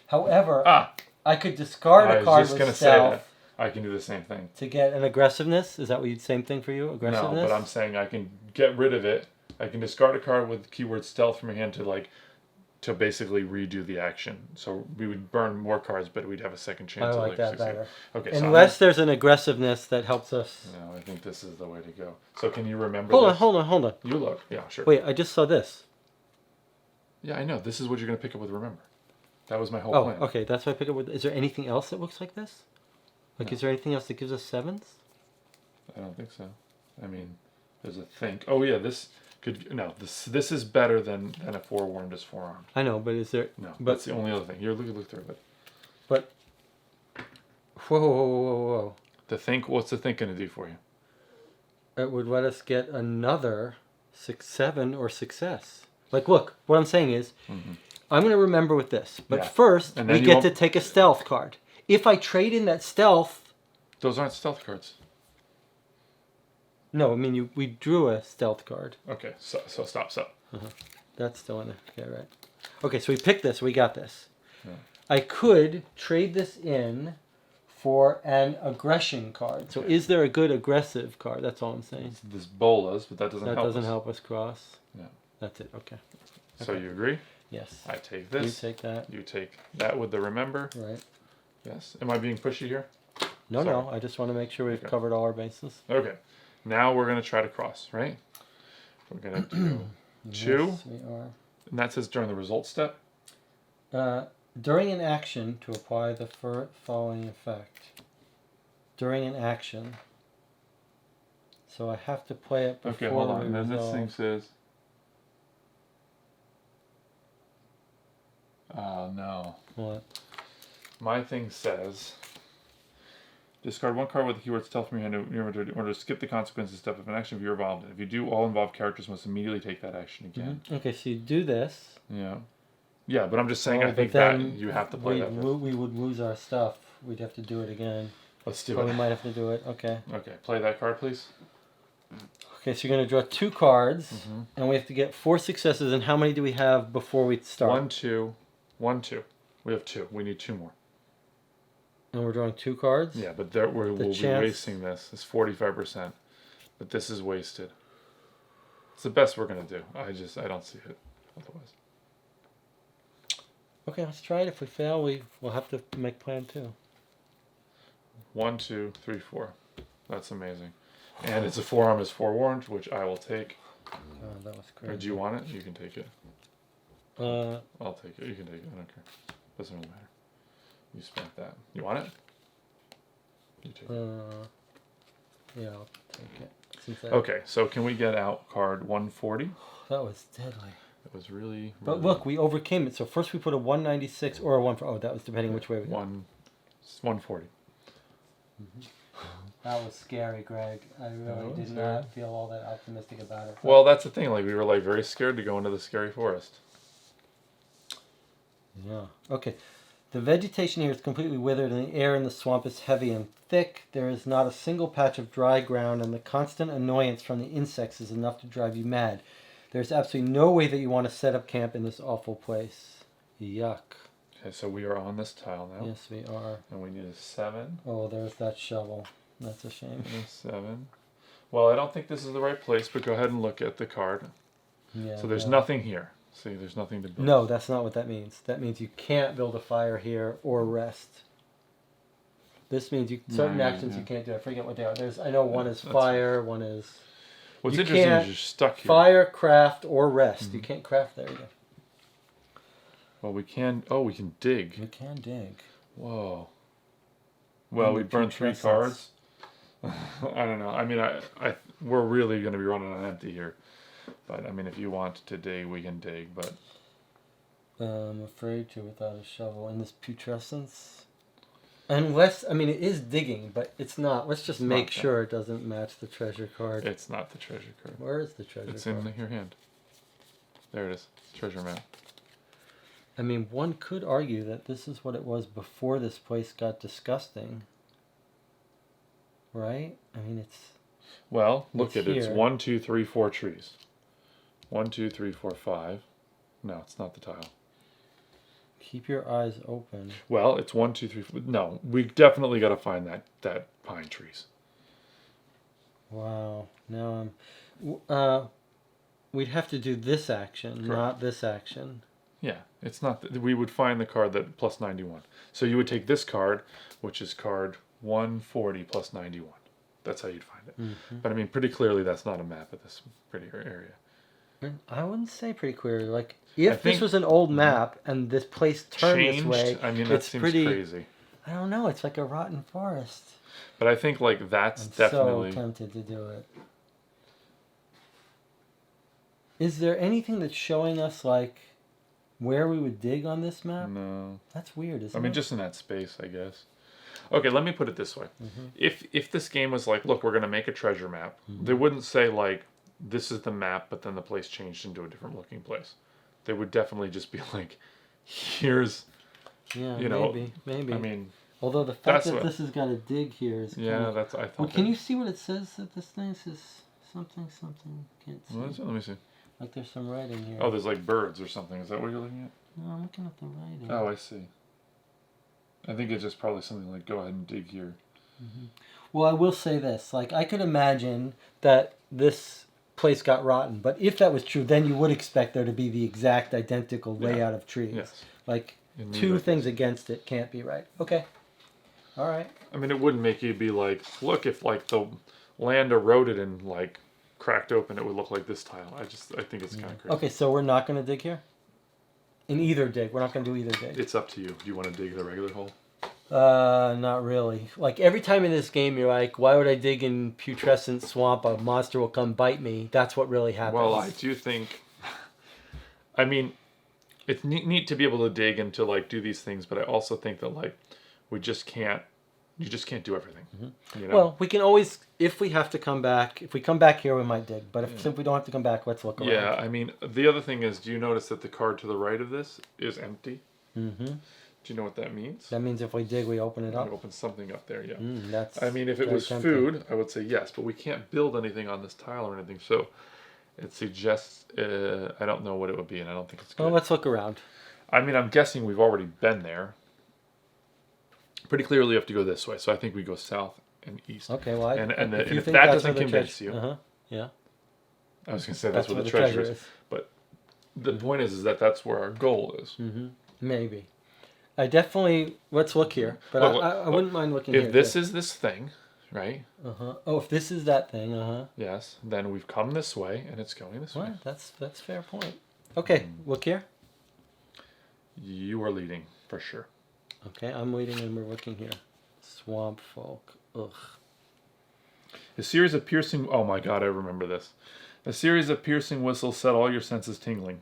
However, I could discard a card with stealth. I can do the same thing. To get an aggressiveness? Is that what same thing for you? Aggressiveness? No, but I'm saying I can get rid of it. I can discard a card with the keyword stealth from your hand to basically redo the action. So we would burn more cards, but we'd have a second chance. I like that better. Okay. Unless there's an aggressiveness that helps us. No, I think this is the way to go. So can you remember Hold on. You look. Yeah, sure. Wait, I just saw this. Yeah, I know. This is what you're going to pick up with remember. That was my whole plan. Oh, okay. That's what I pick up with. Is there anything else that looks like this? Like, No. is there anything else that gives us 7s? I don't think so. I mean, there's a think. Oh yeah, this could no. This is better than a forewarned is forearmed. I know, but is there? No, but that's the only other thing. Here, look through it. But whoa! The think. What's the think going to do for you? It would let us get another 6-7 or success. Like, look, what I'm saying is, I'm going to remember with this. But first, we get to take a stealth card. If I trade in that stealth... Those aren't stealth cards. No, I mean, we drew a stealth card. Okay, so stop. That's still in there. Okay, right. Okay, so we picked this. We got this. Yeah. I could trade this in for an aggression card. So is there a good aggressive card? That's all I'm saying. This bolas, but that doesn't help us. That doesn't help us cross. Yeah. That's it. Okay. So you agree? Yes. I take this. You take that. You take that with the remember. Right. Yes. Am I being pushy here? No. I just want to make sure we've covered all our bases. Okay. Now we're going to try to cross, right? We're going to do 2. Yes, we are. And that says during the result step? During an action to apply the following effect. During an action. So I have to play it before. Okay, hold on. And then this thing says... no. What? My thing says... Discard 1 card with the keyword stealth from your hand in order to skip the consequences step of an action if you're involved in. If you do, all involved characters must immediately take that action again. Okay, so you do this. Yeah. Yeah, but I'm just saying I think that you have to play that. We would lose our stuff. We'd have to do it again. Let's do it. it. We might have to do it. Okay. Okay, play that card, please. Okay, so you're going to draw 2 cards, and we have to get 4 successes. And how many do we have before we start? 1, 2. 1, 2. We have 2. We need 2 more. And we're drawing 2 cards? Yeah, but we'll be wasting this. It's 45%. But this is wasted. It's the best we're going to do. I don't see it otherwise. Okay, let's try it. If we fail, we'll have to make plan 2. 1, 2, 3, 4. That's amazing. And it's a forearm is forewarned, which I will take. Oh, that was crazy. Or do you want it? You can take it. I'll take it. You can take it. I don't care. Doesn't really matter. You spent that. You want it? You take it. Yeah, I'll take it. Okay, so can we get out card 140? That was deadly. It was really... But look, we overcame it. So first we put a 196 or a 1... Oh, that was depending which way we go. 140. That was scary, Greg. I really did not feel all that optimistic about it. Well, that's the thing. Like, we were very scared to go into the scary forest. Yeah. Okay. The vegetation here is completely withered, and the air in the swamp is heavy and thick. There is not a single patch of dry ground, and the constant annoyance from the insects is enough to drive you mad. There's absolutely no way that you want to set up camp in this awful place. Yuck. Okay, so we are on this tile now. Yes, we are. And we need a 7. Oh, there's that shovel. That's a shame. And a 7. Well, I don't think this is the right place, but go ahead and look at the card. Yeah, so there's nothing here. See, there's nothing to build. No, that's not what that means. That means you can't build a fire here or rest. This means certain actions you can't do. I forget what they are. I know one is fire, one is... What's interesting is you're stuck here. Fire, craft, or rest. You can't craft there either. Well, we can... Oh, we can dig. We can dig. Whoa. Well, we burned 3 cards. I don't know. I mean, we're really going to be running on empty here. But, I mean, if you want to dig, we can dig, but... I'm afraid to without a shovel. In this putrescence? Unless, I mean, it is digging, but it's not. Let's just make sure it doesn't match the treasure card. It's not the treasure card. Where is the treasure card? It's in your hand. There it is. Treasure map. I mean, one could argue that this is what it was before this place got disgusting. Right? I mean, it's... Well, look at it. It's here. 1, 2, 3, 4 trees. 1, 2, 3, 4, 5. No, it's not the tile. Keep your eyes open. Well, it's 1, 2, 3, 4. No, we definitely got to find that pine trees. Wow. Now we'd have to do this action, Correct. not this action. Yeah, it's not. We would find the card that plus 91. So you would take this card, which is card 140 plus 91. That's how you'd find it. Mm-hmm. But I mean, pretty clearly, that's not a map of this pretty area. I wouldn't say pretty clearly. Like, if think- this was an old map and this place turned Changed. this way, I mean, that it's seems pretty crazy. I don't know. It's like a rotten forest. But I think like that's I'm definitely. so tempted to do it. Is there anything that's showing us like where we would dig on this map? No. That's weird, isn't it? I mean, just in that space, I guess. Okay, let me put it this way: if this game was like, look, we're gonna make a treasure map, they wouldn't say like, this is the map, but then the place changed into a different looking place. They would definitely just be like, here's, Yeah, you know, maybe. I mean, although the fact that this has got a dig here is yeah, kind of, that's I thought. well, can you see what it says that this thing says something? Can't see. Let me see. Like there's some writing here. Oh, there's like birds or something. Is that what you're looking at? No, I'm looking at the writing. Oh, I see. I think it's just probably something like, go ahead and dig here. Well, I will say this. Like, I could imagine that this place got rotten, but if that was true, then you would expect there to be the exact identical layout of trees. Yes. Like, In two Mire, things against it can't be right. Okay. All right. I mean, it wouldn't make you be like, look, if like the land eroded and like cracked open, it would look like this tile. I think it's kind of crazy. Okay, so we're not going to dig here? In either dig. We're not going to do either dig. It's up to you. Do you want to dig the regular hole? Not really. Like, every time in this game, you're like, why would I dig in putrescent swamp? A monster will come bite me. That's what really happens. Well, I do think. I mean, it's neat to be able to dig and to like do these things, but I also think that like we just can't. You just can't do everything. You know? Well, we can always, if we have to come back, if we come back here, we might dig. But if we don't have to come back, let's look around. Yeah, I mean, the other thing is, do you notice that the card to the right of this is empty? Mm-hmm. Do you know what that means? That means if we dig, we open it up. You open something up there, yeah. That's I mean, if it very was tempting. food, I would say yes, but we can't build anything on this tile or anything, so it suggests, I don't know what it would be, and I don't think it's good. Well, let's look around. I mean, I'm guessing we've already been there. Pretty clearly you have to go this way, so I think we go south and east. Okay, well, And if you that think that's doesn't where the convince treasure- you, Yeah. I was going to say that's where the treasure is. But the point is that that's where our goal is. Mm-hmm. Maybe. I definitely, let's look here, but Look, I wouldn't mind looking If here. this is this thing, right? Oh, if this is that thing, Yes, then we've come this way, and it's going this way. Well, that's fair point. Okay, look here. You are leading, for sure. Okay, I'm waiting and we're looking here. Swamp folk. Ugh. A series of piercing... Oh my god, I remember this. A series of piercing whistles set all your senses tingling.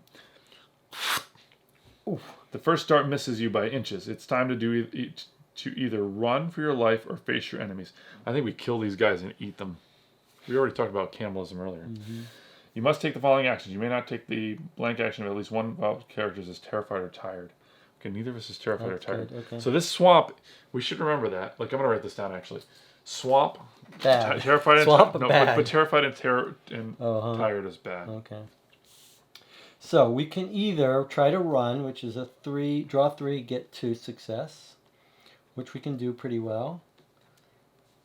Oof. The first dart misses you by inches. It's time to either run for your life or face your enemies. I think we kill these guys and eat them. We already talked about cannibalism earlier. You must take the following actions. You may not take the blank action of at least one of our characters is terrified or tired. Okay, neither of us is terrified or tired. Good, okay. So this swamp, we should remember that. Like, I'm going to write this down, actually. Swamp, Bad. terrified and Swamp, no, bad. but terrified and tired is bad. Okay. So we can either try to run, which is a 3, draw 3, get 2 success, which we can do pretty well.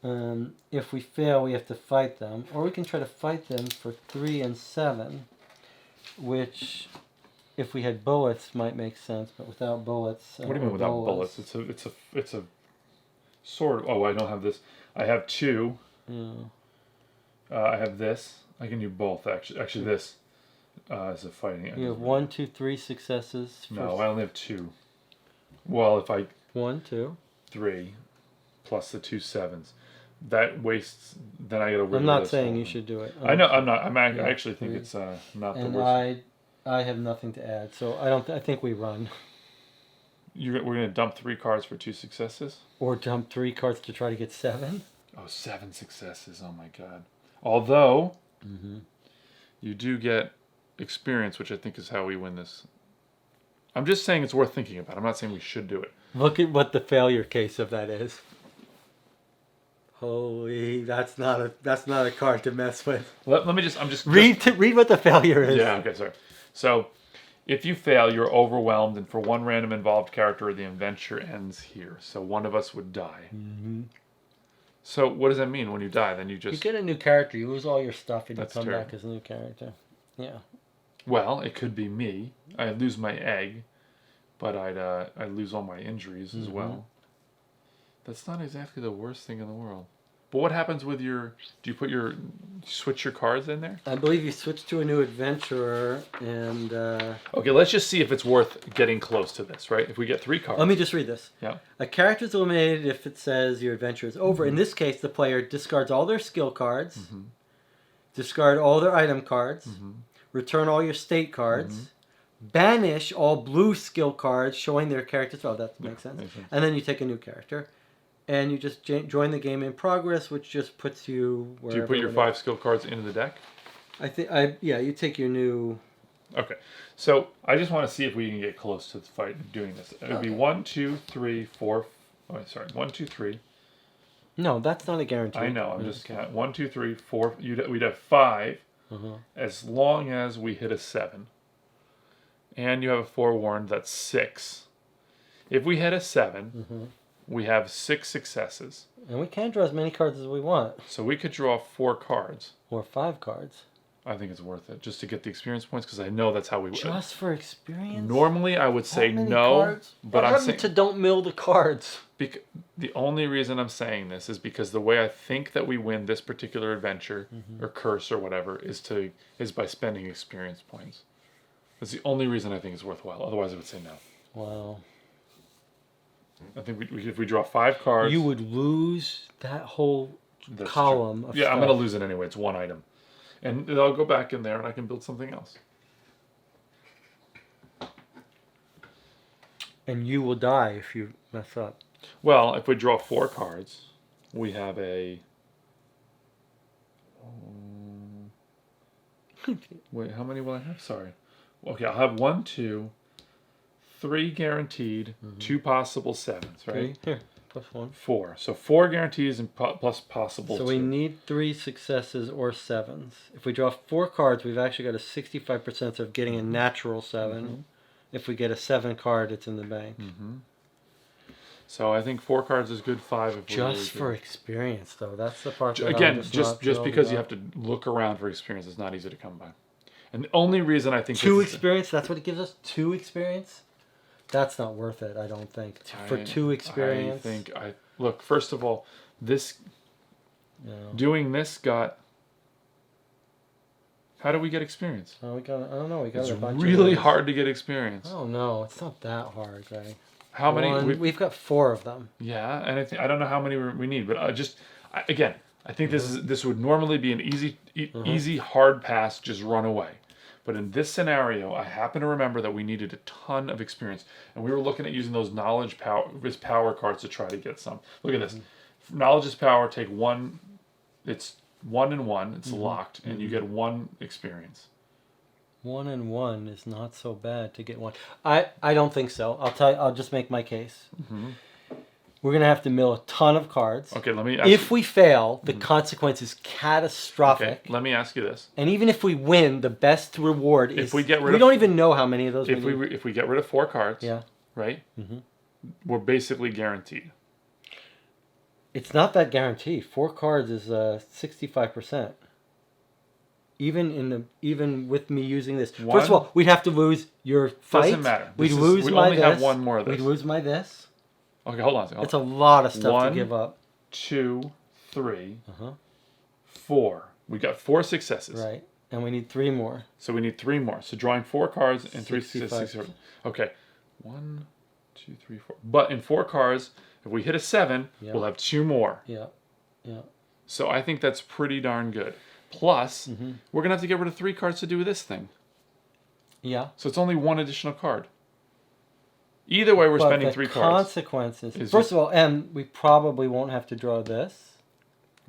If we fail, we have to fight them, or we can try to fight them for 3 and 7, which, if we had bullets, might make sense, but without bullets. What do you mean without bullets? It's a sword. Oh, I don't have this. I have 2. Yeah. I have this. I can do both. Actually, this is a fighting. You have 1, 2, 3 successes. No, I only have 2. Well, if I 1, 2. 3 plus the 2 7s, that wastes. Then I got to. I'm not saying you should do it. I know. I'm not. I actually think 3. it's not the And worst. I have nothing to add, so I don't. I think we run. We're gonna dump 3 cards for 2 successes. Or dump 3 cards to try to get 7. Oh, 7 successes! Oh my god. Although you do get experience, which I think is how we win this. I'm just saying it's worth thinking about. I'm not saying we should do it. Look at what the failure case of that is. Holy, that's not a card to mess with. Let me just. I'm just Read what the failure is. Yeah. Okay. Sorry. So, If you fail, you're overwhelmed, and for one random involved character, the adventure ends here. So one of us would die. Mm-hmm. So what does that mean when you die? Then you get a new character. You lose all your stuff, and you come terrible. back as a new character. Yeah. Well, it could be me. I'd lose my egg, but I'd lose all my injuries as well. That's not exactly the worst thing in the world. But what happens with do you switch your cards in there? I believe you switch to a new adventurer, and... Okay, let's just see if it's worth getting close to this, right? If we get 3 cards. Let me just read this. Yeah. A character is eliminated if it says your adventure is over. In this case, the player discards all their skill cards, discard all their item cards, return all your state cards, banish all blue skill cards showing their characters. Oh, that makes sense. And then you take a new character. And you just join the game in progress, which just puts you wherever. Do you put your 5 skill cards into the deck? You take your new... Okay. So I just want to see if we can get close to the fight of doing this. It would be 1, 2, 3, 4... Oh, sorry. 1, 2, 3. No, that's not a guarantee. I know. I'm just counting. 1, 2, 3, 4... We'd have 5 as long as we hit a 7. And you have a forewarned, that's 6. If we hit a 7... We have 6 successes. And we can draw as many cards as we want. So we could draw 4 cards. Or 5 cards. I think it's worth it. Just to get the experience points, because I know that's how we would. Just for experience? Normally I would say no. Cards? But I'm saying... to don't mill the cards? The only reason I'm saying this is because the way I think that we win this particular adventure, or curse or whatever, is by spending experience points. That's the only reason I think it's worthwhile. Otherwise I would say no. Wow. I think if we draw 5 cards... You would lose that whole column of stuff. I'm going to lose it anyway. It's 1 item. And I'll go back in there and I can build something else. And you will die if you mess up. Well, if we draw 4 cards, we have a... Wait, how many will I have? Sorry. Okay, I'll have 1, 2... 3 guaranteed, 2 possible 7s, right? 3 here, plus 1. 4. So 4 guarantees and plus possible 2. So we need 3 successes or 7s. If we draw 4 cards, we've actually got a 65% of getting a natural 7. If we get a 7 card, it's in the bank. So I think 4 cards is good. 5 if just for experience, though. That's the part. That again, just because you have to look around for experience, it's not easy to come by. And the only reason I think 2 experience. That's what it gives us. 2 experience. That's not worth it, I don't think. For 2 experience. Look, first of all, doing this got... How do we get experience? I don't know. It's really hard to get experience. Oh, no. It's not that hard, Greg. How many? We've got 4 of them. Yeah, and I don't know how many we need, but I think this would normally be an easy hard pass, just run away. But in this scenario, I happen to remember that we needed a ton of experience. And we were looking at using those knowledge power cards to try to get some. Look at this. Knowledge is power, take 1. It's 1 and 1. It's locked. And you get 1 experience. 1 and 1 is not so bad to get 1. I don't think so. I'll just make my case. We're going to have to mill a ton of cards. Okay, let me ask If we fail, the consequence is catastrophic. Okay, let me ask you this. And even if we win, the best reward is... we don't even know how many of those we need. If we get rid of 4 cards, right? We're basically guaranteed. It's not that guaranteed. 4 cards is 65%. Even with me using this. First of all, we'd have to lose your fight. Doesn't matter. We'd lose my this. We only have 1 more of this. We'd lose my this. Okay, hold on. It's a lot of stuff to give up. 2, 3, 4. We got 4 successes. Right. And we need 3 more. So we need 3 more. So drawing 4 cards and 3 successes. Okay. 1, 2, 3, 4. But in 4 cards, if we hit a 7, we'll have 2 more. Yeah. So I think that's pretty darn good. Plus, we're going to have to get rid of 3 cards to do this thing. Yeah. So it's only 1 additional card. Either way, we're spending 3 cards. Consequences. First of all, we probably won't have to draw this.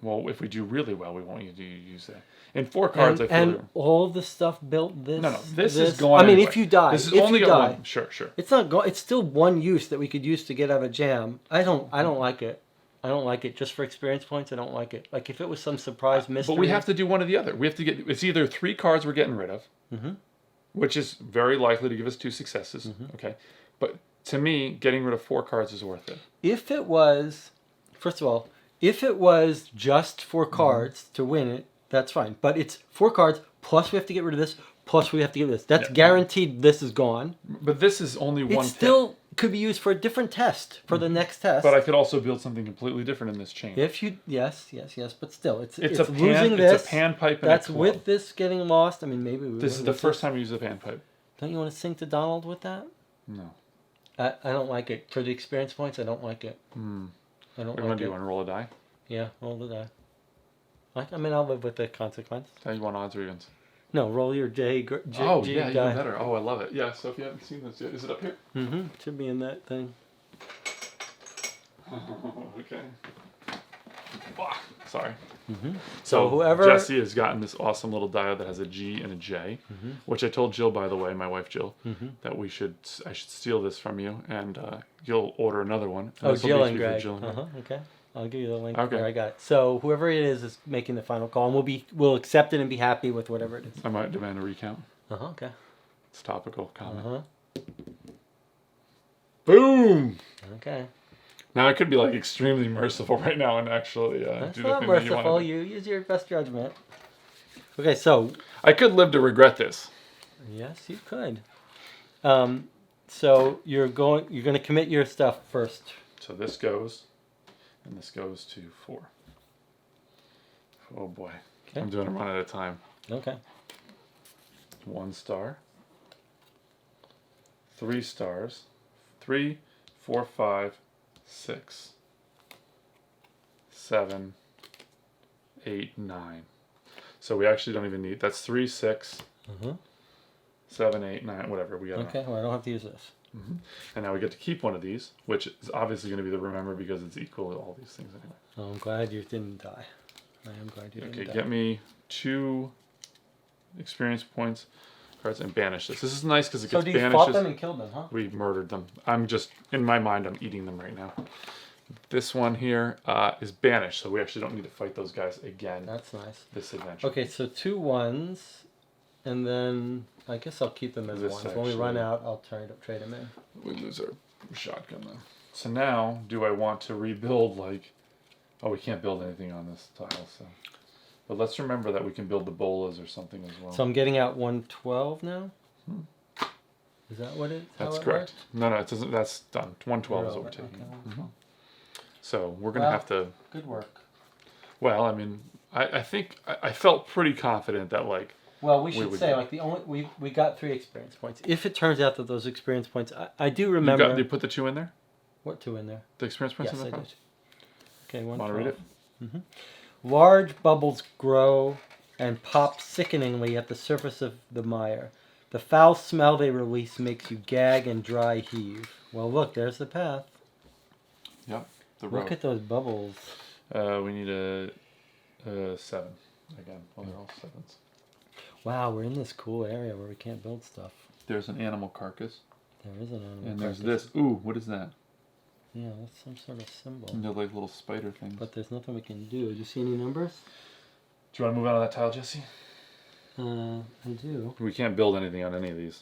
Well, if we do really well, we won't use that. In 4 cards, I feel... And all the stuff built this... No, this is going anyway. If you die... This is only got 1. Sure. It's not it's still 1 use that we could use to get out of a jam. I don't like it. I don't like it. Just for experience points, I don't like it. Like, if it was some surprise mystery... But we have to do one or the other. We have to get... It's either 3 cards we're getting rid of, which is very likely to give us 2 successes. Okay, but to me, getting rid of 4 cards is worth it. If it was, first of all, if it was just 4 cards to win it, that's fine. But it's 4 cards plus we have to get rid of this, plus we have to get rid of this. That's guaranteed. This is gone. But this is only one. It still could be used for a different test for the next test. But I could also build something completely different in this chain. If you yes, but still, it's a pan, losing this. It's a panpipe. And that's a with this getting lost. I mean, maybe this is the first time we use a panpipe. Don't you want to sing to Donald with that? No. I don't like it for the experience points. I don't like it. I don't. What do you want to do? You want to roll a die? Yeah, roll the die. I mean, I'll live with the consequence. How you want odds or evens? No, roll your J. Oh, G yeah, die. even better. Oh, I love it. Yeah, so if you haven't seen this yet, is it up here? Mm-hmm. Should be in that thing. Okay. Sorry. So whoever... Jesse has gotten this awesome little die that has a G and a J, which I told Jill, by the way, my wife Jill, that I should steal this from you, and you'll order another one. Oh, Jill and Greg. Jill and Greg. Okay. I'll give you the link. Okay. There, I got it. So whoever it is making the final call, and we'll accept it and be happy with whatever it is. I might demand a recount. Okay. It's topical comment. Boom. Okay. Now I could be like extremely merciful right now and actually That's do the not thing merciful. that you want. You use your best judgment. Okay, so I could live to regret this. yes, you could. So you're going to commit your stuff first. So this goes, and this goes to 4. Oh boy. Okay. I'm doing them one at a time. Okay. 1 star. 3 stars. 3, 4, 5, 6, 7, 8, 9. So we actually don't even need. That's 3, 6, 7, 8, 9, whatever. We got. Okay. Well, I don't have to use this. And now we get to keep one of these, which is obviously going to be the remember because it's equal to all these things anyway. Oh, I'm glad you didn't die. I am glad you didn't die. Okay, get me 2 experience points. Cards and banish this. This is nice because it gets banished. So you fought them and killed them, huh? We murdered them. I'm just, in my mind, I'm eating them right now. This one here is banished, so we actually don't need to fight those guys again. That's nice. This adventure. Okay, so 2 1s, and then I guess I'll keep them as This 1s. When we run out, I'll trade them in. We lose our shotgun though. So now, do I want to rebuild like... Oh, we can't build anything on this tile, so... But let's remember that we can build the bolas or something as well. So I'm getting out 112 now? Is that what it is? That's correct. No, it doesn't. That's done. 112 is what we're taking. Okay. So we're going to have to... Good work. Well, I mean, I think... I felt pretty confident that, like... Well, we should say, like, we got 3 experience points. If it turns out that those experience points... I do remember... You put the 2 in there? What 2 in there? The experience points yes, in there? Yes, I did. Okay, 112. Want to read it? Large bubbles grow and pop sickeningly at the surface of the mire. The foul smell they release makes you gag and dry heave. Well, look, there's the path. Yep, the road. Look at those bubbles. We need a 7 again. Well, they're all 7s. Wow, we're in this cool area where we can't build stuff. There's an animal carcass. There is an animal and carcass. There's this. Ooh, what is that? Yeah, that's some sort of symbol. And they're like little spider things. But there's nothing we can do. Do you see any numbers? Do you want to move out of that tile, Jesse? I do. We can't build anything on any of these.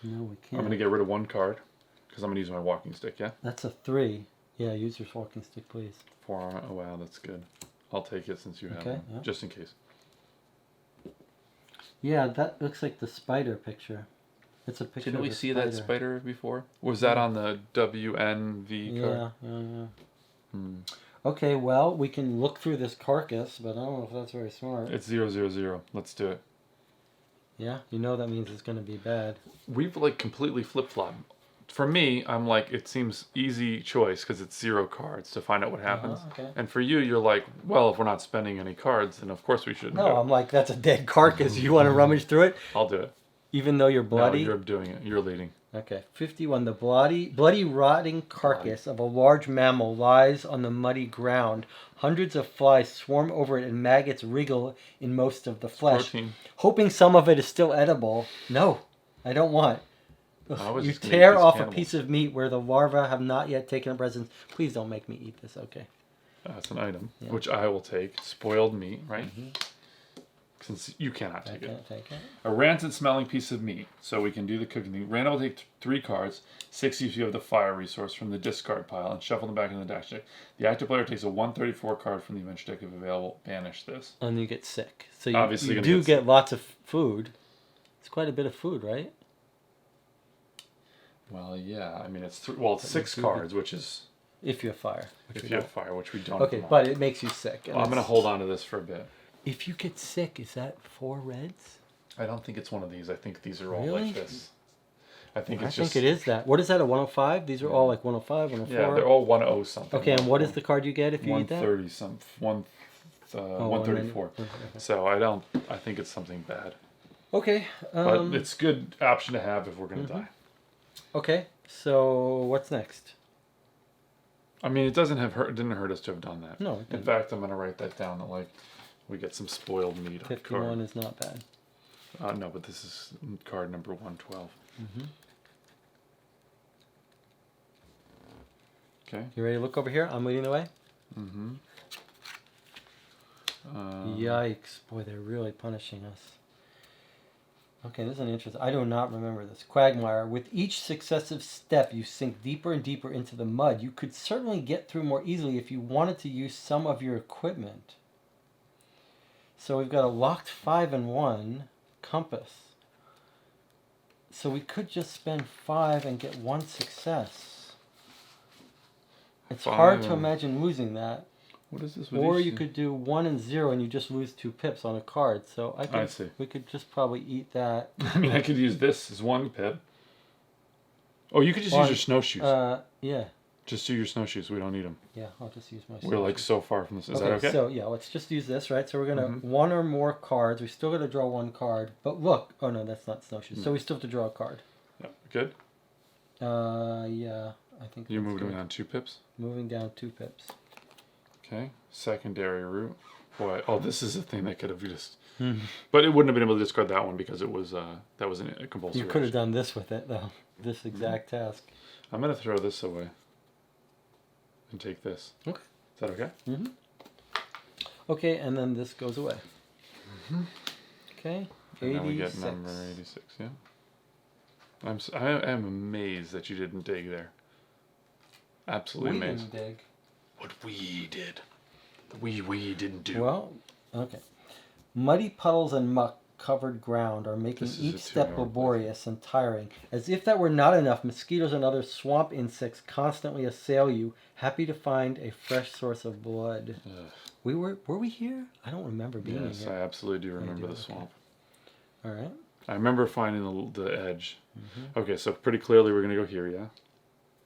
No, we can't. I'm going to get rid of 1 card because I'm going to use my walking stick, yeah? That's a 3. Yeah, use your walking stick, please. 4 armor. Oh, wow, that's good. I'll take it since you have it, yeah. just in case. Yeah, that looks like the spider picture. It's a picture Didn't we of a see spider. that spider before? Was that on the WNV card? Yeah. Okay, well, we can look through this carcass, but I don't know if that's very smart. It's 000. Let's do it. Yeah, you know that means it's going to be bad. We've like completely flip-flopped. For me, I'm like, it seems easy choice because it's 0 cards to find out what happens. Okay. And for you, you're like, well, if we're not spending any cards, then of course we shouldn't. No, I'm like, that's a dead carcass. You want to rummage through it? I'll do it. Even though you're bloody? No, you're doing it. You're leading. Okay. 51. The bloody rotting carcass of a large mammal lies on the muddy ground. Hundreds of flies swarm over it and maggots wriggle in most of the flesh. Protein. Hoping some of it is still edible. No, I don't want. You just gonna tear eat these off cannibals. a piece of meat where the larvae have not yet taken up residence. Please don't make me eat this. Okay. That's an item, which I will take. Spoiled meat, right? since you cannot take it. Can't take it. A rancid smelling piece of meat. So we can do the cooking thing. Random will take 3 cards, 6 if you have the fire resource from the discard pile, and shuffle them back in the dash deck. The active player takes a 134 card from the adventure deck if available. Banish this. And you get sick. So you, Obviously you gonna do get get lots of food. It's quite a bit of food, right? Well, yeah. I mean, it's 6 cards, which is if you have fire. if you have fire, which we don't. Okay, but it makes you sick. Well, I'm going to hold on to this for a bit. If you get sick, is that 4 reds? I don't think it's one of these. I think these are all Really? like this. I think I it's think just. it is that. What is that, a 105? These are all like 105, 104? Yeah, they're all 10 something. Okay, and what is the card you get if you eat that? 130 some 134. So I think it's something bad. Okay. But it's a good option to have if we're going to die. Okay, so what's next? I mean, it didn't hurt us to have done that. No, it In didn't. fact, I'm going to write that down that like we get some spoiled meat on 51 card. is not bad. No, but this is card number 112. Okay. You ready to look over here? I'm leading the way. Yikes. Boy, they're really punishing us. Okay, this is an interesting. I do not remember this. Quagmire. With each successive step, you sink deeper and deeper into the mud. You could certainly get through more easily if you wanted to use some of your equipment. So we've got a locked 5 and 1 compass. So we could just spend 5 and get 1 success. It's hard to imagine losing that. What is this? Or you could do 1 and 0 and you just lose 2 pips on a card. So I see. We could just probably eat that. I mean, I could use this as 1 pip. Oh, you could just use your snowshoes. Yeah. Just do your snowshoes. We don't need them. Yeah, I'll just use my We're like so far from this. Is that okay? So yeah, let's just use this, right? So we're gonna 1 or more cards. We still gotta draw 1 card. But look, oh no, that's not snowshoes. So we still have to draw a card. Yeah. Good. Yeah, I think You moved them down 2 pips. Moving down 2 pips. Okay. Secondary route. Boy, oh, this is a thing that could have just. But it wouldn't have been able to discard that one because it was that was a compulsory. You could have done this with it though. This exact task. I'm gonna throw this away. And take this. Okay. Is that okay? Okay, and then this goes away. Okay. And 86. now we get number 86. Yeah. I am amazed that you didn't dig there. Absolutely We amazed. didn't dig. What we did. We didn't do. Well, okay. Muddy puddles and muck covered ground are making This is each a step 2-hour laborious and tiring. As if that were not enough, mosquitoes and other swamp insects constantly assail you, happy to find a fresh source of blood. Ugh. Were we here? I don't remember being Yes, here. I absolutely do remember do, the okay. swamp. All right. I remember finding the edge. Okay, so pretty clearly we're gonna go here, yeah.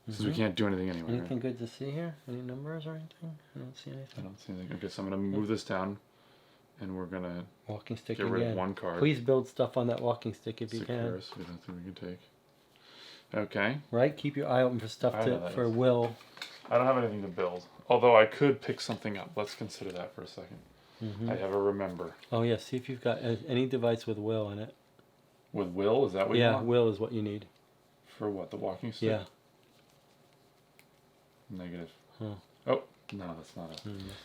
Since we can't do anything anyway. Anything good to see here? Any numbers or anything? I don't see anything. I don't see anything. Okay, so I'm gonna move this down, and we're gonna Walking stick get rid again. of 1 card. Please build stuff on that walking stick if you can. Securus, we don't think we can take. Okay. Right? Keep your eye open for stuff I know that for is. Will. I don't have anything to build. Although I could pick something up. Let's consider that for a second. I have a remember. Oh yeah, see if you've got any device with Will in it. With Will, is that what you Yeah, want? Will is what you need. For what, the walking stick? Yeah. Negative. Huh. Oh, no, that's not it.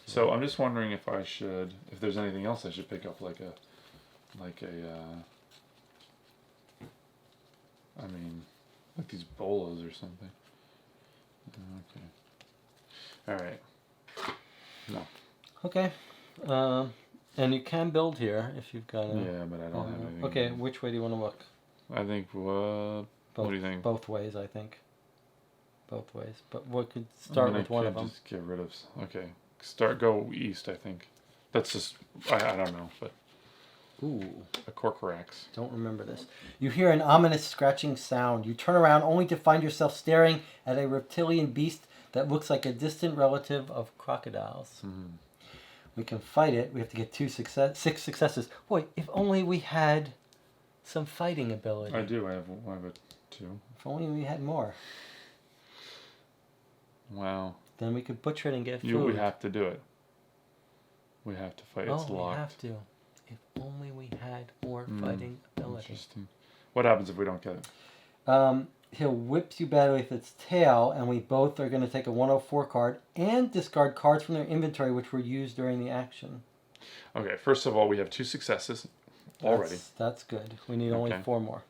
So I'm just wondering if there's anything else I should pick up, I mean, like these bolos or something. Okay. All right. No. Okay. And you can build here if you've got a... Yeah, but I don't have anything. Okay, which way do you want to look? I think, what do you think? Both ways, I think. Both ways. But we could start with one of them. Just get rid of... Okay. Go east, I think. That's just... I don't know, but... Ooh. A Corcorax. Don't remember this. You hear an ominous scratching sound. You turn around only to find yourself staring at a reptilian beast that looks like a distant relative of crocodiles. We can fight it. We have to get 6 successes. Boy, if only we had some fighting ability. I do. I have a 2. If only we had more. Wow. Then we could butcher it and get food. We have to do it. We have to fight. It's locked. We have to. If only we had more fighting ability. Interesting. What happens if we don't get it? He'll whip you badly with its tail, and we both are going to take a 104 card and discard cards from their inventory which were used during the action. Okay, first of all, we have 2 successes already. That's good. We need only 4 more.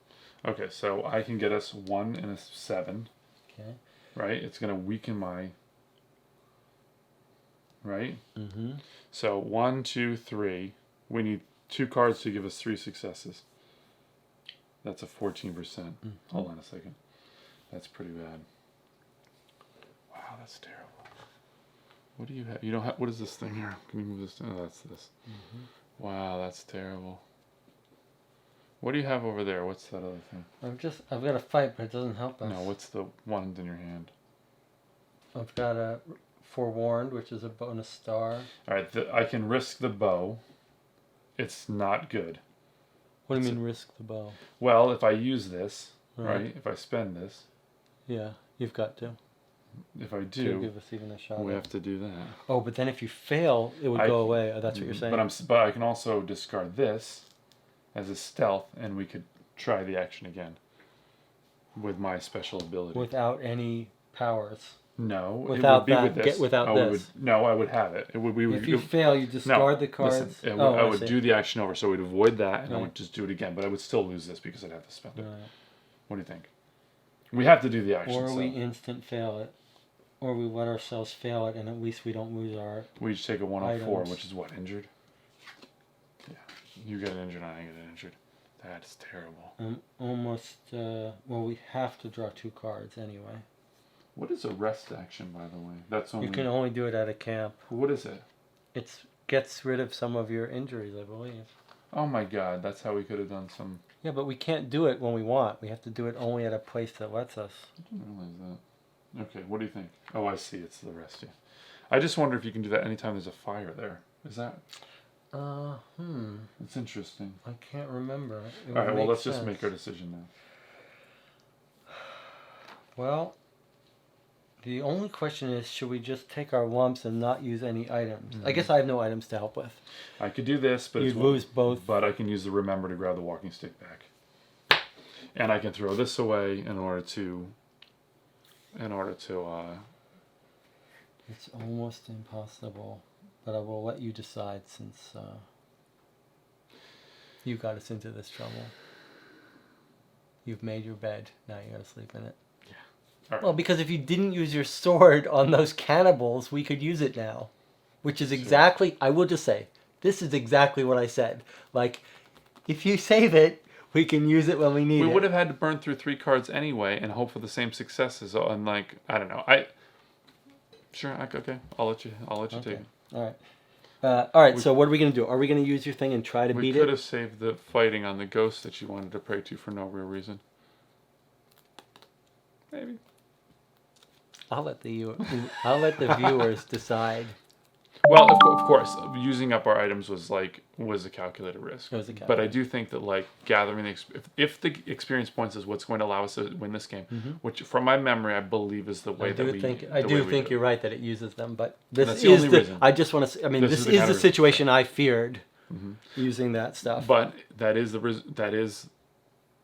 Okay, so I can get us 1 and a 7. Okay. Right? It's going to weaken my... Right? Mm-hmm. So 1, 2, 3. We need 2 cards to give us 3 successes. That's a 14%. Mm-hmm. Hold on a second. That's pretty bad. Wow, that's terrible. What do you have? You don't have... What is this thing here? Can you move this? Oh, that's this. Mm-hmm. Wow, that's terrible. What do you have over there? What's that other thing? I've got a fight, but it doesn't help us. No, what's the one in your hand? I've got a forewarned, which is a bonus star. All right, I can risk the bow. It's not good. What do you mean risk the bow? Well, if I use this, right? If I spend this. Yeah, you've got to. If I do, give us even a shot. We have to do that. Oh, but then if you fail, it would go away. Oh, that's what you're saying. But I can also discard this as a stealth, and we could try the action again with my special ability. Without any powers. No, without it would be with this. Without this. I would have it. If you fail, you discard the cards. Listen, I would do the action over, so we'd avoid that, and I would just do it again. But I would still lose this because I'd have to spend it. Right. What do you think? We have to do the action. Or we instant fail it. Or we let ourselves fail it, and at least we don't lose our... We each take a 104, which is what, injured? Yeah. You get injured, I get injured. That's terrible. Almost... well, we have to draw 2 cards anyway. What is a rest action, by the way? That's only... You can only do it at a camp. What is it? It gets rid of some of your injuries, I believe. Oh my god, that's how we could have done some... Yeah, but we can't do it when we want. We have to do it only at a place that lets us. I didn't realize that. Okay, what do you think? Oh, I see. It's the rest. Yeah. I just wonder if you can do that anytime there's a fire there. Is that? It's interesting. I can't remember. All right. Well, let's just make our decision now. Well, the only question is, should we just take our lumps and not use any items? I guess I have no items to help with. I could do this, but you'd lose both. But I can use the remember to grab the walking stick back, and I can throw this away in order to. It's almost impossible, but I will let you decide since you got us into this trouble. You've made your bed, now you gotta sleep in it. Yeah. All right. Well, because if you didn't use your sword on those cannibals, we could use it now. Which is exactly, I will just say, this is exactly what I said. Like, if you save it, we can use it when we need it. We would have had to burn through 3 cards anyway and hope for the same successes. And like, I don't know. Okay. I'll let you take it. All right. So what are we gonna do? Are we gonna use your thing and try to beat it? We could have saved the fighting on the ghost that you wanted to pray to for no real reason. Maybe. I'll let the viewers decide. Well, of course, using up our items was a calculated risk. It was a calculated. But I do think that gathering if the experience points is what's going to allow us to win this game, which from my memory I believe is the way I do think you're right that it uses them, but this that's is the only reason. I just want to. I mean, this is the situation I feared using that stuff. But that is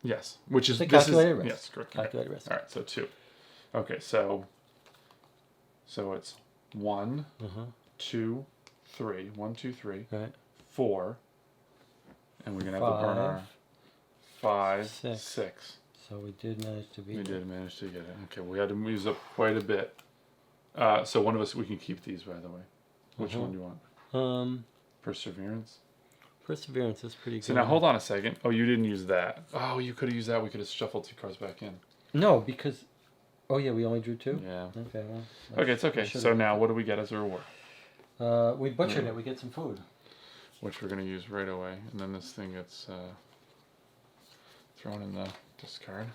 yes, which is the calculated risk. Yes, correct. Calculated risk. All right, so 2. Okay, so it's 1. 2, 3. 1, 2, 3. Right. 4. And we're gonna have to burn our 5, 6. So we did manage to beat it. We did manage to get it. Okay, we had to use up quite a bit. So one of us, we can keep these, by the way. Which one do you want? Perseverance. Perseverance is pretty good. So now hold on a second. Oh, you didn't use that. Oh, you could have used that. We could have shuffled 2 cards back in. No, because. Oh yeah, we only drew 2. Yeah. Okay. Well. Okay, it's okay. So now, what do we get as a reward? We butchered it. We get some food. Which we're going to use right away. And then this thing gets thrown in the discard.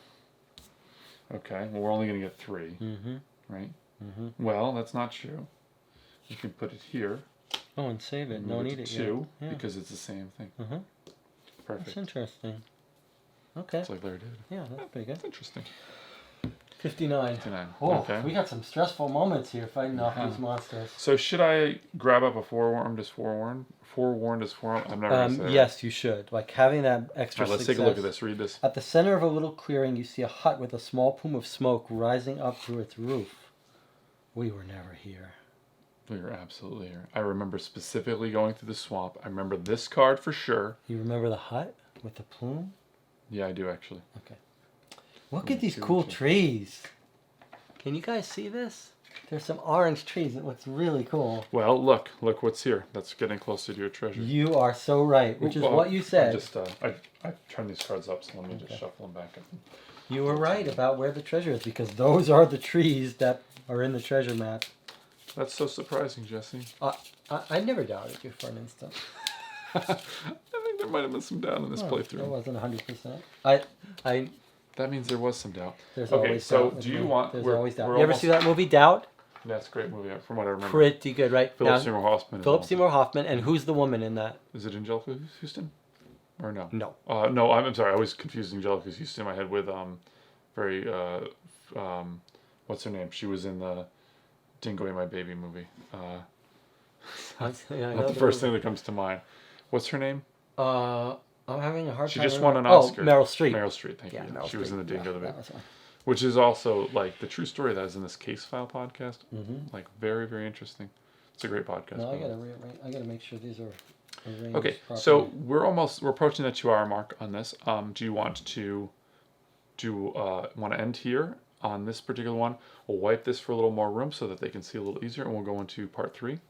Okay. Well, we're only going to get 3. Right? Well, that's not true. You can put it here. Oh, and save it. No need it 2, yet. because it's the same thing. Perfect. That's interesting. Okay. It's like Larry did. Yeah, that's pretty good. That's interesting. 59. Oh, okay. We got some stressful moments here fighting off these monsters. So should I grab up a forewarned as forewarned? Forewarned as forewarned? I'm never going to say yes, you should. Like having that extra let's success. take a look at this. Read this. At the center of a little clearing, you see a hut with a small plume of smoke rising up through its roof. We were never here. We were absolutely here. I remember specifically going through the swamp. I remember this card for sure. You remember the hut with the plume? Yeah, I do actually. Okay. Look at these cool trees. Can you guys see this? There's some orange trees. It looks really cool. Well, look what's here. That's getting closer to your treasure. You are so right, which is what you said. I turned these cards up, so let me just shuffle them back up. You were right about where the treasure is, because those are the trees that are in the treasure map. That's so surprising, Jesse. I never doubted you for an instant. I think there might have been some doubt in this playthrough. It wasn't 100%. That means there was some doubt. There's okay, always so doubt. do you want... There's always doubt. You ever see that movie, Doubt? That's a great movie, from what I remember. Pretty good, right? Philip Seymour Hoffman. Philip Seymour Hoffman, and who's the woman in that? Is it Angelica Houston? Or no? No. No, I'm sorry. I always confused Angelica Houston in my head with what's her name? She was in the Dingo Ate My Baby movie. Not the first thing that comes to mind. What's her name? I'm having a hard time. She just won an Oscar. Meryl Streep. Meryl Streep, thank you. Meryl she was in the Dingo the Baby. One. Which is also like the true story that is in this Case File podcast. Mm-hmm. Like very, very interesting. It's a great podcast. No, I gotta make sure these are arranged okay, properly. so we're approaching the 2-hour mark on this. Do you want to end here on this particular one? We'll wipe this for a little more room so that they can see a little easier, and we'll go into part 3.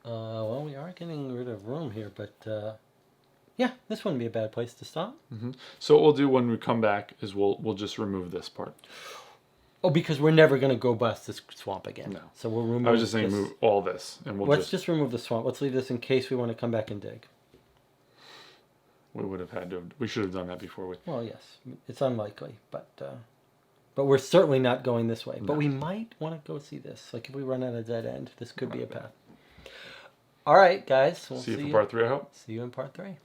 Well, we are getting rid of room here, but yeah, this wouldn't be a bad place to stop. Mm-hmm. So what we'll do when we come back is we'll just remove this part. Oh, because we're never going to go bust this swamp again. No. So we'll remove. I was just saying move all this, and Let's just remove the swamp. Let's leave this in case we want to come back and dig. We should have done that before we. Well, yes, it's unlikely, but we're certainly not going this way. No. But we might want to go see this. Like if we run at a dead end, this could be a path. All right, guys. We'll see you for part 3, I hope. See you in part 3.